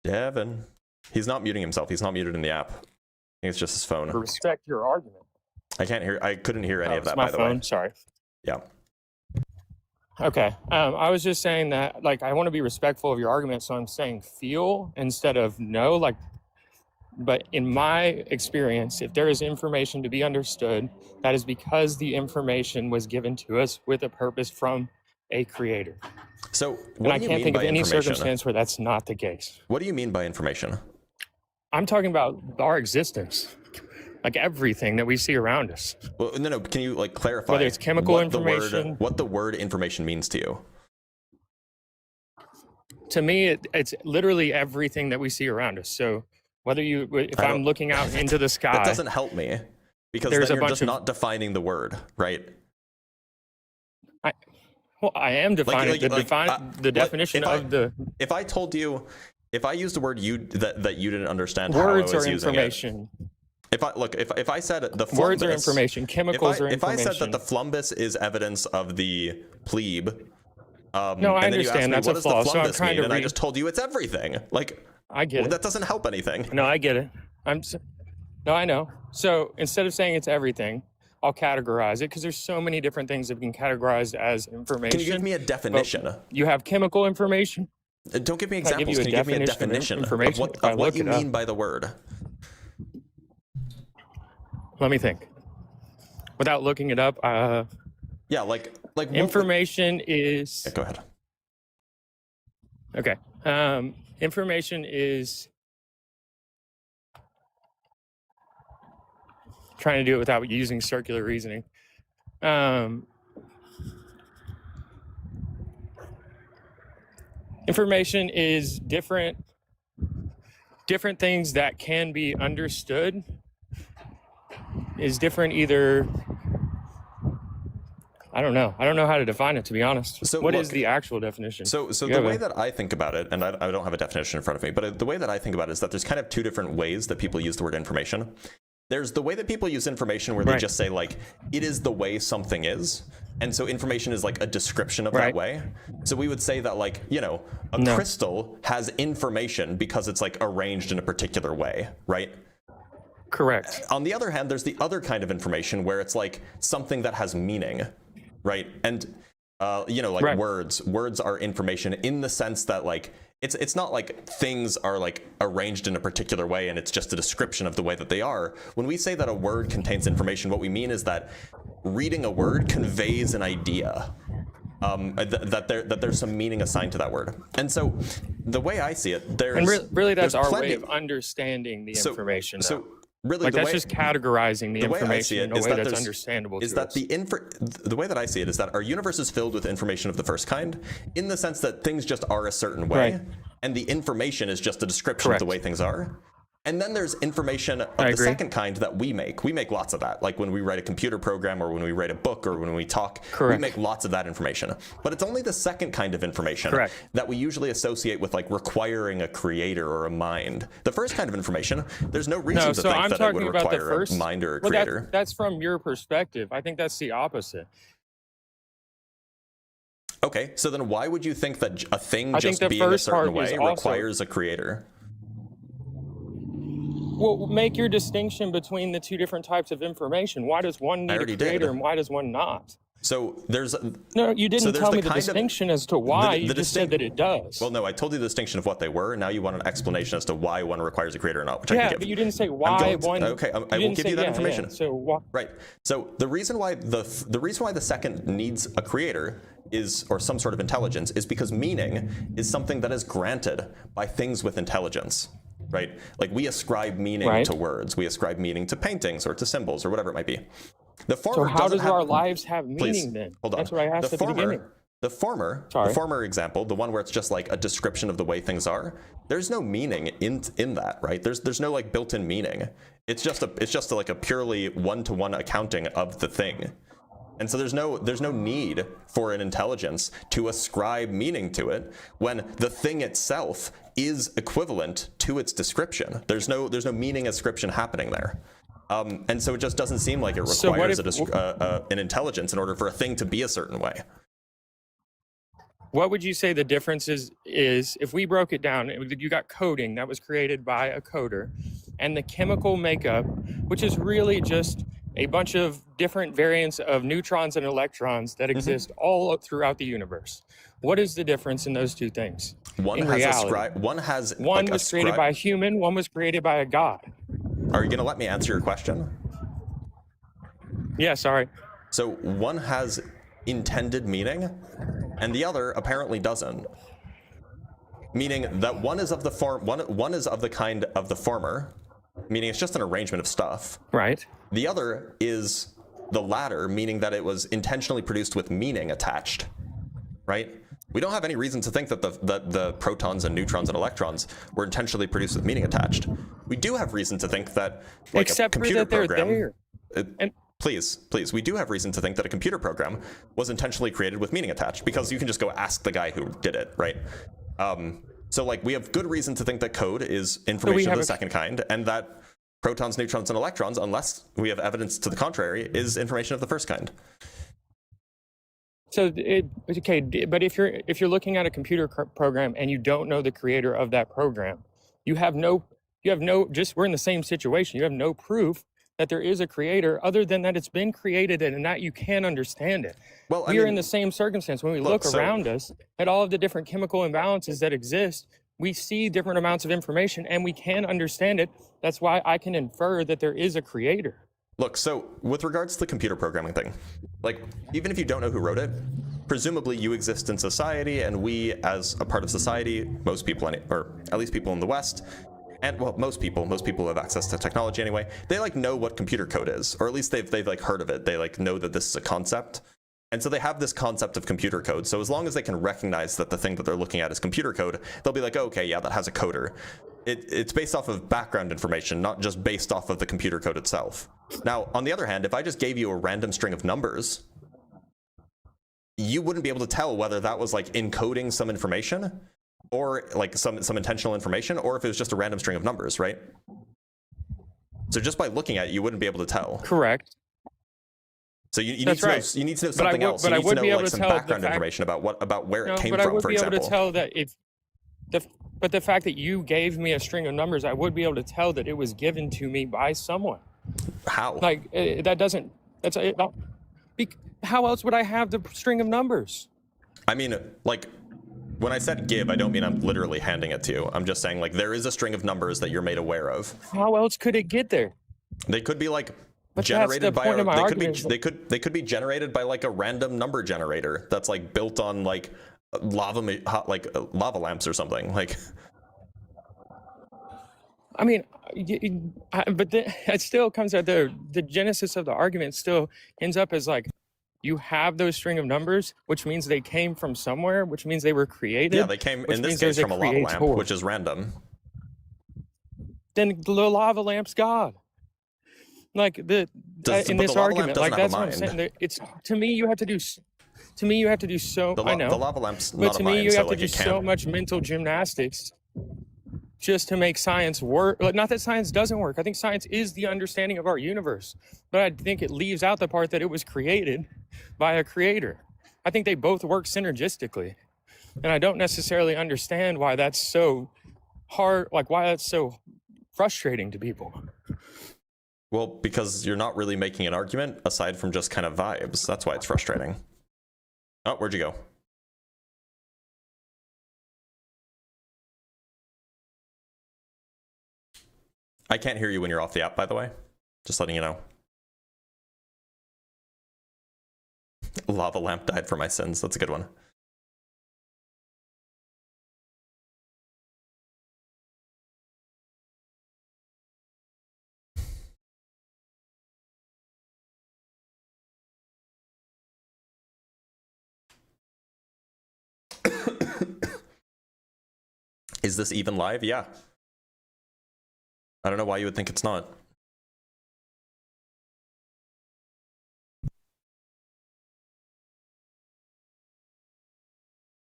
Speaker 1: Devin? He's not muting himself. He's not muted in the app. I think it's just his phone.
Speaker 11: respect your argument.
Speaker 1: I couldn't hear any of that,
Speaker 11: my
Speaker 1: by the
Speaker 11: phone.
Speaker 1: way.
Speaker 11: Sorry.
Speaker 1: Yeah.
Speaker 11: Okay. I was just saying that, like, I want to be respectful of your argument, so I'm saying feel instead of know. Like, but in my experience, if there is information to be understood, that is because the information was given to us with a purpose from a creator.
Speaker 1: So,
Speaker 11: and I can't think of any circumstance where that's not the case.
Speaker 1: What do you mean by information?
Speaker 11: I'm talking about our existence, like everything that we see around us.
Speaker 1: Well, no. Can you like clarify
Speaker 11: whether it's chemical
Speaker 1: what
Speaker 11: information?
Speaker 1: what the word information means to you?
Speaker 11: To me, it's literally everything that we see around us. So whether if I'm looking out into the sky,
Speaker 1: that doesn't help me because then you're just not defining the word, right?
Speaker 11: Well, I am defining the definition of the.
Speaker 1: If I told you, if I used a word that you didn't understand,
Speaker 11: words
Speaker 1: how I was
Speaker 11: are
Speaker 1: using
Speaker 11: information.
Speaker 1: If I said the flumbus,
Speaker 11: words are information, chemicals are information.
Speaker 1: If I said that the flumbus is evidence of the plebe,
Speaker 11: no, I understand that's a flaw. So I'm trying to.
Speaker 1: And I just told you it's everything. Like,
Speaker 11: I get it.
Speaker 1: That doesn't help anything.
Speaker 11: No, I get it. No, I know. So instead of saying it's everything, I'll categorize it because there's so many different things that we can categorize as information.
Speaker 1: Can you give me a definition?
Speaker 11: You have chemical information.
Speaker 1: Don't give me examples. Can you give me a definition of what you mean by the word?
Speaker 11: Let me think. Without looking it up,
Speaker 1: yeah, like
Speaker 11: information is.
Speaker 1: Yeah, go ahead.
Speaker 11: Okay. Information is. Trying to do it without using circular reasoning. Information is different things that can be understood is different either. I don't know how to define it, to be honest. So what is the actual definition?
Speaker 1: So the way that I think about it, and I don't have a definition in front of me, but the way that I think about it is that there's kind of two different ways that people use the word information. There's the way that people use information where they just say, like, it is the way something is. And so information is like a description of that way. So we would say that, like, you know, a crystal has information because it's like arranged in a particular way, right?
Speaker 11: Correct.
Speaker 1: On the other hand, there's the other kind of information where it's like something that has meaning, right? And, you know, like words are information in the sense that, like, it's not like things are like arranged in a particular way and it's just a description of the way that they are. When we say that a word contains information, what we mean is that reading a word conveys an idea. That there's some meaning assigned to that word. And so the way I see it,
Speaker 11: really that's
Speaker 1: there's
Speaker 11: our
Speaker 1: plenty,
Speaker 11: way of understanding the information.
Speaker 1: So really,
Speaker 11: like that's just categorizing the information in a way that's understandable to us.
Speaker 1: The way that I see it is that our universe is filled with information of the first kind, in the sense that things just are a certain way, and the information is just a description of the way things are. And then there's information of the second kind that we make. We make lots of that. Like when we write a computer program, or when we write a book, or when we talk, we make lots of that information. But it's only the second kind of information that we usually associate with like requiring a creator or a mind. The first kind of information, there's no reason to think that it would require a mind or a creator.
Speaker 11: That's from your perspective. I think that's the opposite.
Speaker 1: Okay, so then why would you think that a thing just being a certain way requires a creator?
Speaker 11: Well, make your distinction between the two different types of information. Why does one need a creator and why does one not?
Speaker 1: So there's
Speaker 11: no, you didn't tell me the distinction as to why. You just said that it does.
Speaker 1: Well, no, I told you the distinction of what they were. Now you want an explanation as to why one requires a creator or not, which I can give.
Speaker 11: But you didn't say why one.
Speaker 1: Okay, I will give you that information.
Speaker 11: So why?
Speaker 1: Right. So the reason why the second needs a creator is, or some sort of intelligence, is because meaning is something that is granted by things with intelligence. Right? Like we ascribe meaning to words, we ascribe meaning to paintings or to symbols or whatever it might be. The former
Speaker 11: so how does our lives have meaning then?
Speaker 1: Hold on.
Speaker 11: That's what I asked at the beginning.
Speaker 1: The former example, the one where it's just like a description of the way things are, there's no meaning in that, right? There's no like built-in meaning. It's just like a purely one-to-one accounting of the thing. And so there's no need for an intelligence to ascribe meaning to it when the thing itself is equivalent to its description. There's no meaning ascription happening there. And so it just doesn't seem like it requires an intelligence in order for a thing to be a certain way.
Speaker 11: What would you say the difference is if we broke it down? You got coding that was created by a coder, and the chemical makeup, which is really just a bunch of different variants of neutrons and electrons that exist all throughout the universe. What is the difference in those two things?
Speaker 1: One
Speaker 11: was created by a human, one was created by a god.
Speaker 1: Are you going to let me answer your question?
Speaker 11: Yeah, sorry.
Speaker 1: So one has intended meaning, and the other apparently doesn't. Meaning that one is of the one is of the kind of the former, meaning it's just an arrangement of stuff.
Speaker 11: Right.
Speaker 1: The other is the latter, meaning that it was intentionally produced with meaning attached. Right? We don't have any reason to think that the protons and neutrons and electrons were intentionally produced with meaning attached. We do have reason to think that, like, a computer program. Please, we do have reason to think that a computer program was intentionally created with meaning attached, because you can just go ask the guy who did it, right? So like we have good reason to think that code is information of the second kind, and that protons, neutrons, and electrons, unless we have evidence to the contrary, is information of the first kind.
Speaker 11: So but if you're looking at a computer program and you don't know the creator of that program, we're in the same situation. You have no proof that there is a creator other than that it's been created and that you can understand it. Well, we are in the same circumstance. When we look around us at all of the different chemical imbalances that exist, we see different amounts of information and we can understand it. That's why I can infer that there is a creator.
Speaker 1: Look, so with regards to the computer programming thing, like, even if you don't know who wrote it, presumably you exist in society, and we, as a part of society, most people, or at least people in the West, and well, most people have access to technology anyway, they like know what computer code is, or at least they've like heard of it. They like know that this is a concept. And so they have this concept of computer code. So as long as they can recognize that the thing that they're looking at is computer code, they'll be like, oh, okay, yeah, that has a coder. It's based off of background information, not just based off of the computer code itself. Now, on the other hand, if I just gave you a random string of numbers, you wouldn't be able to tell whether that was like encoding some information, or like some intentional information, or if it was just a random string of numbers, right? So just by looking at it, you wouldn't be able to tell.
Speaker 11: Correct.
Speaker 1: So you need to know something else. You need to know like some background information about where it came from, for example. But I would be able to tell
Speaker 11: that but the fact that you gave me a string of numbers, I would be able to tell that it was given to me by someone.
Speaker 1: How?
Speaker 11: Like how else would I have the string of numbers?
Speaker 1: I mean, like, when I said give, I don't mean I'm literally handing it to you. I'm just saying, like, there is a string of numbers that you're made aware of.
Speaker 11: How else could it get there?
Speaker 1: They could be like
Speaker 11: But that's the
Speaker 1: generated by
Speaker 11: point of my
Speaker 1: they could be
Speaker 11: argument. is that-
Speaker 1: they could be generated by like a random number generator that's like built on like lava lamps or something. Like,
Speaker 11: I mean, but it still comes at the genesis of the argument still ends up as like, you have those string of numbers, which means they came from somewhere, which means they were created.
Speaker 1: yeah, they came in this case from a lava lamp, which is random.
Speaker 11: Then the lava lamp's God. Like in
Speaker 1: but
Speaker 11: this
Speaker 1: the lava
Speaker 11: argument,
Speaker 1: lamp
Speaker 11: like
Speaker 1: doesn't have
Speaker 11: that's
Speaker 1: a
Speaker 11: what I'm
Speaker 1: mind.
Speaker 11: saying. It's to me, you have to do. To me, you have to do so. I know
Speaker 1: The lava lamp's
Speaker 11: but
Speaker 1: not
Speaker 11: to
Speaker 1: a
Speaker 11: me,
Speaker 1: mind,
Speaker 11: you
Speaker 1: so
Speaker 11: have to
Speaker 1: like
Speaker 11: do
Speaker 1: it
Speaker 11: so
Speaker 1: can't.
Speaker 11: much mental gymnastics just to make science work. Like, not that science doesn't work. I think science is the understanding of our universe, but I think it leaves out the part that it was created by a creator. I think they both work synergistically, and I don't necessarily understand why that's so hard. Like why that's so frustrating to people.
Speaker 1: Well, because you're not really making an argument aside from just kind of vibes. That's why it's frustrating. Oh, where'd you go? I can't hear you when you're off the app, by the way. Just letting you know. Lava lamp died for my sins. That's a good one. Is this even live? Yeah. I don't know why you would think it's not.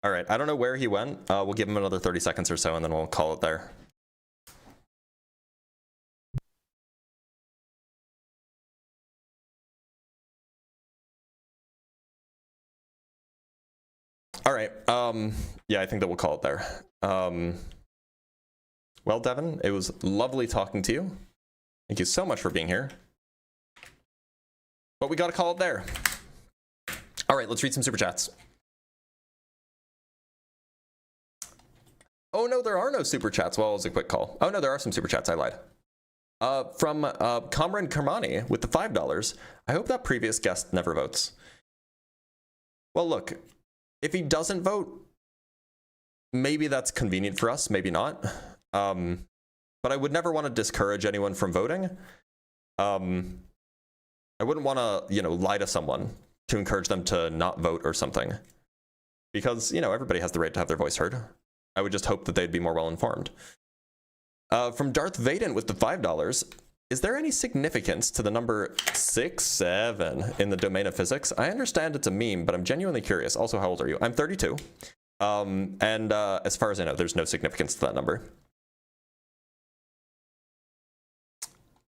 Speaker 1: All right, I don't know where he went. We'll give him another 30 seconds or so, and then we'll call it there. All right, yeah, I think that we'll call it there. Well, Devin, it was lovely talking to you. Thank you so much for being here. But we gotta call it there. All right, let's read some super chats. Oh no, there are no super chats. Well, it was a quick call. Oh no, there are some super chats. I lied. From Kamran Kermani with the $5. I hope that previous guest never votes. Well, look, if he doesn't vote, maybe that's convenient for us, maybe not. But I would never want to discourage anyone from voting. I wouldn't want to, lie to someone to encourage them to not vote or something. Because, everybody has the right to have their voice heard. I would just hope that they'd be more well informed. From Darth Vaden with the $5, is there any significance to the number 67 in the domain of physics? I understand it's a meme, but I'm genuinely curious. Also, how old are you? I'm 32. And as far as I know, there's no significance to that number.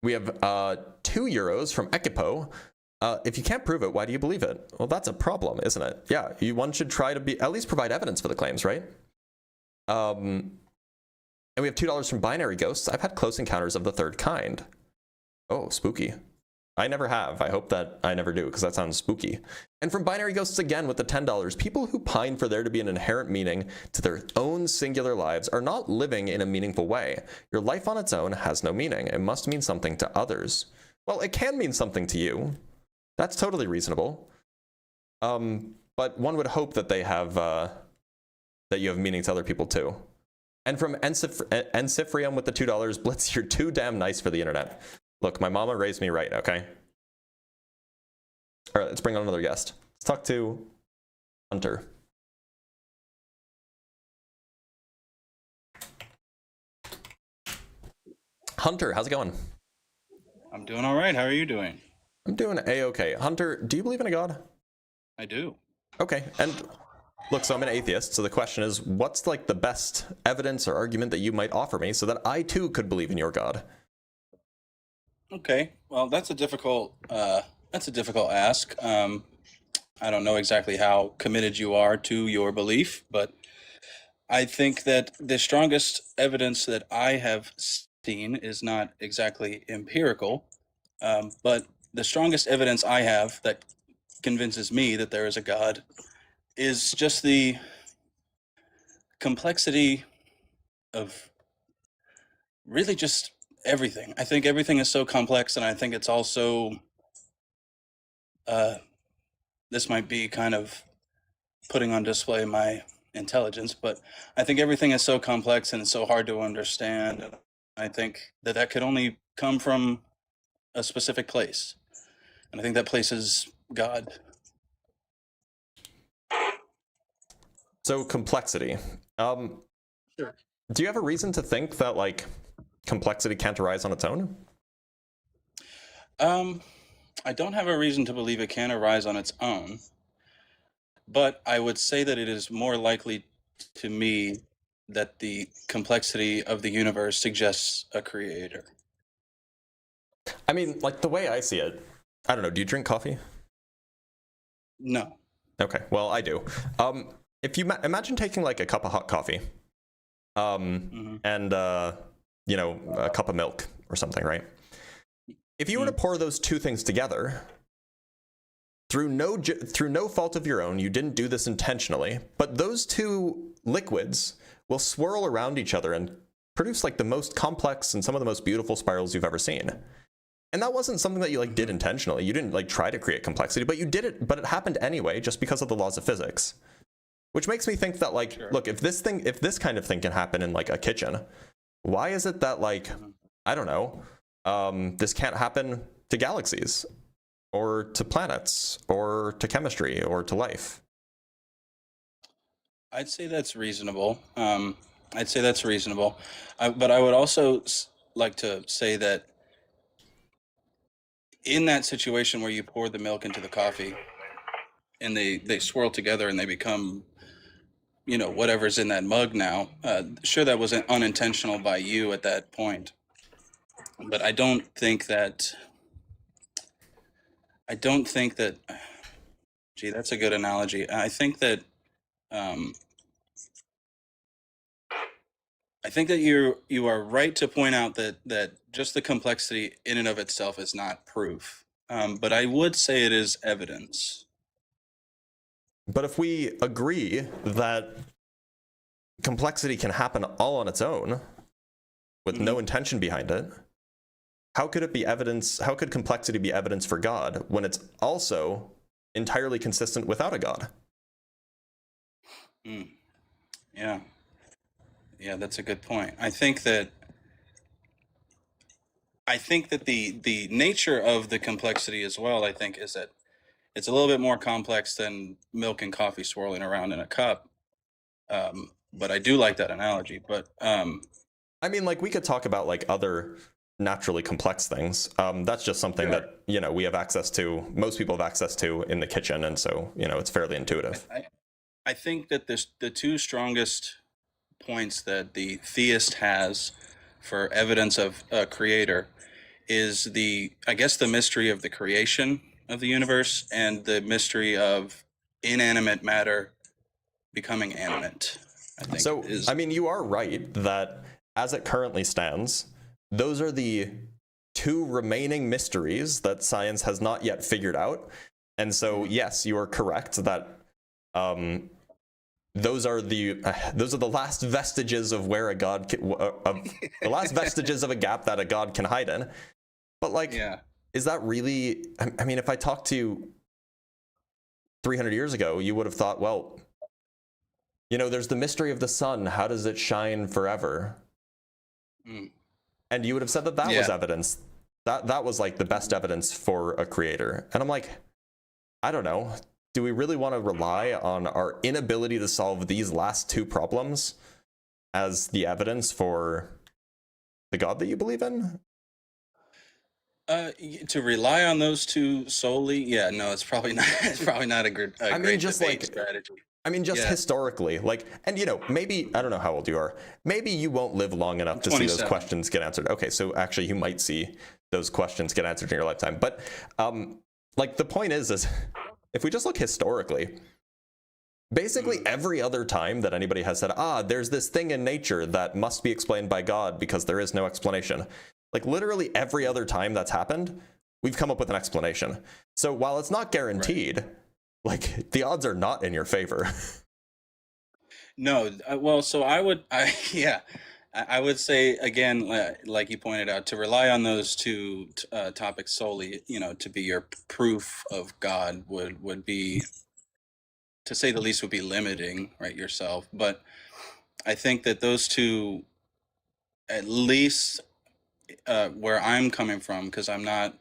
Speaker 1: We have €2 from Ekipo. If you can't prove it, why do you believe it? Well, that's a problem, isn't it? Yeah, one should try to at least provide evidence for the claims, right? And we have $2 from Binary Ghosts. I've had close encounters of the third kind. Oh, spooky. I never have. I hope that I never do, because that sounds spooky. And from Binary Ghosts again with the $10, people who pine for there to be an inherent meaning to their own singular lives are not living in a meaningful way. Your life on its own has no meaning. It must mean something to others. Well, it can mean something to you. That's totally reasonable. But one would hope that they have, that you have meaning to other people too. And from Encifrium with the $2, Blitz, you're too damn nice for the internet. Look, my mama raised me right, okay? All right, let's bring on another guest. Let's talk to Hunter. Hunter, how's it going?
Speaker 12: I'm doing all right. How are you doing?
Speaker 1: I'm doing A-okay. Hunter, do you believe in a god?
Speaker 12: I do.
Speaker 1: Okay, and look, so I'm an atheist, so the question is, what's like the best evidence or argument that you might offer me so that I too could believe in your god?
Speaker 12: Okay. Well, that's a difficult ask. I don't know exactly how committed you are to your belief, but I think that the strongest evidence that I have seen is not exactly empirical, but the strongest evidence I have that convinces me that there is a God is just the complexity of really just everything. I think everything is so complex, and I think it's also this might be kind of putting on display my intelligence, but I think everything is so complex and so hard to understand. I think that could only come from a specific place, and I think that place is God.
Speaker 1: So complexity.
Speaker 12: Sure.
Speaker 1: Do you have a reason to think that like complexity can't arise on its own?
Speaker 12: I don't have a reason to believe it can arise on its own, but I would say that it is more likely to me that the complexity of the universe suggests a creator.
Speaker 1: I mean, like the way I see it, I don't know, do you drink coffee?
Speaker 12: No.
Speaker 1: Okay, well, I do. If you imagine taking like a cup of hot coffee, and you know, a cup of milk or something, right? If you were to pour those two things together, through no fault of your own, you didn't do this intentionally, but those two liquids will swirl around each other and produce like the most complex and some of the most beautiful spirals you've ever seen. And that wasn't something that you like did intentionally. You didn't like try to create complexity, but you did it, but it happened anyway just because of the laws of physics. Which makes me think that like, look, if this kind of thing can happen in like a kitchen, why is it that like, I don't know, this can't happen to galaxies or to planets or to chemistry or to life?
Speaker 12: I'd say that's reasonable. But I would also like to say that in that situation where you pour the milk into the coffee and they swirl together and they become, you know, whatever's in that mug now, sure, that was unintentional by you at that point. But I don't think that, gee, that's a good analogy. I think that you are right to point out that just the complexity in and of itself is not proof. But I would say it is evidence.
Speaker 1: But if we agree that complexity can happen all on its own with no intention behind it, how could it be evidence? How could complexity be evidence for God when it's also entirely consistent without a God?
Speaker 12: Yeah, that's a good point. I think that the nature of the complexity as well, I think, is that it's a little bit more complex than milk and coffee swirling around in a cup. But I do like that analogy. But
Speaker 1: I mean, like we could talk about like other naturally complex things. That's just something that, you know, we have access to, most people have access to in the kitchen. And so, you know, it's fairly intuitive.
Speaker 12: I think that the two strongest points that the theist has for evidence of a creator is the mystery of the creation of the universe and the mystery of inanimate matter becoming animate.
Speaker 1: I mean, you are right that as it currently stands, those are the two remaining mysteries that science has not yet figured out. And so, yes, you are correct that those are the last vestiges of where a God the last vestiges of a gap that a God can hide in. But like, is that really? I mean, if I talked to you 300 years ago, you would have thought, well, you know, there's the mystery of the sun. How does it shine forever? And you would have said that was evidence. That was like the best evidence for a creator. And I'm like, I don't know. Do we really want to rely on our inability to solve these last two problems as the evidence for the God that you believe in?
Speaker 12: To rely on those two solely, it's probably not. It's probably not a great strategy.
Speaker 1: I mean, just historically, like, and you know, maybe, I don't know how old you are. Maybe you won't live long enough to see those questions get answered. Okay, so actually you might see those questions get answered in your lifetime. But like the point is if we just look historically, basically every other time that anybody has said, there's this thing in nature that must be explained by God because there is no explanation. Like literally every other time that's happened, we've come up with an explanation. So while it's not guaranteed, like the odds are not in your favor.
Speaker 12: No, well, so I would say again, like you pointed out, to rely on those two topics solely, to be your proof of God would be, to say the least, would be limiting, right, yourself. But I think that those two, at least where I'm coming from, because I'm not,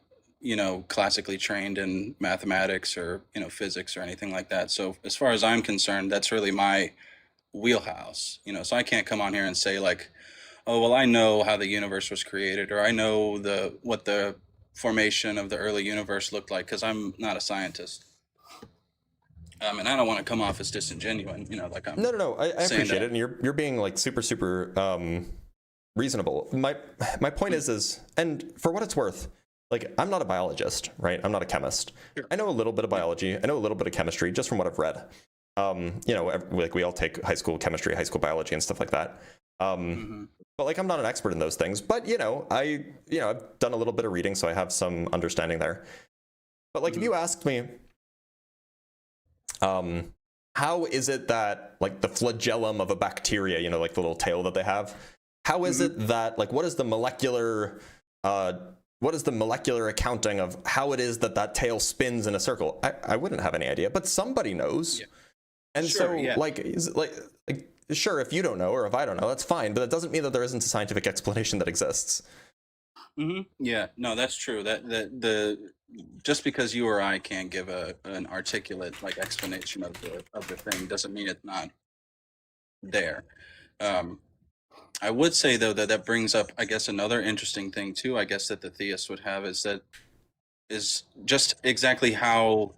Speaker 12: classically trained in mathematics or physics or anything like that. So as far as I'm concerned, that's really my wheelhouse. So I can't come on here and say like, oh well, I know how the universe was created, or I know what the formation of the early universe looked like, because I'm not a scientist. And I don't want to come off as disingenuous, like I'm
Speaker 1: No. I
Speaker 12: saying
Speaker 1: appreciate
Speaker 12: that.
Speaker 1: it, and you're being like super reasonable. My point is, and for what it's worth, like I'm not a biologist, right? I'm not a chemist.
Speaker 12: Sure.
Speaker 1: I know a little bit of biology. I know a little bit of chemistry, just from what I've read. Like we all take high school chemistry, high school biology, and stuff like that. But like I'm not an expert in those things. But I've done a little bit of reading, so I have some understanding there. But like if you asked me, how is it that like the flagellum of a bacteria, like the little tail that they have, how is it that like what is the molecular accounting of how it is that tail spins in a circle? I wouldn't have any idea, but somebody knows. Yeah. And
Speaker 12: sure,
Speaker 1: so
Speaker 12: yeah.
Speaker 1: like sure, if you don't know or if I don't know, that's fine, but that doesn't mean that there isn't a scientific explanation that exists.
Speaker 12: Yeah, no, that's true. That just because you or I can't give an articulate like explanation of the thing doesn't mean it's not there. I would say though that brings up, I guess, another interesting thing too, I guess, that the theist would have is just exactly how,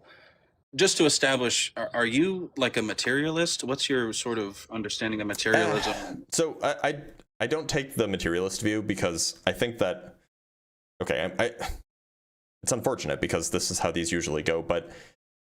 Speaker 12: just to establish, are you like a materialist? What's your sort of understanding of materialism?
Speaker 1: So I don't take the materialist view, because I think that, okay, it's unfortunate because this is how these usually go, but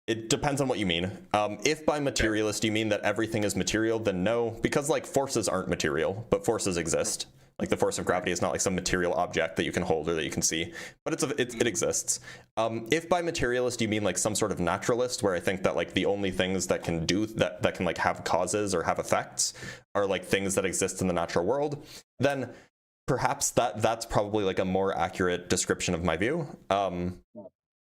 Speaker 1: it depends on what you mean. If by materialist you mean that everything is material, then no, because like forces aren't material, but forces exist. Like the force of gravity is not like some material object that you can hold or that you can see, but it exists. If by materialist you mean like some sort of naturalist, where I think that like the only things that can do that can like have causes or have effects are like things that exist in the natural world, then perhaps that's probably like a more accurate description of my view.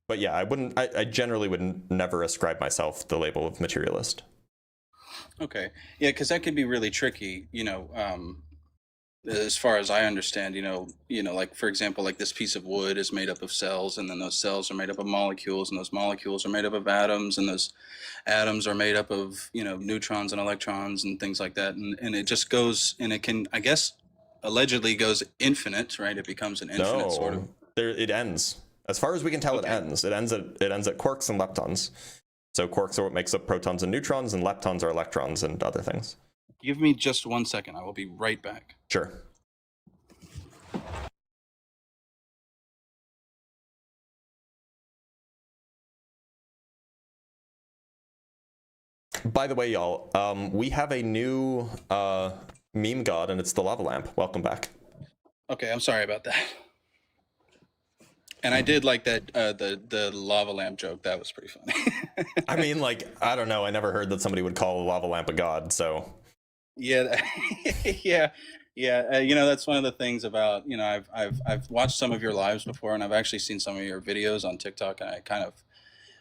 Speaker 1: But yeah, I generally would never ascribe myself the label of materialist.
Speaker 12: Okay, yeah, because that can be really tricky, as far as I understand, like for example, like this piece of wood is made up of cells, and then those cells are made up of molecules, and those molecules are made up of atoms, and those atoms are made up of, neutrons and electrons and things like that. And it just goes, and it can, I guess, allegedly goes infinite, right? It becomes an infinite sort of.
Speaker 1: It ends. As far as we can tell,
Speaker 12: Okay.
Speaker 1: it ends. It ends at quarks and leptons. So quarks are what makes up protons and neutrons, and leptons are electrons and other things.
Speaker 12: Give me just 1 second. I will be right back.
Speaker 1: Sure. By the way, y'all, we have a new meme god, and it's the lava lamp. Welcome back.
Speaker 12: Okay, I'm sorry about that. And I did like that the lava lamp joke. That was pretty funny.
Speaker 1: I mean, like, I don't know. I never heard that somebody would call a lava lamp a god, so.
Speaker 12: Yeah, yeah. That's one of the things about, I've watched some of your lives before, and I've actually seen some of your videos on TikTok, and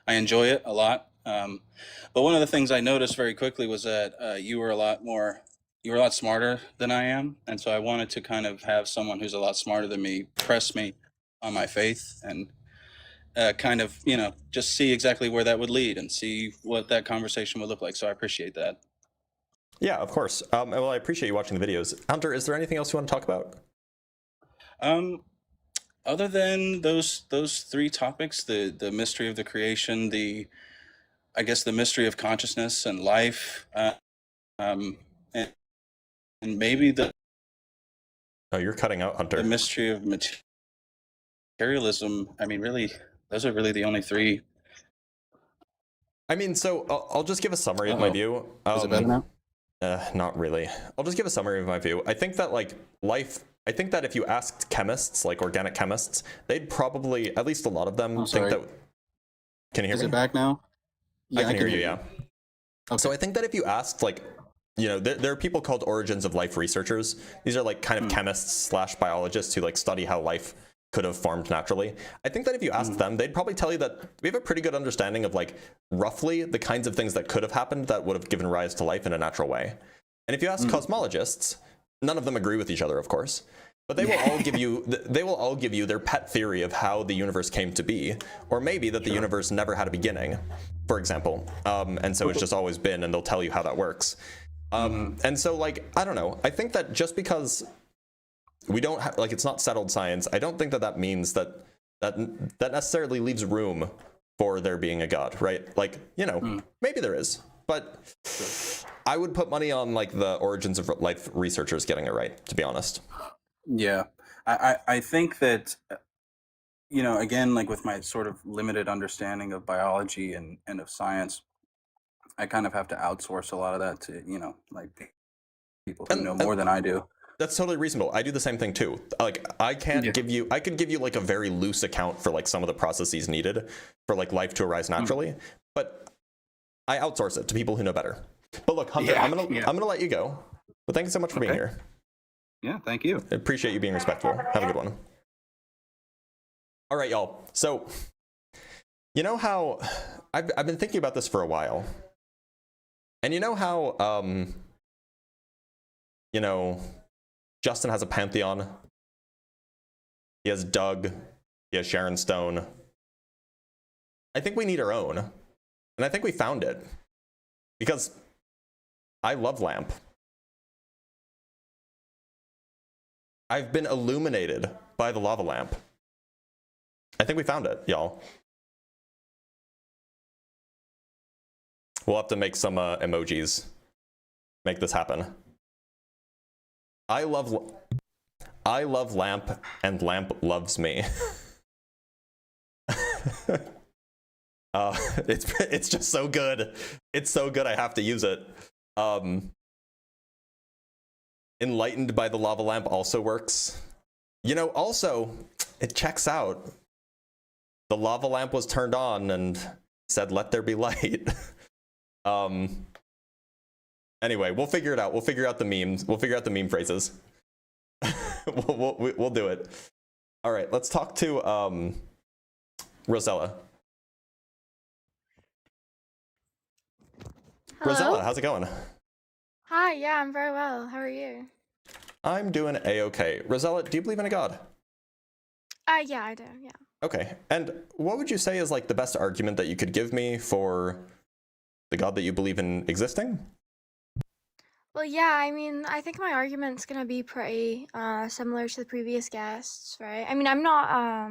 Speaker 12: I enjoy it a lot. But one of the things I noticed very quickly was that you were a lot smarter than I am, and so I wanted to kind of have someone who's a lot smarter than me press me on my faith, and kind of, just see exactly where that would lead and see what that conversation would look like. So I appreciate that.
Speaker 1: Yeah, of course. Well, I appreciate you watching the videos. Hunter, is there anything else you want to talk about?
Speaker 12: Other than those three topics, the mystery of the creation, I guess the mystery of consciousness and life, and maybe
Speaker 1: Oh, you're cutting out, Hunter.
Speaker 12: the mystery of materialism. I mean, really, those are really the only three.
Speaker 1: I mean, so I'll just give a summary of my view.
Speaker 12: Is it better now?
Speaker 1: Not really. I'll just give a summary of my view. I think that like I think that if you asked chemists, like organic chemists, they'd probably, at least a lot of them, think that. Can you hear me?
Speaker 12: Is it back now?
Speaker 1: I can hear you, yeah.
Speaker 12: Okay.
Speaker 1: So I think that if you asked like you know, there are people called origins of life researchers. These are like kind of chemists / biologists who like study how life could have formed naturally. I think that if you asked them, they'd probably tell you that we have a pretty good understanding of like roughly the kinds of things that could have happened that would have given rise to life in a natural way. And if you ask cosmologists, none of them agree with each other, of course, but they will all give you their pet theory of how the universe came to be, or maybe that the universe never had a beginning, for example. And so it's just always been, and they'll tell you how that works. And so like, I don't know. I think that just because we don't have, like, it's not settled science, I don't think that that means that necessarily leaves room for there being a God, right? Like, you know, maybe there is, but I would put money on like the origins of life researchers getting it right, to be honest.
Speaker 12: Yeah, I think that, you know, again, like with my sort of limited understanding of biology and of science, I kind of have to outsource a lot of that to, you know, like people who know more than I do.
Speaker 1: That's totally reasonable. I do the same thing too. Like, I can't give you, I could give you like a very loose account for like some of the processes needed for like life to arise naturally, but I outsource it to people who know better. But look, Hunter, I'm gonna let you go. But thank you so much for being here.
Speaker 12: Yeah, thank you.
Speaker 1: I appreciate you being respectful. Have a good one. All right, y'all. So, you know how I've been thinking about this for a while, and you know how you know, Justin has a pantheon. He has Doug. He has Sharon Stone. I think we need our own, and I think we found it because I love lamp. I've been illuminated by the lava lamp. I think we found it, y'all. We'll have to make some emojis. Make this happen. I love lamp, and lamp loves me. It's just so good. It's so good I have to use it. Enlightened by the lava lamp also works. You know, also, it checks out. The lava lamp was turned on and said, "Let there be light." Anyway, we'll figure it out. We'll figure out the memes. We'll figure out the meme phrases. we'll do it. All right, let's talk to Rosella.
Speaker 13: Hello?
Speaker 1: Rosella, how's it going?
Speaker 13: Hi, yeah, I'm very well. How are you?
Speaker 1: I'm doing A-okay. Rosella, do you believe in a god?
Speaker 13: Yeah, I do, yeah.
Speaker 1: Okay, and what would you say is like the best argument that you could give me for the god that you believe in existing?
Speaker 13: Well, yeah, I mean, I think my argument's gonna be pretty similar to the previous guests, right? I mean, I'm not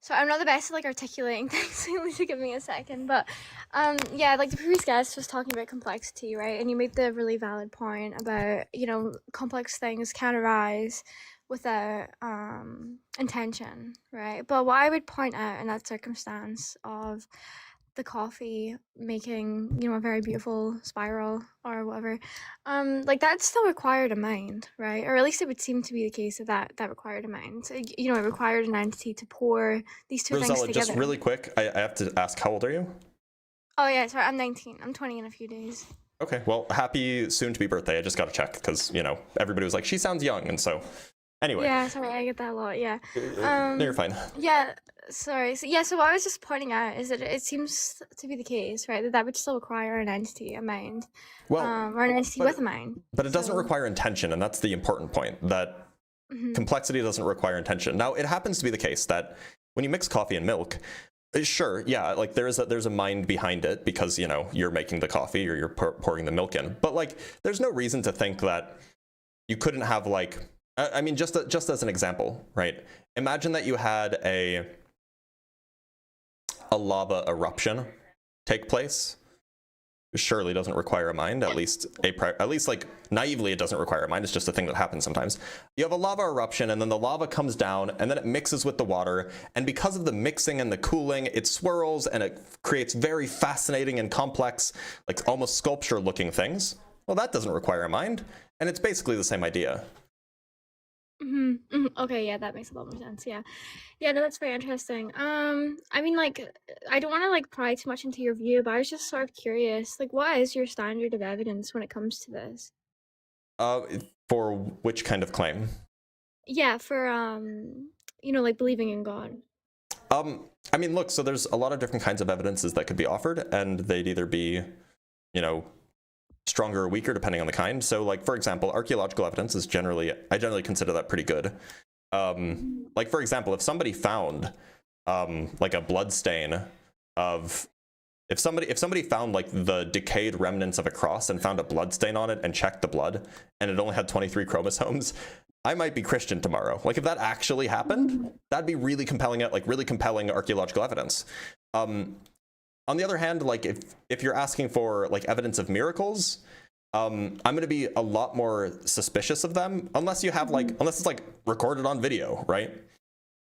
Speaker 13: the best at like articulating things, so you need to give me a second. But yeah, like the previous guest was talking about complexity, right? And you made the really valid point about, you know, complex things can arise without intention, right? But what I would point out in that circumstance of the coffee making, you know, a very beautiful spiral or whatever, like that still required a mind, right? Or at least it would seem to be the case that required a mind. So, you know, it required an entity to pour these two things
Speaker 1: Rosella,
Speaker 13: together.
Speaker 1: just really quick, I have to ask, how old are you?
Speaker 13: Oh yeah, sorry, I'm 19. I'm 20 in a few days.
Speaker 1: Okay, well, happy soon-to-be birthday. I just got to check because, you know, everybody was like, she sounds young, and so anyway.
Speaker 13: Yeah, sorry, I get that a lot, yeah.
Speaker 1: No, you're fine.
Speaker 13: Yeah, sorry. So, yeah, so what I was just pointing out is that it seems to be the case, right, that would still require an entity, a mind,
Speaker 1: Well,
Speaker 13: or an entity with a mind.
Speaker 1: But it doesn't require intention, and that's the important point, that complexity doesn't require intention. Now, it happens to be the case that when you mix coffee and milk, sure, yeah, like there's a mind behind it because, you know, you're making the coffee or you're pouring the milk in. But like, there's no reason to think that you couldn't have like, I mean, just as an example, right? Imagine that you had a lava eruption take place. Surely doesn't require a mind, at least like naively it doesn't require a mind. It's just a thing that happens sometimes. You have a lava eruption and then the lava comes down and then it mixes with the water, and because of the mixing and the cooling, it swirls and it creates very fascinating and complex, like almost sculpture looking things. Well, that doesn't require a mind, and it's basically the same idea.
Speaker 13: Okay, yeah, that makes a lot more sense. Yeah, yeah, no, that's very interesting. I mean, like, I don't want to like pry too much into your view, but I was just sort of curious, like, what is your standard of evidence when it comes to this?
Speaker 1: For which kind of claim?
Speaker 13: Yeah, for like believing in God.
Speaker 1: I mean, look, so there's a lot of different kinds of evidences that could be offered, and they'd either be, stronger or weaker depending on the kind. So, like, for example, archaeological evidence is I generally consider that pretty good. Like, for example, if somebody found like a blood stain of, if somebody found like the decayed remnants of a cross and found a blood stain on it and checked the blood and it only had 23 chromosomes, I might be Christian tomorrow. Like, if that actually happened, that'd be really compelling archaeological evidence. On the other hand, like, if you're asking for like evidence of miracles, I'm going to be a lot more suspicious of them unless it's like recorded on video, right?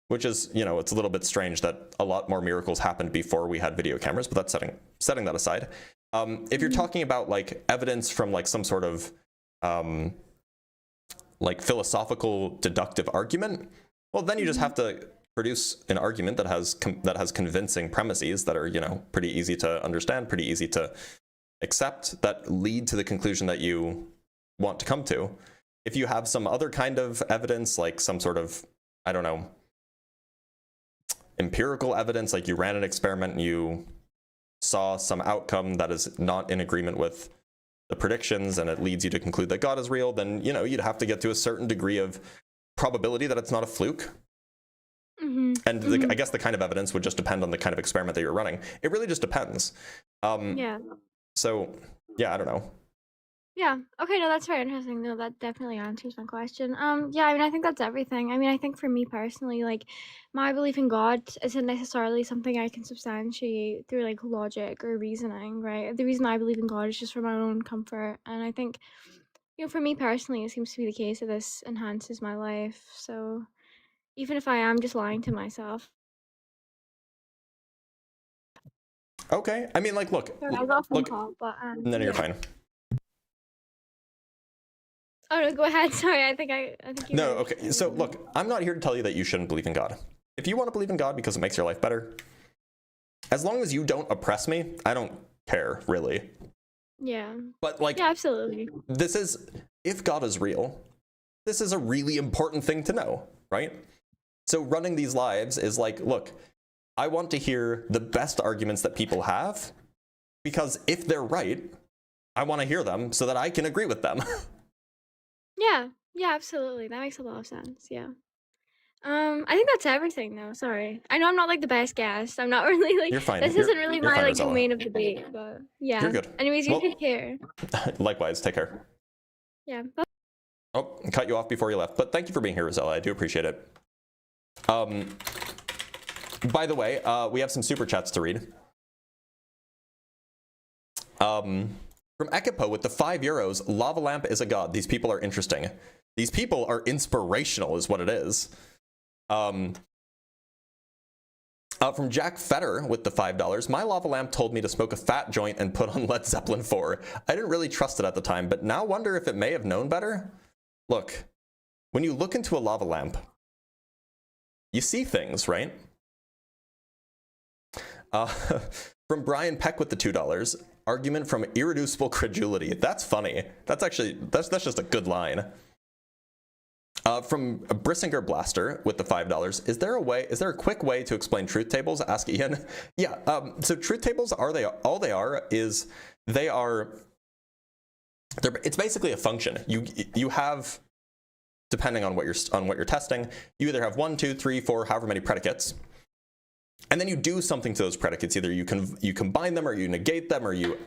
Speaker 1: Which is, it's a little bit strange that a lot more miracles happened before we had video cameras, but that's setting that aside. If you're talking about like evidence from like some sort of like philosophical deductive argument, well, then you just have to produce an argument that has convincing premises that are, pretty easy to understand, pretty easy to accept, that lead to the conclusion that you want to come to. If you have some other kind of evidence, like some sort of, I don't know, empirical evidence, like you ran an experiment and you saw some outcome that is not in agreement with the predictions and it leads you to conclude that God is real, then, you'd have to get to a certain degree of probability that it's not a fluke. And I guess the kind of evidence would just depend on the kind of experiment that you're running. It really just depends.
Speaker 13: Yeah.
Speaker 1: So, yeah, I don't know.
Speaker 13: Yeah. Okay, no, that's very interesting. No, that definitely answers my question. Yeah, I mean, I think that's everything. I mean, I think for me personally, like, my belief in God isn't necessarily something I can substantiate through like logic or reasoning, right? The reason I believe in God is just for my own comfort. And I think, for me personally, it seems to be the case that this enhances my life. So even if I am just lying to myself.
Speaker 1: Okay. I mean, like, look.
Speaker 13: Sorry, I got a phone call, but
Speaker 1: No, you're fine.
Speaker 13: Oh no, go ahead. Sorry, I think you.
Speaker 1: No, okay. So look, I'm not here to tell you that you shouldn't believe in God. If you want to believe in God because it makes your life better, as long as you don't oppress me, I don't care, really.
Speaker 13: Yeah.
Speaker 1: But like,
Speaker 13: yeah, absolutely.
Speaker 1: If God is real, this is a really important thing to know, right? So running these lives is like, look, I want to hear the best arguments that people have, because if they're right, I want to hear them so that I can agree with them.
Speaker 13: Yeah, absolutely. That makes a lot of sense. Yeah. I think that's everything though. Sorry. I know I'm not like the best guest. I'm not really like,
Speaker 1: You're fine.
Speaker 13: This isn't really
Speaker 1: you're
Speaker 13: my
Speaker 1: fine,
Speaker 13: like
Speaker 1: Rosella.
Speaker 13: domain of debate, but yeah.
Speaker 1: You're good.
Speaker 13: Anyways, you take care.
Speaker 1: Likewise, take care.
Speaker 13: Yeah. Bye.
Speaker 1: Oh, cut you off before you left, but thank you for being here, Rosella. I do appreciate it. By the way, we have some super chats to read. From Ekipo with the €5, lava lamp is a god. These people are interesting. These people are inspirational is what it is. From Jack Fetter with the $5, my lava lamp told me to smoke a fat joint and put on Led Zeppelin 4. I didn't really trust it at the time, but now wonder if it may have known better. Look, when you look into a lava lamp, you see things, right? From Brian Peck with the $2, argument from irreducible credulity. That's funny. That's just a good line. From Brissinger Blaster with the $5, is there a quick way to explain truth tables? Ask Ian. Yeah. So truth tables it's basically a function. You have, depending on what you're testing, you either have 1, 2, 3, 4, however many predicates. And then you do something to those predicates. Either you combine them, or you negate them, or you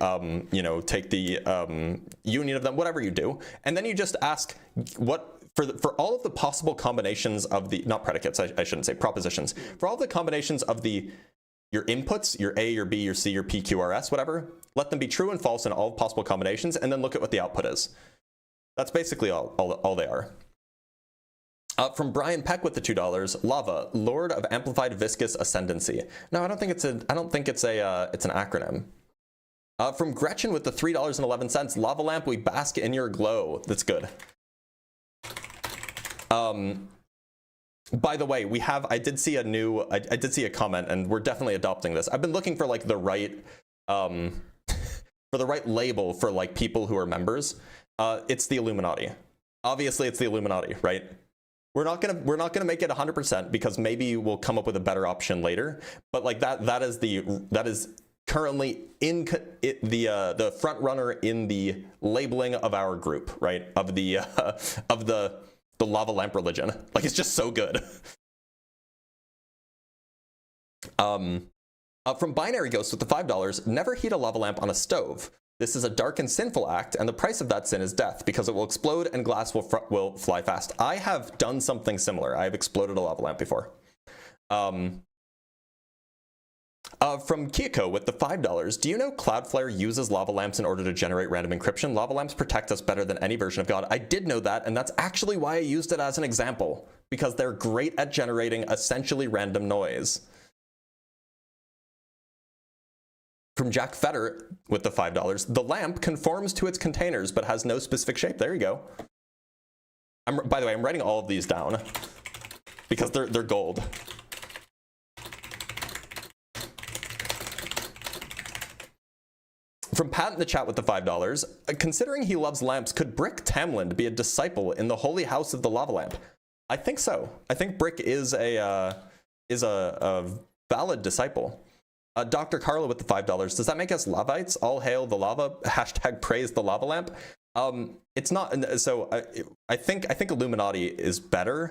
Speaker 1: take the union of them, whatever you do. And then you just ask for all of the possible combinations of the, not predicates, I shouldn't say propositions, for all the combinations of your inputs, your A, your B, your C, your P, Q, R, S, whatever, let them be true and false in all possible combinations, and then look at what the output is. That's basically all they are. From Brian Peck with the $2, lava, Lord of Amplified Viscous Ascendancy. No, I don't think it's an acronym. From Gretchen with the $3.11, lava lamp, we bask in your glow. That's good. From By the way, I did see I did see a comment, and we're definitely adopting this. I've been looking for like the right for the right label for like people who are members. It's the Illuminati. Obviously it's the Illuminati, right? We're not gonna make it 100% because maybe we'll come up with a better option later. But like that is currently in the front runner in the labeling of our group, right? Of the lava lamp religion. Like, it's just so good. From Binary Ghost with the $5, never heat a lava lamp on a stove. This is a dark and sinful act, and the price of that sin is death, because it will explode and glass will fly fast. I have done something similar. I have exploded a lava lamp before. From Kiyoko with the $5, do you know Cloudflare uses lava lamps in order to generate random encryption? Lava lamps protect us better than any version of God. I did know that, and that's actually why I used it as an example, because they're great at generating essentially random noise. From Jack Fetter with the $5, the lamp conforms to its containers but has no specific shape. There you go. By the way, I'm writing all of these down because they're gold. From Pat in the chat with the $5, considering he loves lamps, could Brick Tamland be a disciple in the holy house of the lava lamp? I think so. I think Brick is a valid disciple. Dr. Carlo with the $5, does that make us Lavites? All hail the lava. Hashtag praise the lava lamp. It's not. So I think Illuminati is better.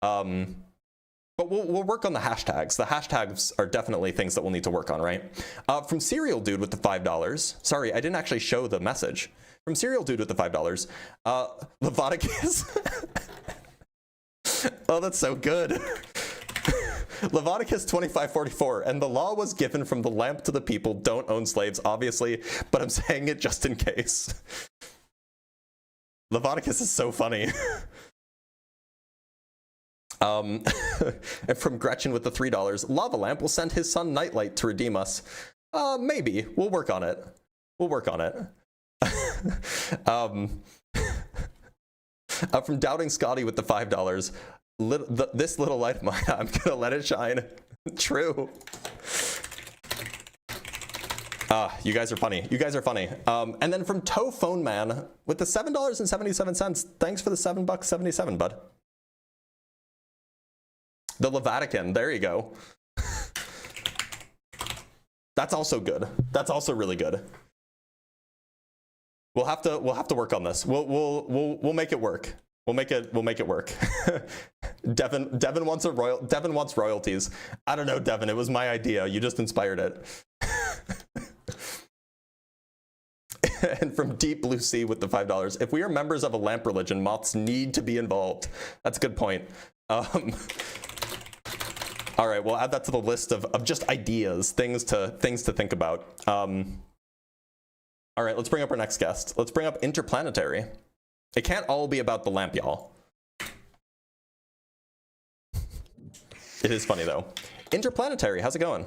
Speaker 1: But we'll work on the hashtags. The hashtags are definitely things that we'll need to work on, right? From Serial Dude with the $5. Sorry, I didn't actually show the message. From Serial Dude with the $5. Leviticus. Oh, that's so good. Leviticus 25:44, and the law was given from the lamp to the people, don't own slaves, obviously, but I'm saying it just in case. Leviticus is so funny. And from Gretchen with the $3, lava lamp will send his son Nightlight to redeem us. Maybe. We'll work on it. We'll work on it. From Doubting Scotty with the $5, this little light of mine, I'm gonna let it shine. True. You guys are funny. You guys are funny. And then from Toe Phone Man with the $7.77. Thanks for the $7.77, bud. The Levatican, there you go. That's also good. That's also really good. We'll have to work on this. We'll make it work. We'll make it work. Devin wants royalties. I don't know, Devin. It was my idea. You just inspired it. And from Deep Blue Sea with the $5, if we are members of a lamp religion, moths need to be involved. That's a good point. All right, we'll add that to the list of just ideas, things to think about. All right, let's bring up our next guest. Let's bring up Interplanetary. It can't all be about the lamp, y'all. It is funny, though. Interplanetary, how's it going?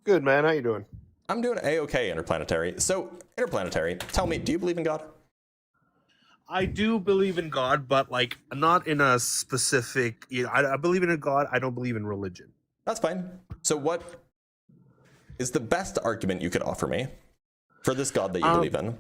Speaker 14: Good, man. How you doing?
Speaker 1: I'm doing A-okay, Interplanetary. So, Interplanetary, tell me, do you believe in God?
Speaker 14: I do believe in God, but like not in a specific. I believe in a God. I don't believe in religion.
Speaker 1: That's fine. So, what is the best argument you could offer me for this God that you believe in?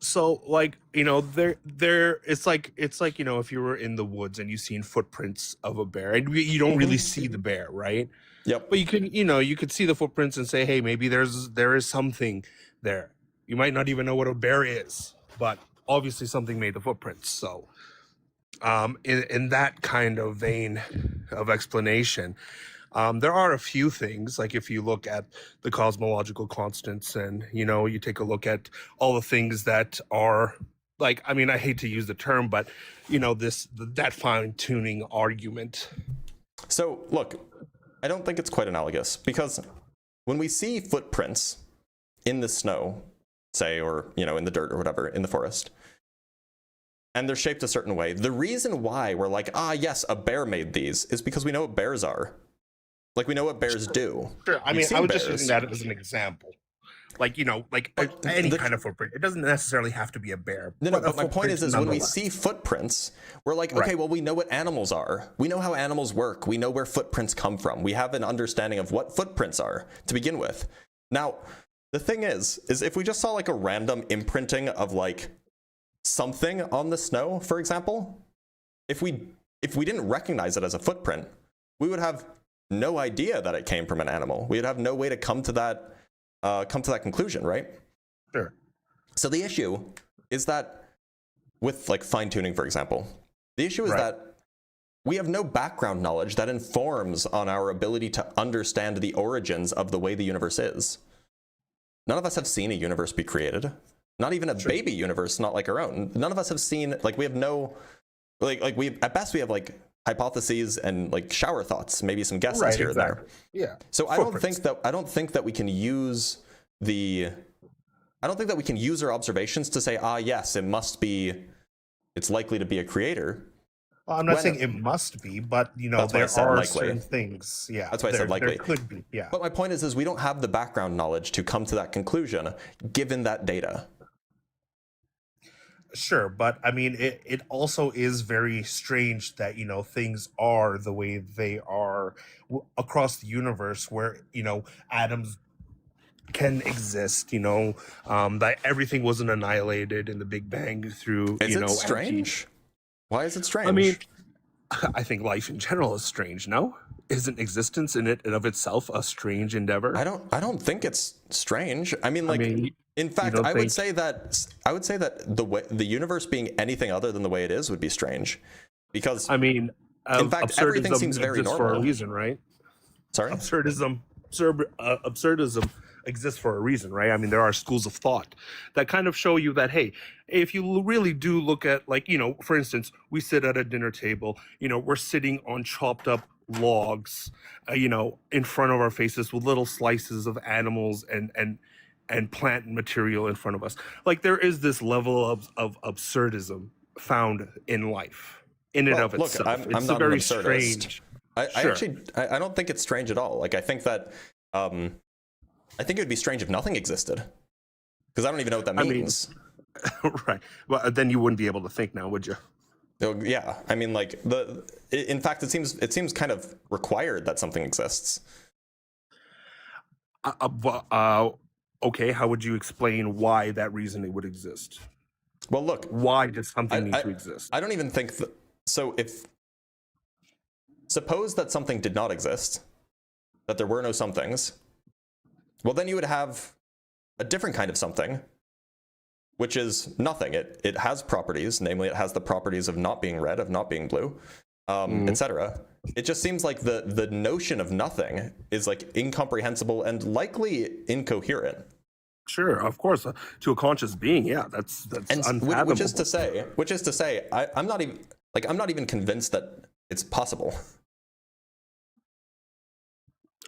Speaker 14: So, like, there it's like if you were in the woods and you've seen footprints of a bear, and you don't really see the bear, right?
Speaker 1: Yep.
Speaker 14: But you could see the footprints and say, hey, maybe there is something there. You might not even know what a bear is, but obviously something made the footprints. So in that kind of vein of explanation, there are a few things, like if you look at the cosmological constants and, you take a look at all the things that are like, I mean, I hate to use the term, but, that fine-tuning argument.
Speaker 1: So, look, I don't think it's quite analogous, because when we see footprints in the snow, say, or, in the dirt or whatever, in the forest, and they're shaped a certain way, the reason why we're like, yes, a bear made these is because we know what bears are. Like, we know what bears do.
Speaker 14: Sure. I mean, I was just using that as an example. like any kind of footprint. It doesn't necessarily have to be a bear.
Speaker 1: No, but my point is when we
Speaker 14: nonetheless.
Speaker 1: see footprints, we're like, okay,
Speaker 14: Right.
Speaker 1: well, we know what animals are. We know how animals work. We know where footprints come from. We have an understanding of what footprints are to begin with. Now, the thing is if we just saw like a random imprinting of like something on the snow, for example, if we didn't recognize it as a footprint, we would have no idea that it came from an animal. We'd have no way to come to that conclusion, right?
Speaker 14: Sure.
Speaker 1: So the issue is that with like fine tuning, for example, the issue is that we have no background knowledge that informs on our ability to understand the origins of the way the universe is. None of us have seen a universe be created. Not even a baby universe, not like our own. None of us have seen, like, we have no, like we at best we have like hypotheses and like shower thoughts, maybe some guesses here and there.
Speaker 14: Yeah.
Speaker 1: So I don't think that we can use our observations to say, yes, it's likely to be a creator.
Speaker 14: Well, I'm not saying it must be, but there are certain things. Yeah,
Speaker 1: that's why I said likely.
Speaker 14: There could be. Yeah.
Speaker 1: But my point is we don't have the background knowledge to come to that conclusion, given that data.
Speaker 14: Sure, but I mean, it also is very strange that things are the way they are across the universe, where atoms can exist. That everything wasn't annihilated in the Big Bang through.
Speaker 1: Is it strange? Why is it strange?
Speaker 14: I mean, I think life in general is strange. No, isn't existence in it and of itself a strange endeavor?
Speaker 1: I don't think it's strange. I mean, in fact, I would say that the universe being anything other than the way it is would be strange, because
Speaker 14: I mean,
Speaker 1: in fact, everything seems very normal
Speaker 14: for a reason, right?
Speaker 1: Sorry,
Speaker 14: absurdism exists for a reason, right? I mean, there are schools of thought that kind of show you that, hey, if you really do look at, for instance, we sit at a dinner table, we're sitting on chopped up logs, in front of our faces with little slices of animals and plant material in front of us. Like, there is this level of absurdism found in life, in and of itself.
Speaker 1: Look, I'm not very an absurdist. Strange. I don't think it's strange at all. Like, I think that I think it would be strange if nothing existed, because I don't even know what that means.
Speaker 14: Right. Well, then you wouldn't be able to think now, would you?
Speaker 1: Yeah. I mean, like, in fact, it seems kind of required that something exists.
Speaker 14: Okay. How would you explain why that reasoning would exist?
Speaker 1: Well, look.
Speaker 14: Why does something need to exist?
Speaker 1: I don't even think that. So suppose that something did not exist, that there were no somethings. Well, then you would have a different kind of something, which is nothing. It has properties, namely it has the properties of not being red, of not being blue, etc. It just seems like the notion of nothing is like incomprehensible and likely incoherent.
Speaker 14: Sure, of course, to a conscious being, yeah, that's unfathomable.
Speaker 1: Which is to say, I'm not even convinced that it's possible.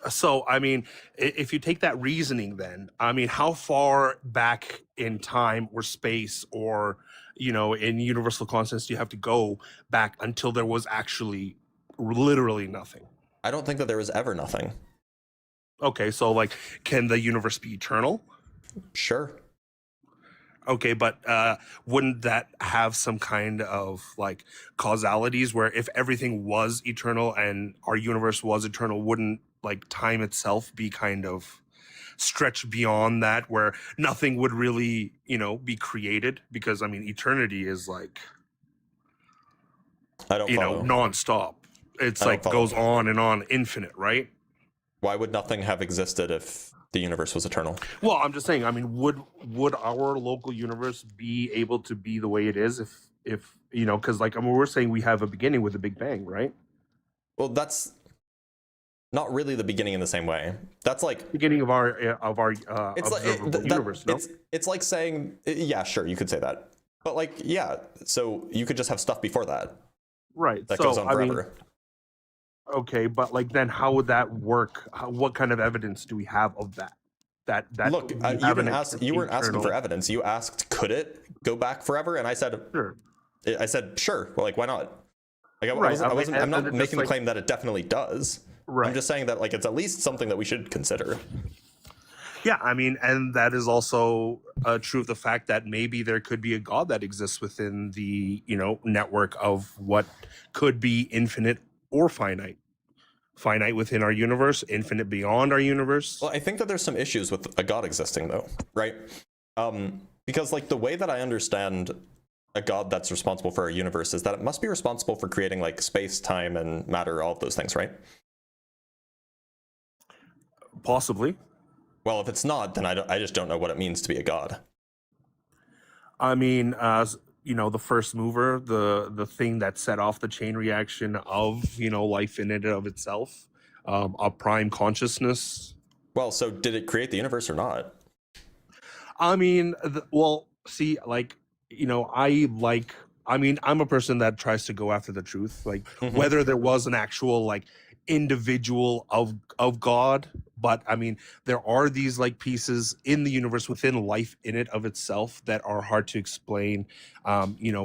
Speaker 14: So, I mean, if you take that reasoning, then, I mean, how far back in time or space or, in universal constants do you have to go back until there was actually literally nothing?
Speaker 1: I don't think that there was ever nothing.
Speaker 14: Okay, so, like, can the universe be eternal?
Speaker 1: Sure.
Speaker 14: Okay, but wouldn't that have some kind of, like, causalities where if everything was eternal and our universe was eternal, wouldn't, like, time itself be kind of stretched beyond that, where nothing would really, be created? Because, I mean, eternity is like,
Speaker 1: I don't follow.
Speaker 14: Nonstop. It's like goes on and on, infinite, right?
Speaker 1: Why would nothing have existed if the universe was eternal?
Speaker 14: Well, I'm just saying, I mean, would our local universe be able to be the way it is if because, like, I mean, we're saying we have a beginning with the Big Bang, right?
Speaker 1: Well, that's not really the beginning in the same way. That's like
Speaker 14: beginning of our observable universe. No?
Speaker 1: It's like saying, yeah, sure, you could say that, but like, yeah, so you could just have stuff before that,
Speaker 14: right?
Speaker 1: That goes on forever.
Speaker 14: Okay, but like, then how would that work? What kind of evidence do we have of that? That
Speaker 1: look, you weren't asking for evidence. You asked, could it go back forever? And I said,
Speaker 14: sure.
Speaker 1: I said, sure. Well, like, why not? Like, I'm not making the claim that it definitely does.
Speaker 14: Right.
Speaker 1: I'm just saying that, like, it's at least something that we should consider.
Speaker 14: Yeah, I mean, and that is also true of the fact that maybe there could be a God that exists within the, network of what could be infinite or finite. Finite within our universe, infinite beyond our universe.
Speaker 1: Well, I think that there's some issues with a God existing, though, right? Because, like, the way that I understand a God that's responsible for our universe is that it must be responsible for creating, like, space, time, and matter, all of those things, right?
Speaker 14: Possibly.
Speaker 1: Well, if it's not, then I just don't know what it means to be a God.
Speaker 14: I mean, the first mover, the thing that set off the chain reaction of, life in and of itself, a prime consciousness.
Speaker 1: Well, so did it create the universe or not?
Speaker 14: I mean, see, like, I'm a person that tries to go after the truth, like whether there was an actual like individual of God, but I mean, there are these like pieces in the universe within life in it of itself that are hard to explain,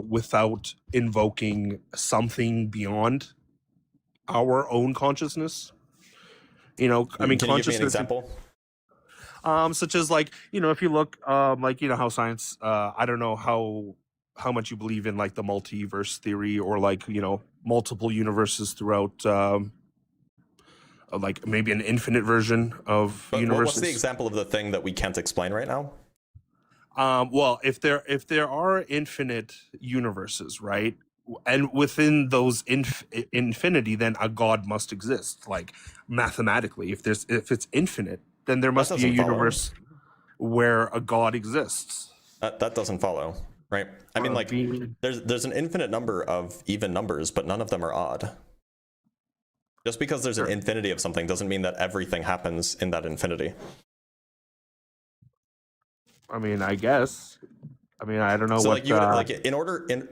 Speaker 14: without invoking something beyond our own consciousness. I mean,
Speaker 1: Can you give me an
Speaker 14: consciousness.
Speaker 1: example?
Speaker 14: Such as like, if you look, like, how science, I don't know how much you believe in like the multiverse theory or like, multiple universes throughout, like maybe an infinite version of universes.
Speaker 1: What's the example of the thing that we can't explain right now?
Speaker 14: Well, if there are infinite universes, right? And within those infinity, then a God must exist, like mathematically. If it's infinite, then there must be a universe where a God exists.
Speaker 1: That doesn't follow, right? I mean, like, there's an infinite number of even numbers, but none of them are odd. Just because there's an infinity of something doesn't mean that everything happens in that infinity.
Speaker 14: I mean, I guess. I mean, I don't know
Speaker 1: so
Speaker 14: what.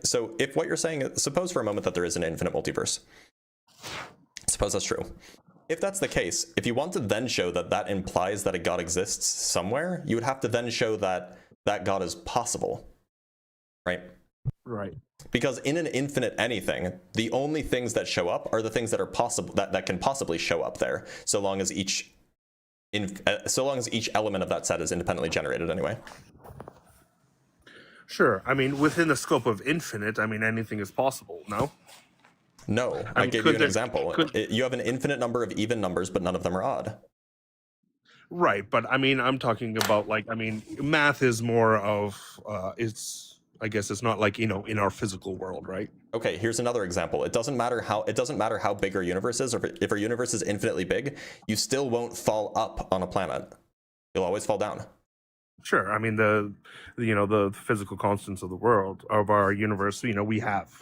Speaker 1: So if what you're saying is, suppose for a moment that there is an infinite multiverse. Suppose that's true. If that's the case, if you want to then show that that implies that a God exists somewhere, you would have to then show that that God is possible, right?
Speaker 14: Right.
Speaker 1: Because in an infinite anything, the only things that show up are the things that are possible that can possibly show up there, so long as each element of that set is independently generated anyway.
Speaker 14: Sure. I mean, within the scope of infinite, I mean, anything is possible, no?
Speaker 1: No, I gave you an example. You have an infinite number of even numbers, but none of them are odd.
Speaker 14: Right, but I mean, I'm talking about like, I mean, math is more of, I guess it's not like, in our physical world, right?
Speaker 1: Okay, here's another example. It doesn't matter how big our universe is, or if our universe is infinitely big, you still won't fall up on a planet. You'll always fall down.
Speaker 14: Sure. I mean, the physical constants of the world, of our universe, we have.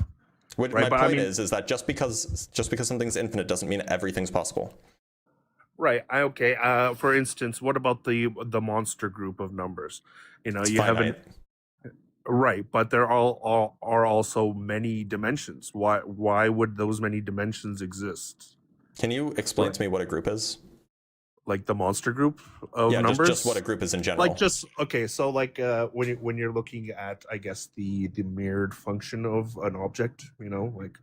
Speaker 1: What
Speaker 14: right?
Speaker 1: My point is that just because something's infinite doesn't mean everything's possible.
Speaker 14: Right. Okay. For instance, what about the monster group of numbers? You have right, but there are also many dimensions. Why would those many dimensions exist?
Speaker 1: Can you explain to me what a group is?
Speaker 14: Like the monster group of numbers?
Speaker 1: Yeah, just what a group is in general.
Speaker 14: Like okay, so like when you're looking at, I guess, the mirrored function of an object, like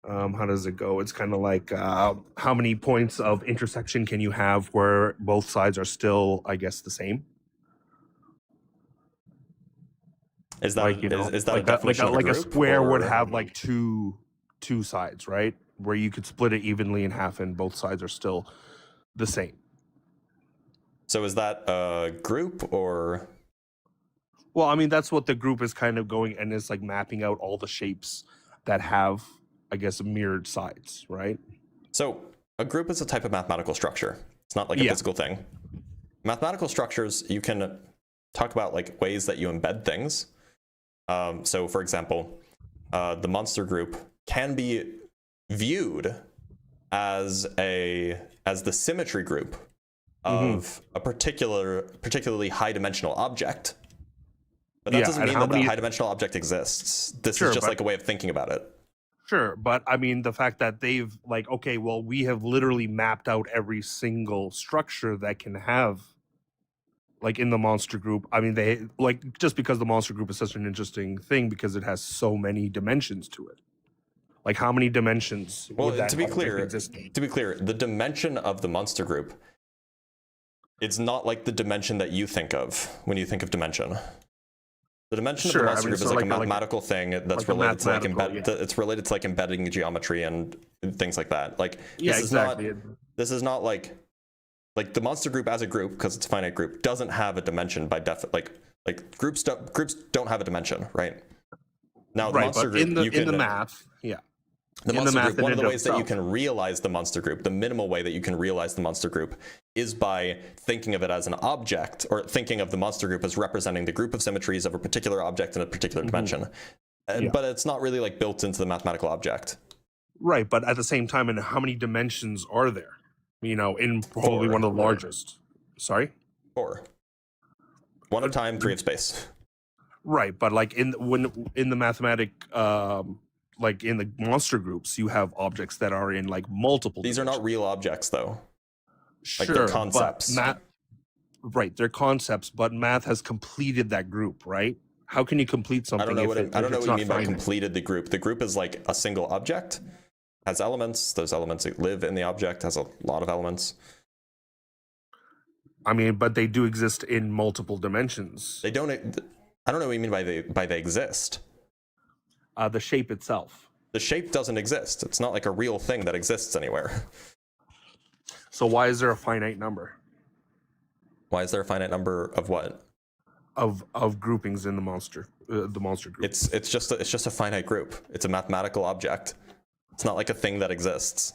Speaker 14: how does it go? It's kind of like how many points of intersection can you have where both sides are still, I guess, the same?
Speaker 1: Is that
Speaker 14: like,
Speaker 1: is that a definition of a group?
Speaker 14: Like a square would have like two sides, right? Where you could split it evenly in half and both sides are still the same.
Speaker 1: So is that a group or?
Speaker 14: Well, I mean, that's what the group is kind of going, and it's like mapping out all the shapes that have, I guess, mirrored sides, right?
Speaker 1: So a group is a type of mathematical structure. It's not like a physical thing. Mathematical structures, you can talk about like ways that you embed things. So for example, the monster group can be viewed as the symmetry group of a particularly high dimensional object. But that doesn't mean that the high dimensional object exists. This is just like a way of thinking about it.
Speaker 14: Sure, but I mean, the fact that they've like, okay, well, we have literally mapped out every single structure that can have, like in the monster group. I mean, they like, just because the monster group is such an interesting thing because it has so many dimensions to it. Like how many dimensions?
Speaker 1: Well, to be clear, the dimension of the monster group It's not like the dimension that you think of when you think of dimension. The dimension
Speaker 14: Sure,
Speaker 1: of the
Speaker 14: I
Speaker 1: monster
Speaker 14: mean,
Speaker 1: group
Speaker 14: so
Speaker 1: is like a
Speaker 14: like a-
Speaker 1: mathematical thing that's
Speaker 14: like a
Speaker 1: related to like
Speaker 14: mathematical,
Speaker 1: it's related to like embedding geometry and things like that. Like
Speaker 14: Yeah,
Speaker 1: this
Speaker 14: exactly.
Speaker 1: This is not like the monster group as a group, because it's a finite group, doesn't have a dimension by like groups don't have a dimension, right? Now the
Speaker 14: Right,
Speaker 1: monster
Speaker 14: but
Speaker 1: group
Speaker 14: in the math, yeah.
Speaker 1: The
Speaker 14: In the
Speaker 1: monster
Speaker 14: math
Speaker 1: group,
Speaker 14: in
Speaker 1: one of
Speaker 14: and
Speaker 1: the
Speaker 14: of
Speaker 1: ways that you
Speaker 14: itself.
Speaker 1: can realize the monster group, the minimal way that you can realize the monster group, is by thinking of it as an object, or thinking of the monster group as representing the group of symmetries of a particular object in a particular dimension.
Speaker 14: Yeah.
Speaker 1: But it's not really like built into the mathematical object.
Speaker 14: Right, but at the same time, and how many dimensions are there? You know, in probably one of the largest. Sorry?
Speaker 1: 4. 1 of time, 3 of space.
Speaker 14: Right, but like in the mathematic like in the monster groups, you have objects that are in like multiple
Speaker 1: These are not real objects though.
Speaker 14: Sure,
Speaker 1: Like they're concepts.
Speaker 14: But right, they're concepts, but math has completed that group, right? How can you complete something?
Speaker 1: I don't know what
Speaker 14: it's
Speaker 1: you
Speaker 14: not
Speaker 1: mean by
Speaker 14: finite?
Speaker 1: completed the group. The group is like a single object, has elements. Those elements that live in the object, has a lot of elements.
Speaker 14: I mean, but they do exist in multiple dimensions.
Speaker 1: They don't. I don't know what you mean by they exist.
Speaker 14: The shape itself.
Speaker 1: The shape doesn't exist. It's not like a real thing that exists anywhere.
Speaker 14: So why is there a finite number
Speaker 1: Why is there a finite number of what?
Speaker 14: of groupings in the monster group?
Speaker 1: It's just a finite group. It's a mathematical object. It's not like a thing that exists.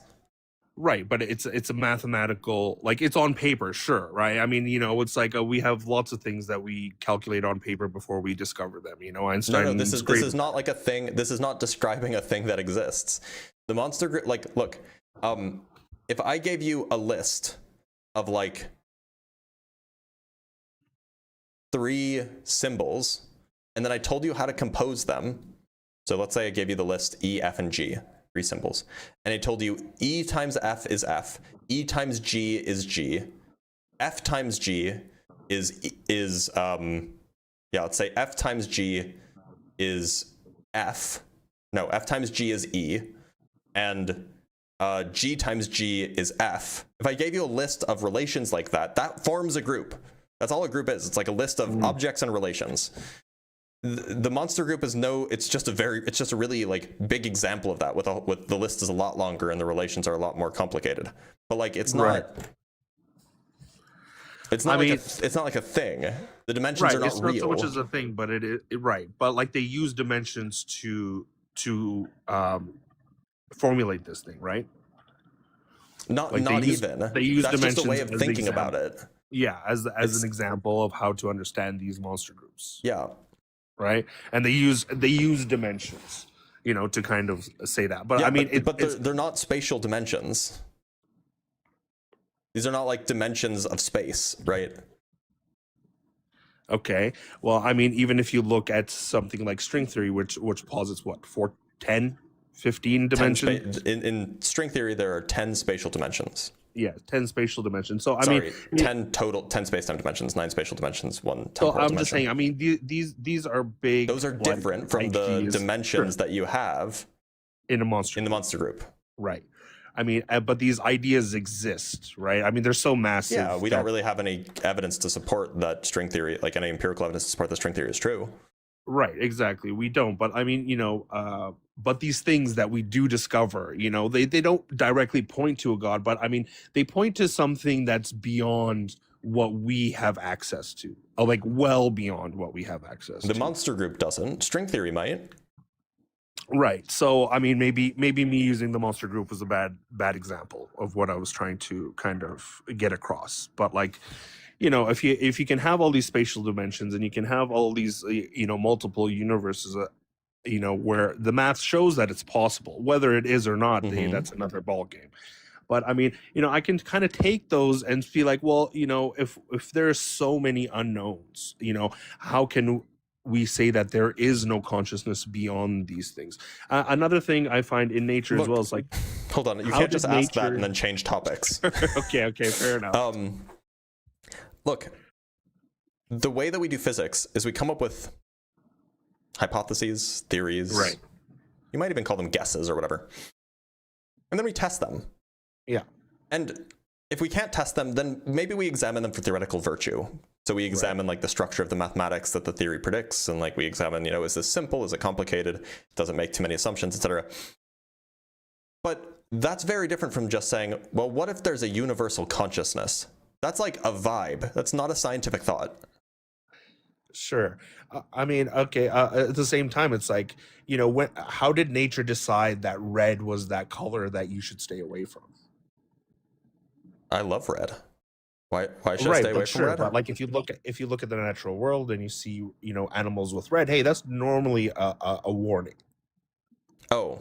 Speaker 14: Right, but it's a mathematical, like it's on paper, sure, right? I mean, you know, it's like we have lots of things that we calculate on paper before we discover them. You know, Einstein.
Speaker 1: No, this is not like a thing. This is not describing a thing that exists. The monster group, like, look, if I gave you a list of like 3 symbols, and then I told you how to compose them. So let's say I gave you the list E, F, and G. 3 symbols, and I told you E times F is F, E times G is G, F times G is let's say F times G is F. No, F times G is E, and G times G is F. If I gave you a list of relations like that, that forms a group. That's all a group is. It's like a list of objects and relations. The monster group is it's just a really like big example of that. With the list is a lot longer and the relations are a lot more complicated. But like it's not.
Speaker 14: Right.
Speaker 1: It's not it's not like a thing. The dimensions are not
Speaker 14: it's
Speaker 1: real.
Speaker 14: not so much as a thing, but it right. But like they use dimensions to formulate this thing, right?
Speaker 1: Not
Speaker 14: Like
Speaker 1: not
Speaker 14: they use,
Speaker 1: even.
Speaker 14: They use
Speaker 1: That's
Speaker 14: dimensions
Speaker 1: just a way of
Speaker 14: as
Speaker 1: thinking
Speaker 14: example.
Speaker 1: about it.
Speaker 14: Yeah, as an example of how to understand these monster groups.
Speaker 1: Yeah.
Speaker 14: Right, and they use dimensions, you know, to kind of say that. But
Speaker 1: Yeah,
Speaker 14: I mean,
Speaker 1: they're not spatial dimensions. These are not like dimensions of space, right?
Speaker 14: okay. Well, I mean, even if you look at something like string theory, which posits what 15 dimensions.
Speaker 1: In string theory, there are 10 spatial dimensions.
Speaker 14: Yeah, 10 spatial dimensions. So I
Speaker 1: Sorry,
Speaker 14: mean,
Speaker 1: 10 total, 10 space-time dimensions, 9 spatial dimensions, 1
Speaker 14: so
Speaker 1: temporal
Speaker 14: I'm
Speaker 1: dimension.
Speaker 14: just saying. I mean, these are big.
Speaker 1: Those are
Speaker 14: like,
Speaker 1: different from the
Speaker 14: ideas.
Speaker 1: dimensions
Speaker 14: Sure.
Speaker 1: that you have
Speaker 14: in a monster
Speaker 1: group.
Speaker 14: Right. I mean, but these ideas exist, right? I mean, they're so massive.
Speaker 1: Yeah, we don't really have any evidence to support that string theory, like any empirical evidence to support that string theory is true.
Speaker 14: Right, exactly. We don't. But I mean, you know, but these things that we do discover, you know, they don't directly point to a god, but I mean, they point to something that's beyond what we have access to, or like well beyond what we have access to.
Speaker 1: The monster group doesn't. String theory might.
Speaker 14: Right. So I mean, maybe me using the monster group was a bad example of what I was trying to kind of get across. But like, you know, if you can have all these spatial dimensions and you can have all these, you know, multiple universes, you know, where the math shows that it's possible, whether it is or not, that's another ball game. But I mean, you know, I can kind of take those and be like, well, you know, if there's so many unknowns, you know, how can we say that there is no consciousness beyond these things? Another thing I find in nature as well is like,
Speaker 1: hold on, you can't just ask that and then change topics.
Speaker 14: okay, fair enough.
Speaker 1: Look, the way that we do physics is we come up with hypotheses, theories.
Speaker 14: Right.
Speaker 1: You might even call them guesses or whatever. And then we test them.
Speaker 14: Yeah.
Speaker 1: And if we can't test them, then maybe we examine them for theoretical virtue. So we examine like the structure of the mathematics that the theory predicts, and like we examine, you know, is this simple? Is it complicated? Does it make too many assumptions, etc. But that's very different from just saying, well, what if there's a universal consciousness? That's like a vibe. That's not a scientific thought.
Speaker 14: Sure. I mean, okay. At the same time, it's like, you know, how did nature decide that red was that color that you should stay away from?
Speaker 1: I love red. Why should I
Speaker 14: Right,
Speaker 1: stay away
Speaker 14: but
Speaker 1: from
Speaker 14: sure,
Speaker 1: red?
Speaker 14: but like if you look at the natural world and you see, you know, animals with red, hey, that's normally a warning.
Speaker 1: Oh,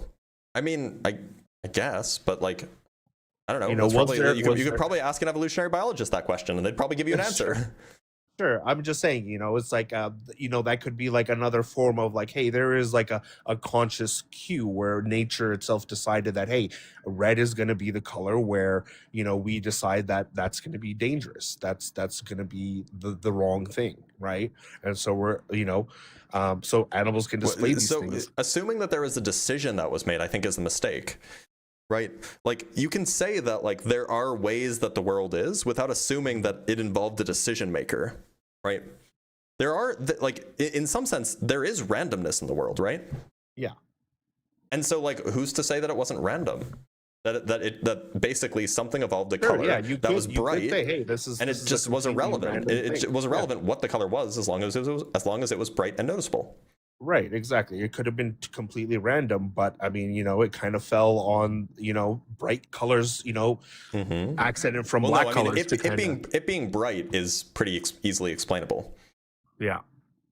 Speaker 1: I mean, I guess, but like, I don't know.
Speaker 14: You know,
Speaker 1: you could probably ask an evolutionary biologist that question, and they'd probably give you an answer.
Speaker 14: Sure. I'm just saying, you know, it's like, you know, that could be like another form of like, hey, there is like a conscious cue where nature itself decided that, hey, red is going to be the color where, you know, we decide that that's going to be dangerous. That's going to be the wrong thing. Right. And so we're, you know, so animals can display these things.
Speaker 1: Assuming that there was a decision that was made, I think is the mistake. Right? Like, you can say that, like, there are ways that the world is without assuming that it involved a decision maker, right? There are, like, in some sense, there is randomness in the world, right?
Speaker 14: Yeah.
Speaker 1: And so, like, who's to say that it wasn't random? That basically something evolved a
Speaker 14: Sure,
Speaker 1: color
Speaker 14: yeah,
Speaker 1: that was bright,
Speaker 14: say, hey, this is
Speaker 1: and it just was irrelevant. It was irrelevant what the color was as long as it was bright and noticeable.
Speaker 14: Right, exactly. It could have been completely random, but I mean, you know, it kind of fell on, you know, bright colors, you know, accented from black colors.
Speaker 1: It being bright is pretty easily explainable.
Speaker 14: Yeah.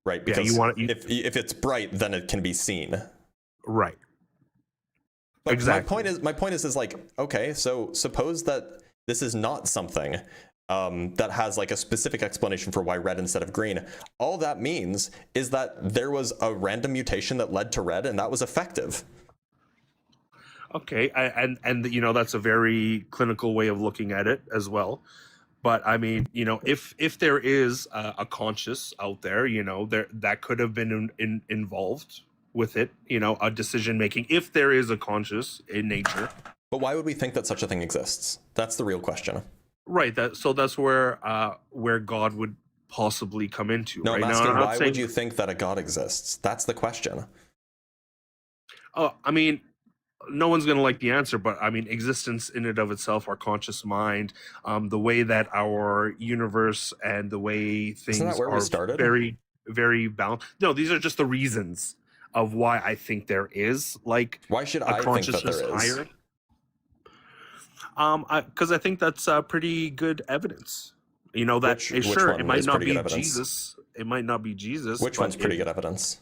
Speaker 1: Right. Because if it's bright, then it can be seen.
Speaker 14: Right.
Speaker 1: But
Speaker 14: exactly.
Speaker 1: My point is like, okay, so suppose that this is not something that has like a specific explanation for why red instead of green. All that means is that there was a random mutation that led to red, and that was effective.
Speaker 14: Okay, and you know, that's a very clinical way of looking at it as well. But I mean, you know, if there is a conscious out there, you know, that could have been involved with it, you know, a decision making. If there is a conscious in nature.
Speaker 1: But why would we think that such a thing exists? That's the real question.
Speaker 14: Right. That's where God would possibly come into.
Speaker 1: No,
Speaker 14: right?
Speaker 1: I'm asking,
Speaker 14: now,
Speaker 1: why would you think that a God exists? That's the question.
Speaker 14: Oh, I mean, no one's going to like the answer, but I mean, existence in and of itself, our conscious mind, the way that our universe and the way things are very, very balanced. No, these are just the reasons of why I think there is like
Speaker 1: why should
Speaker 14: a
Speaker 1: I
Speaker 14: consciousness
Speaker 1: think that there is?
Speaker 14: higher. Because I think that's pretty good evidence. You know that it might not be Jesus. It might not be Jesus.
Speaker 1: Which one's pretty good evidence?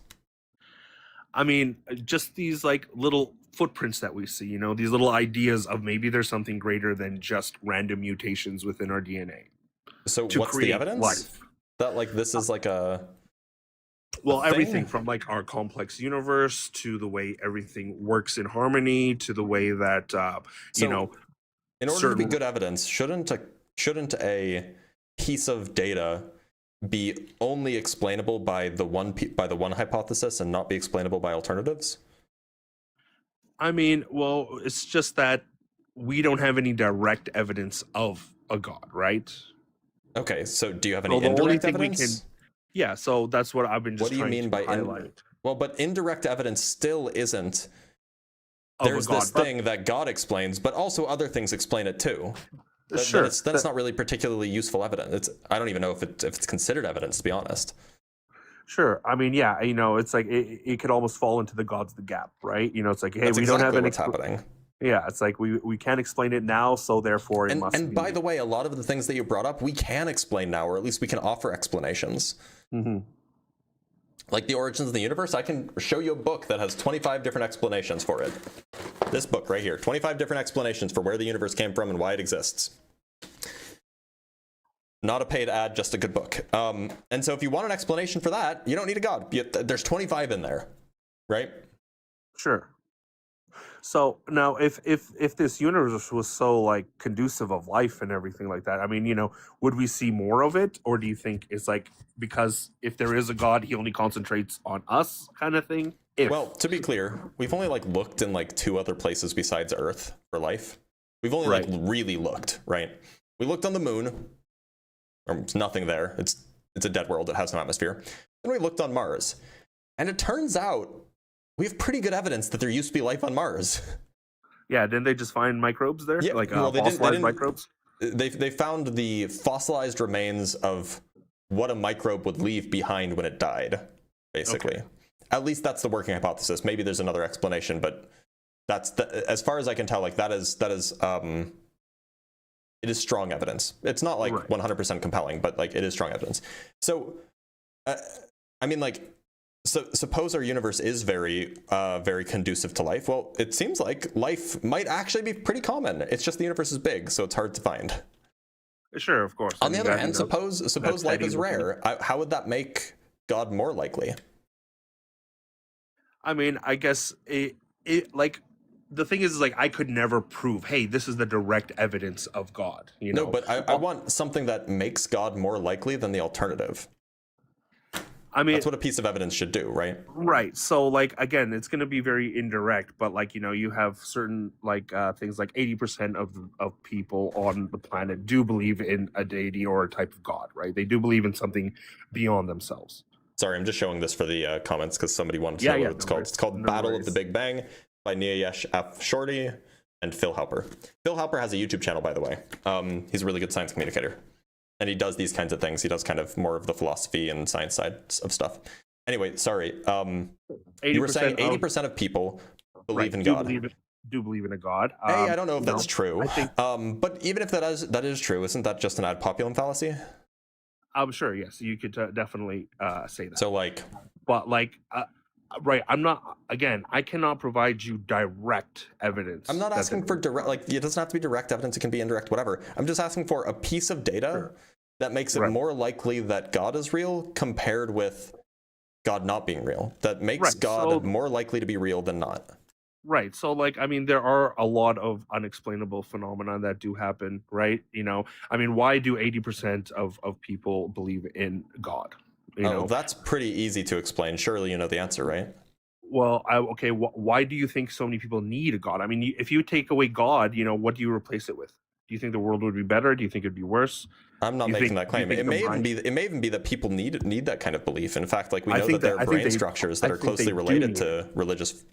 Speaker 14: I mean, just these like little footprints that we see. You know, these little ideas of maybe there's something greater than just random mutations within our DNA.
Speaker 1: So what's the evidence?
Speaker 14: Life.
Speaker 1: That like this is like a.
Speaker 14: Well, everything from like our complex universe to the way everything works in harmony to the way that you know.
Speaker 1: In order to be good evidence, shouldn't a piece of data be only explainable by the one hypothesis and not be explainable by alternatives?
Speaker 14: I mean, well, it's just that we don't have any direct evidence of a God, right?
Speaker 1: Okay, so do you have any indirect evidence?
Speaker 14: Yeah, so that's what I've been just
Speaker 1: trying to highlight. What do you mean by well, but indirect evidence still isn't. There's this thing that God explains, but also other things explain it too.
Speaker 14: Sure,
Speaker 1: that's not really particularly useful evidence. I don't even know if it's considered evidence, to be honest.
Speaker 14: Sure. I mean, yeah, you know, it's like it could almost fall into the God's the gap, right? You know, it's like, hey,
Speaker 1: that's
Speaker 14: we
Speaker 1: exactly
Speaker 14: don't have any
Speaker 1: what's happening.
Speaker 14: Yeah, it's like we can't explain it now, so therefore it must.
Speaker 1: And by the way, a lot of the things that you brought up, we can explain now, or at least we can offer explanations.
Speaker 14: Mm-hmm.
Speaker 1: Like the origins of the universe, I can show you a book that has 25 different explanations for it. This book right here, 25 different explanations for where the universe came from and why it exists. Not a paid ad, just a good book. And so if you want an explanation for that, you don't need a God. There's 25 in there, right?
Speaker 14: Sure. So now if this universe was so like conducive of life and everything like that, I mean, you know, would we see more of it? Or do you think it's like, because if there is a God, he only concentrates on us kind of thing?
Speaker 1: Well, to be clear, we've only like looked in like 2 other places besides Earth for life. We've only like really looked, right? We looked on the moon. There's nothing there. It's a dead world. It has no atmosphere. Then we looked on Mars. And it turns out we have pretty good evidence that there used to be life on Mars.
Speaker 14: Yeah, didn't they just find microbes there?
Speaker 1: Yeah,
Speaker 14: Like
Speaker 1: well, they
Speaker 14: fossilized
Speaker 1: didn't,
Speaker 14: microbes?
Speaker 1: They found the fossilized remains of what a microbe would leave behind when it died, basically.
Speaker 14: Okay.
Speaker 1: At least that's the working hypothesis. Maybe there's another explanation, but that's as far as I can tell, like that is it is strong evidence. It's not like 100% compelling, but like it is strong evidence. So, I mean, like, so suppose our universe is very conducive to life. Well, it seems like life might actually be pretty common. It's just the universe is big, so it's hard to find.
Speaker 14: Sure, of course.
Speaker 1: On the other hand, suppose life is rare. How would that make God more likely?
Speaker 14: I mean, I guess it like the thing is like I could never prove, hey, this is the direct evidence of God. You know,
Speaker 1: No, but I want something that makes God more likely than the alternative.
Speaker 14: I mean,
Speaker 1: that's what a piece of evidence should do, right?
Speaker 14: Right. So, like, again, it's going to be very indirect, but like, you know, you have certain like things like 80% of people on the planet do believe in a deity or a type of God, right? They do believe in something beyond themselves.
Speaker 1: Sorry, I'm just showing this for the comments because somebody wanted to know what it's called. It's called Battle of the Big Bang by Niayesh F. Shorty and Phil Halper. Phil Halper has a YouTube channel, by the way. He's a really good science communicator. And he does these kinds of things. He does kind of more of the philosophy and science side of stuff. Anyway, sorry. You were saying 80% of people believe in God.
Speaker 14: Do believe in a God.
Speaker 1: Hey, I don't know if that's true.
Speaker 14: I think,
Speaker 1: but even if that is true, isn't that just an ad populum fallacy?
Speaker 14: I'm sure, yes. You could definitely say that.
Speaker 1: So, like...
Speaker 14: But, like... right, I'm not, again, I cannot provide you direct evidence.
Speaker 1: I'm not asking for direct, like, it doesn't have to be direct evidence, it can be indirect, whatever. I'm just asking for a piece of data that makes it more likely that God is real compared with God not being real. That makes God more likely to be real than not.
Speaker 14: Right, so, like, I mean, there are a lot of unexplainable phenomena that do happen, right? You know, I mean, why do 80% of people believe in God? You know,
Speaker 1: that's pretty easy to explain. Surely you know the answer, right?
Speaker 14: Well, okay, why do you think so many people need a God? I mean, if you take away God, you know, what do you replace it with? Do you think the world would be better? Do you think it'd be worse?
Speaker 1: I'm not making that claim. It may even be that people need that kind of belief. In fact, like we know that there are brain structures that are closely related to religious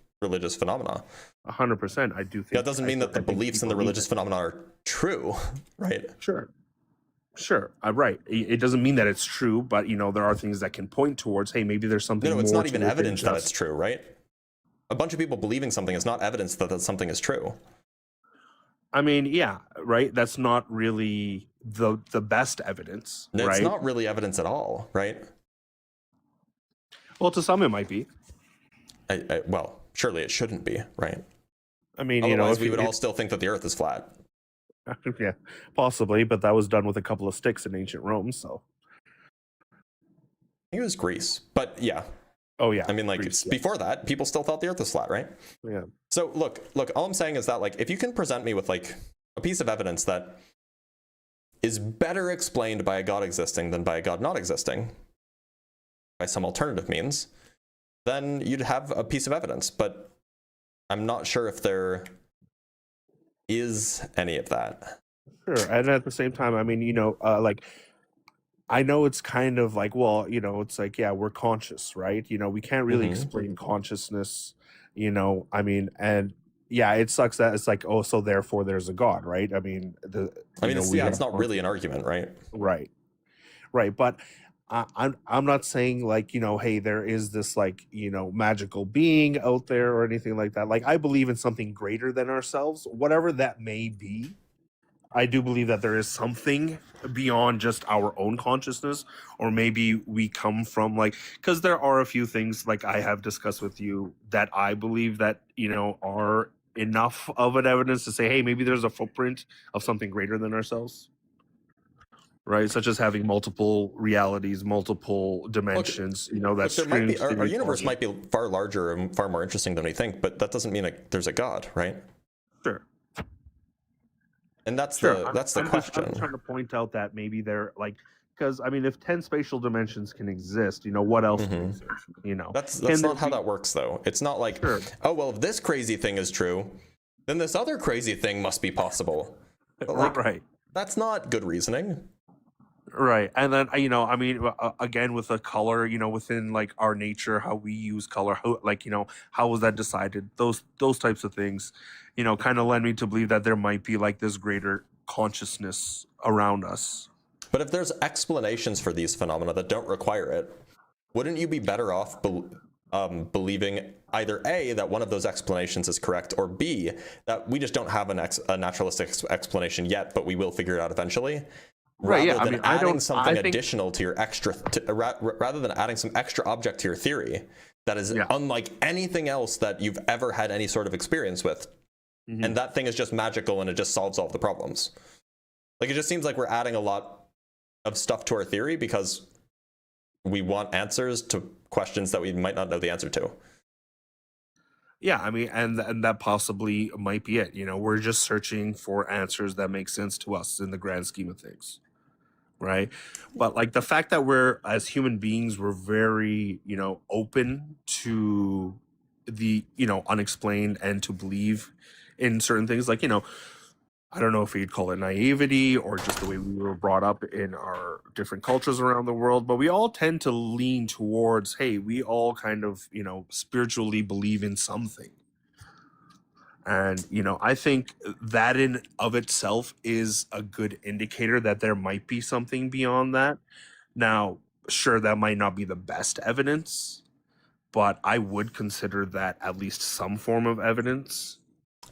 Speaker 1: phenomena.
Speaker 14: 100%, I do think.
Speaker 1: That doesn't mean that the beliefs in the religious phenomena are true, right?
Speaker 14: Sure, right. It doesn't mean that it's true, but you know there are things that can point towards, hey, maybe there's something.
Speaker 1: No, it's
Speaker 14: more
Speaker 1: not even
Speaker 14: to it than
Speaker 1: evidence that
Speaker 14: just-
Speaker 1: it's true, right? A bunch of people believing something is not evidence that something is true.
Speaker 14: I mean, yeah, right. That's not really the best evidence,
Speaker 1: It's
Speaker 14: right?
Speaker 1: not really evidence at all, right?
Speaker 14: Well, to some it might be.
Speaker 1: Well, surely it shouldn't be, right?
Speaker 14: I mean,
Speaker 1: otherwise,
Speaker 14: you know, if
Speaker 1: we would all still think that the Earth is flat.
Speaker 14: Yeah, possibly, but that was done with a couple of sticks in ancient Rome, so.
Speaker 1: I think it was Greece, but yeah.
Speaker 14: Oh yeah.
Speaker 1: I mean, like
Speaker 14: Greece,
Speaker 1: before that, people still thought the Earth was flat, right?
Speaker 14: Yeah.
Speaker 1: So look, all I'm saying is that like if you can present me with like a piece of evidence that is better explained by a God existing than by a God not existing, by some alternative means, then you'd have a piece of evidence. But I'm not sure if there is any of that.
Speaker 14: Sure, and at the same time, I mean, you know, like, I know it's kind of like, well, you know, it's like, yeah, we're conscious, right? You know, we can't really explain consciousness, you know, I mean, and yeah, it sucks that it's like, oh, so therefore there's a God, right? I mean,
Speaker 1: it's not really an argument, right?
Speaker 14: Right, but I'm not saying like, you know, hey, there is this like, you know, magical being out there or anything like that. Like, I believe in something greater than ourselves, whatever that may be. I do believe that there is something beyond just our own consciousness, or maybe we come from like, because there are a few things like I have discussed with you that I believe that, you know, are enough of an evidence to say, hey, maybe there's a footprint of something greater than ourselves. Right, such as having multiple realities, multiple dimensions. You know, that's
Speaker 1: our universe might be far larger and far more interesting than we think, but that doesn't mean like there's a God, right?
Speaker 14: Sure.
Speaker 1: And that's the question.
Speaker 14: I'm trying to point out that maybe they're like, because I mean, if 10 spatial dimensions can exist, you know, what else can exist? You know,
Speaker 1: that's not how that works, though. It's not like, oh well, if this crazy thing is true, then this other crazy thing must be possible. But like,
Speaker 14: right.
Speaker 1: That's not good reasoning.
Speaker 14: Right. And then, I mean, again, with the color, within like our nature, how we use color, how, like, how was that decided? Those types of things, kind of led me to believe that there might be like this greater consciousness around us.
Speaker 1: But if there's explanations for these phenomena that don't require it, wouldn't you be better off believing either A, that one of those explanations is correct, or B, that we just don't have a naturalistic explanation yet, but we will figure it out eventually?
Speaker 14: Right.
Speaker 1: Rather
Speaker 14: Yeah.
Speaker 1: than adding something additional to your extra, rather than adding some extra object to your theory that is unlike anything else that you've ever had any sort of experience with, and that thing is just magical and it just solves all of the problems. Like, it just seems like we're adding a lot of stuff to our theory because we want answers to questions that we might not know the answer to.
Speaker 14: Yeah, I mean, and that possibly might be it. We're just searching for answers that make sense to us in the grand scheme of things, right? But like the fact that we're, as human beings, we're very, open to the, unexplained and to believe in certain things. Like, I don't know if you'd call it naivety or just the way we were brought up in our different cultures around the world, but we all tend to lean towards, hey, we all kind of, spiritually believe in something. And, I think that in of itself is a good indicator that there might be something beyond that. Now, sure, that might not be the best evidence, but I would consider that at least some form of evidence.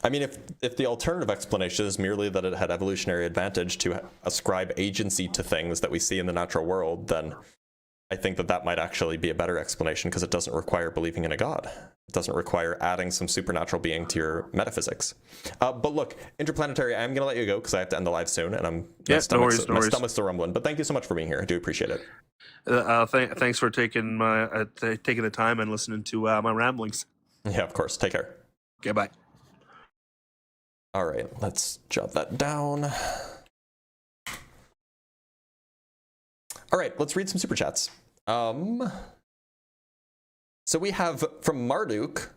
Speaker 1: I mean, if the alternative explanation is merely that it had evolutionary advantage to ascribe agency to things that we see in the natural world, then I think that might actually be a better explanation because it doesn't require believing in a god. It doesn't require adding some supernatural being to your metaphysics. But look, Interplanetary, I'm going to let you go because I have to end the live soon, and my stomach's still rumbling. But thank you so much for being here. I do appreciate it.
Speaker 14: Thanks for taking taking the time and listening to my ramblings.
Speaker 1: Yeah, of course. Take care.
Speaker 14: Okay, bye.
Speaker 1: All right, let's jot that down. All right, let's read some super chats. So we have from Marduk.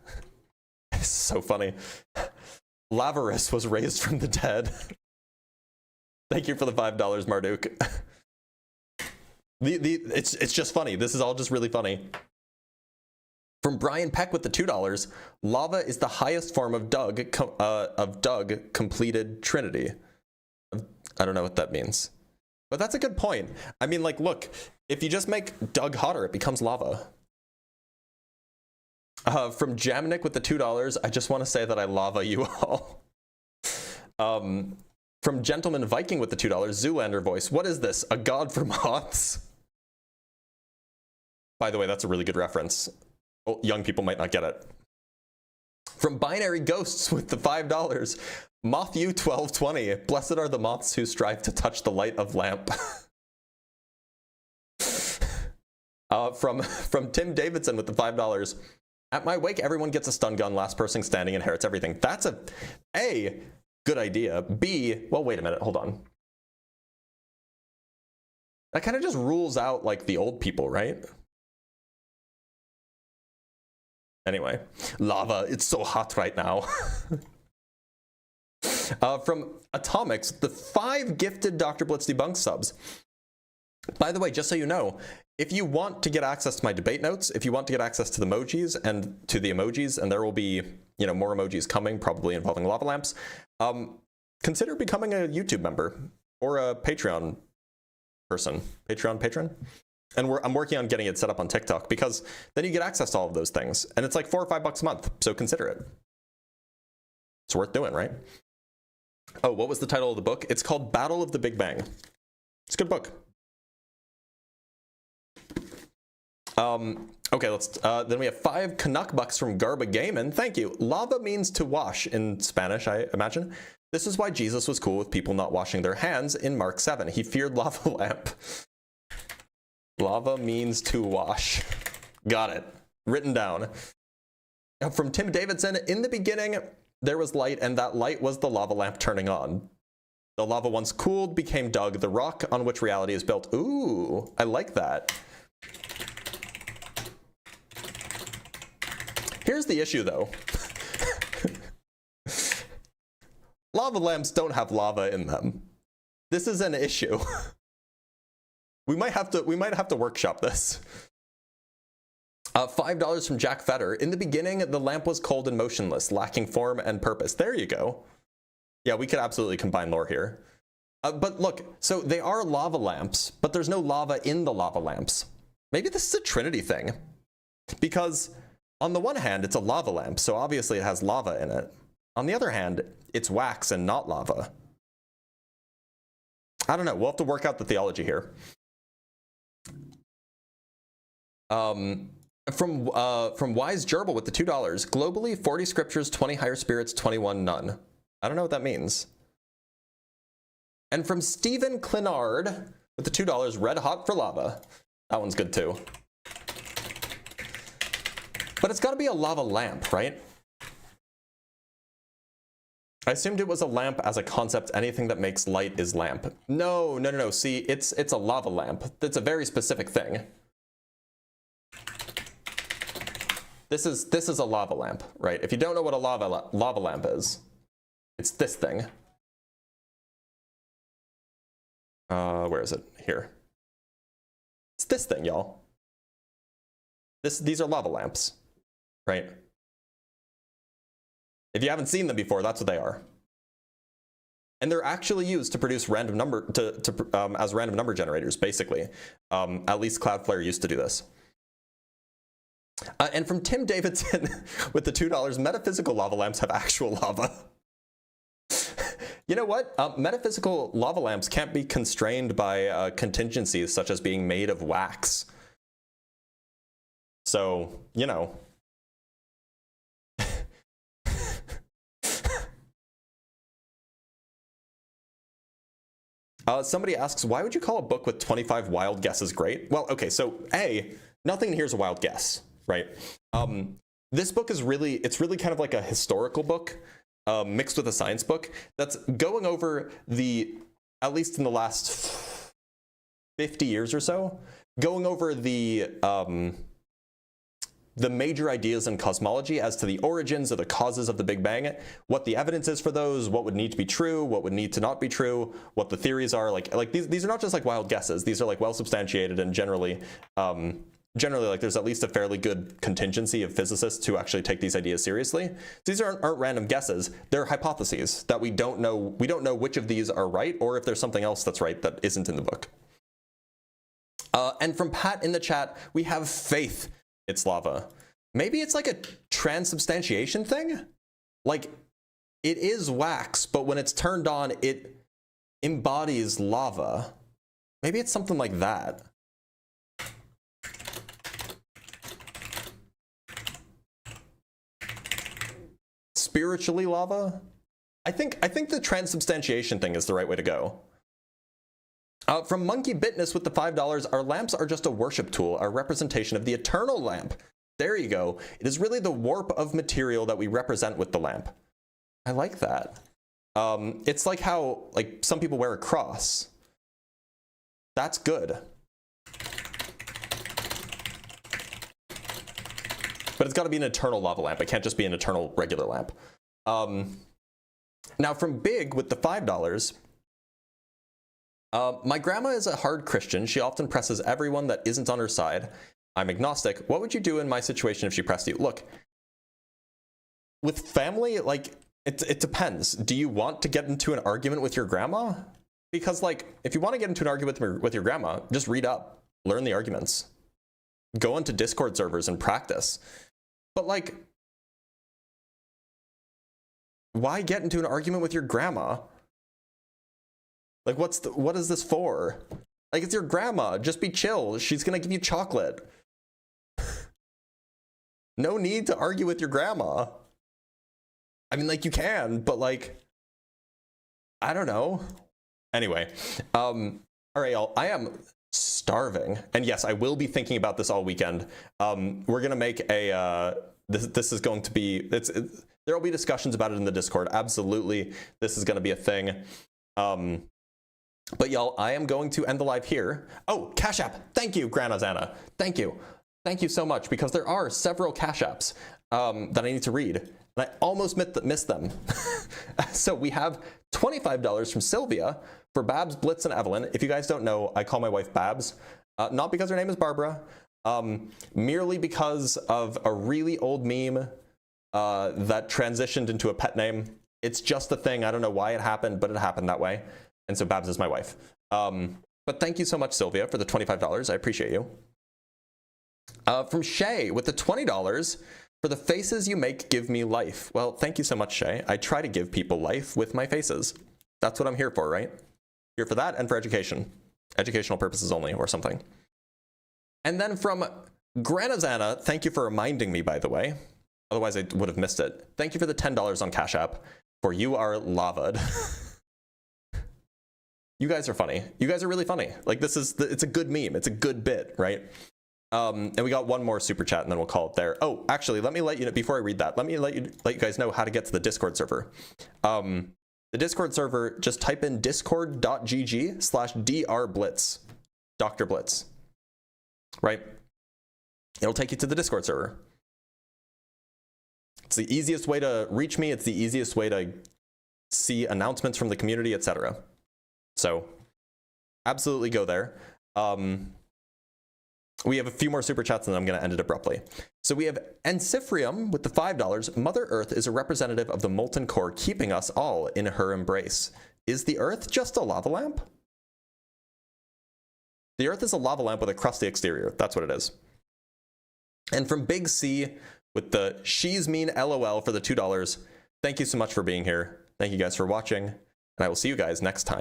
Speaker 1: This is so funny. Lavarus was raised from the dead. Thank you for the $5, Marduk. It's just funny. This is all just really funny. From Brian Peck with the $2, lava is the highest form of Doug completed trinity. I don't know what that means, but that's a good point. I mean, like, look, if you just make Doug hotter, it becomes lava. From Jamnik with the $2, I just want to say that I lava you all. From Gentleman Viking with the $2, Zoolander voice. What is this? A god for moths? By the way, that's a really good reference. Oh, young people might not get it. From Binary Ghosts with the $5, Moth U 1220. Blessed are the moths who strive to touch the light of lamp. From Tim Davidson with the $5. At my wake, everyone gets a stun gun. Last person standing inherits everything. That's A, good idea. B, well, wait a minute, hold on. That kind of just rules out like the old people, right? Anyway, lava, it's so hot right now. From Atomics, the 5 gifted Dr. Blitz Debunk subs. By the way, just so you know, if you want to get access to my debate notes, if you want to get access to the emojis, and there will be, more emojis coming, probably involving lava lamps, consider becoming a YouTube member or a Patreon person. Patron? And I'm working on getting it set up on TikTok because then you get access to all of those things. And it's like $4 or $5 a month, so consider it. It's worth doing, right? Oh, what was the title of the book? It's called Battle of the Big Bang. It's a good book. Okay, let's. Then we have 5 Canuck bucks from Garba Gaiman. Thank you. Lava means to wash in Spanish, I imagine. This is why Jesus was cool with people not washing their hands in Mark 7. He feared lava lamp. Lava means to wash. Got it. Written down. From Tim Davidson, in the beginning, there was light, and that light was the lava lamp turning on. The lava once cooled became Doug, the rock on which reality is built. Ooh, I like that. Here's the issue, though. Lava lamps don't have lava in them. This is an issue. We might have to workshop this. $5 from Jack Fetter. In the beginning, the lamp was cold and motionless, lacking form and purpose. There you go. Yeah, we could absolutely combine lore here. But look, so they are lava lamps, but there's no lava in the lava lamps. Maybe this is a Trinity thing. Because on the one hand, it's a lava lamp, so obviously it has lava in it. On the other hand, it's wax and not lava. I don't know. We'll have to work out the theology here. From Wise Gerbil with the $2. Globally, 40 scriptures, 20 higher spirits, 21 none. I don't know what that means. And from Stephen Clinard with the $2, red hot for lava. That one's good too. But it's got to be a lava lamp, right? I assumed it was a lamp as a concept. Anything that makes light is lamp. No. See, it's a lava lamp. That's a very specific thing. This is a lava lamp, right? If you don't know what a lava lamp is, it's this thing. Where is it? Here. It's this thing, y'all. These are lava lamps, right? If you haven't seen them before, that's what they are. And they're actually used to produce random number as random number generators, basically. At least Cloudflare used to do this. And from Tim Davidson with the $2, metaphysical lava lamps have actual lava. You know what? Metaphysical lava lamps can't be constrained by contingencies such as being made of wax. So, you know. Somebody asks, why would you call a book with 25 wild guesses great? Well, okay, so A, nothing in here is a wild guess, right? This book is really kind of like a historical book mixed with a science book that's going over at least in the last 50 years or so, going over the major ideas in cosmology as to the origins or the causes of the Big Bang, what the evidence is for those, what would need to be true, what would need to not be true, what the theories are. Like these are not just like wild guesses. These are like well substantiated and generally like there's at least a fairly good contingency of physicists who actually take these ideas seriously. These aren't random guesses. They're hypotheses that we don't know which of these are right or if there's something else that's right that isn't in the book. And from Pat in the chat, we have faith. It's lava. Maybe it's like a transubstantiation thing? Like, it is wax, but when it's turned on, it embodies lava. Maybe it's something like that. Spiritually lava? I think the transubstantiation thing is the right way to go. From Monkey Bitness with the $5, our lamps are just a worship tool, a representation of the eternal lamp. There you go. It is really the warp of material that we represent with the lamp. I like that. It's like how some people wear a cross. That's good. But it's got to be an eternal lava lamp. It can't just be an eternal regular lamp. Now from Big with the $5, my grandma is a hard Christian. She often presses everyone that isn't on her side. I'm agnostic. What would you do in my situation if she pressed you? Look, with family, it depends. Do you want to get into an argument with your grandma? Because if you want to get into an argument with your grandma, just read up, learn the arguments, go into Discord servers and practice. But why get into an argument with your grandma? What is this for? It's your grandma. Just be chill. She's gonna give you chocolate. No need to argue with your grandma. I mean, you can, but I don't know. Anyway, all right, y'all. I am starving, and yes, I will be thinking about this all weekend. We're gonna make a. This is going to be. There will be discussions about it in the Discord. Absolutely, this is gonna be a thing. But y'all, I am going to end the live here. Oh, Cash App. Thank you, Grandma Zana. Thank you. Thank you so much, because there are several Cash Apps. that I need to read, and I almost missed them. So we have $25 from Sylvia for Babs, Blitz, and Evelyn. If you guys don't know, I call my wife Babs, not because her name is Barbara, merely because of a really old meme that transitioned into a pet name. It's just a thing. I don't know why it happened, but it happened that way. And so Babs is my wife. But thank you so much, Sylvia, for the $25. I appreciate you. From Shay with the $20 for the faces you make give me life. Well, thank you so much, Shay. I try to give people life with my faces. That's what I'm here for, right? Here for that and for education. Educational purposes only or something. And then from Granazana, thank you for reminding me, by the way. Otherwise, I would have missed it. Thank you for the $10 on Cash App for You Are Lavad. You guys are funny. You guys are really funny. Like, it's a good meme. It's a good bit, right? And we got one more super chat and then we'll call it there. Oh, actually, let me let you know, before I read that, let you guys know how to get to the Discord server. The Discord server, just type in discord.gg/drblitz, Dr. Blitz, right? It'll take you to the Discord server. It's the easiest way to reach me. It's the easiest way to see announcements from the community, etc. So absolutely go there. We have a few more super chats and then I'm going to end it abruptly. So we have Encifrium with the $5. Mother Earth is a representative of the molten core, keeping us all in her embrace. Is the Earth just a lava lamp? The Earth is a lava lamp with a crusty exterior. That's what it is. And from Big C with the she's mean LOL for the $2. Thank you so much for being here. Thank you guys for watching. And I will see you guys next time.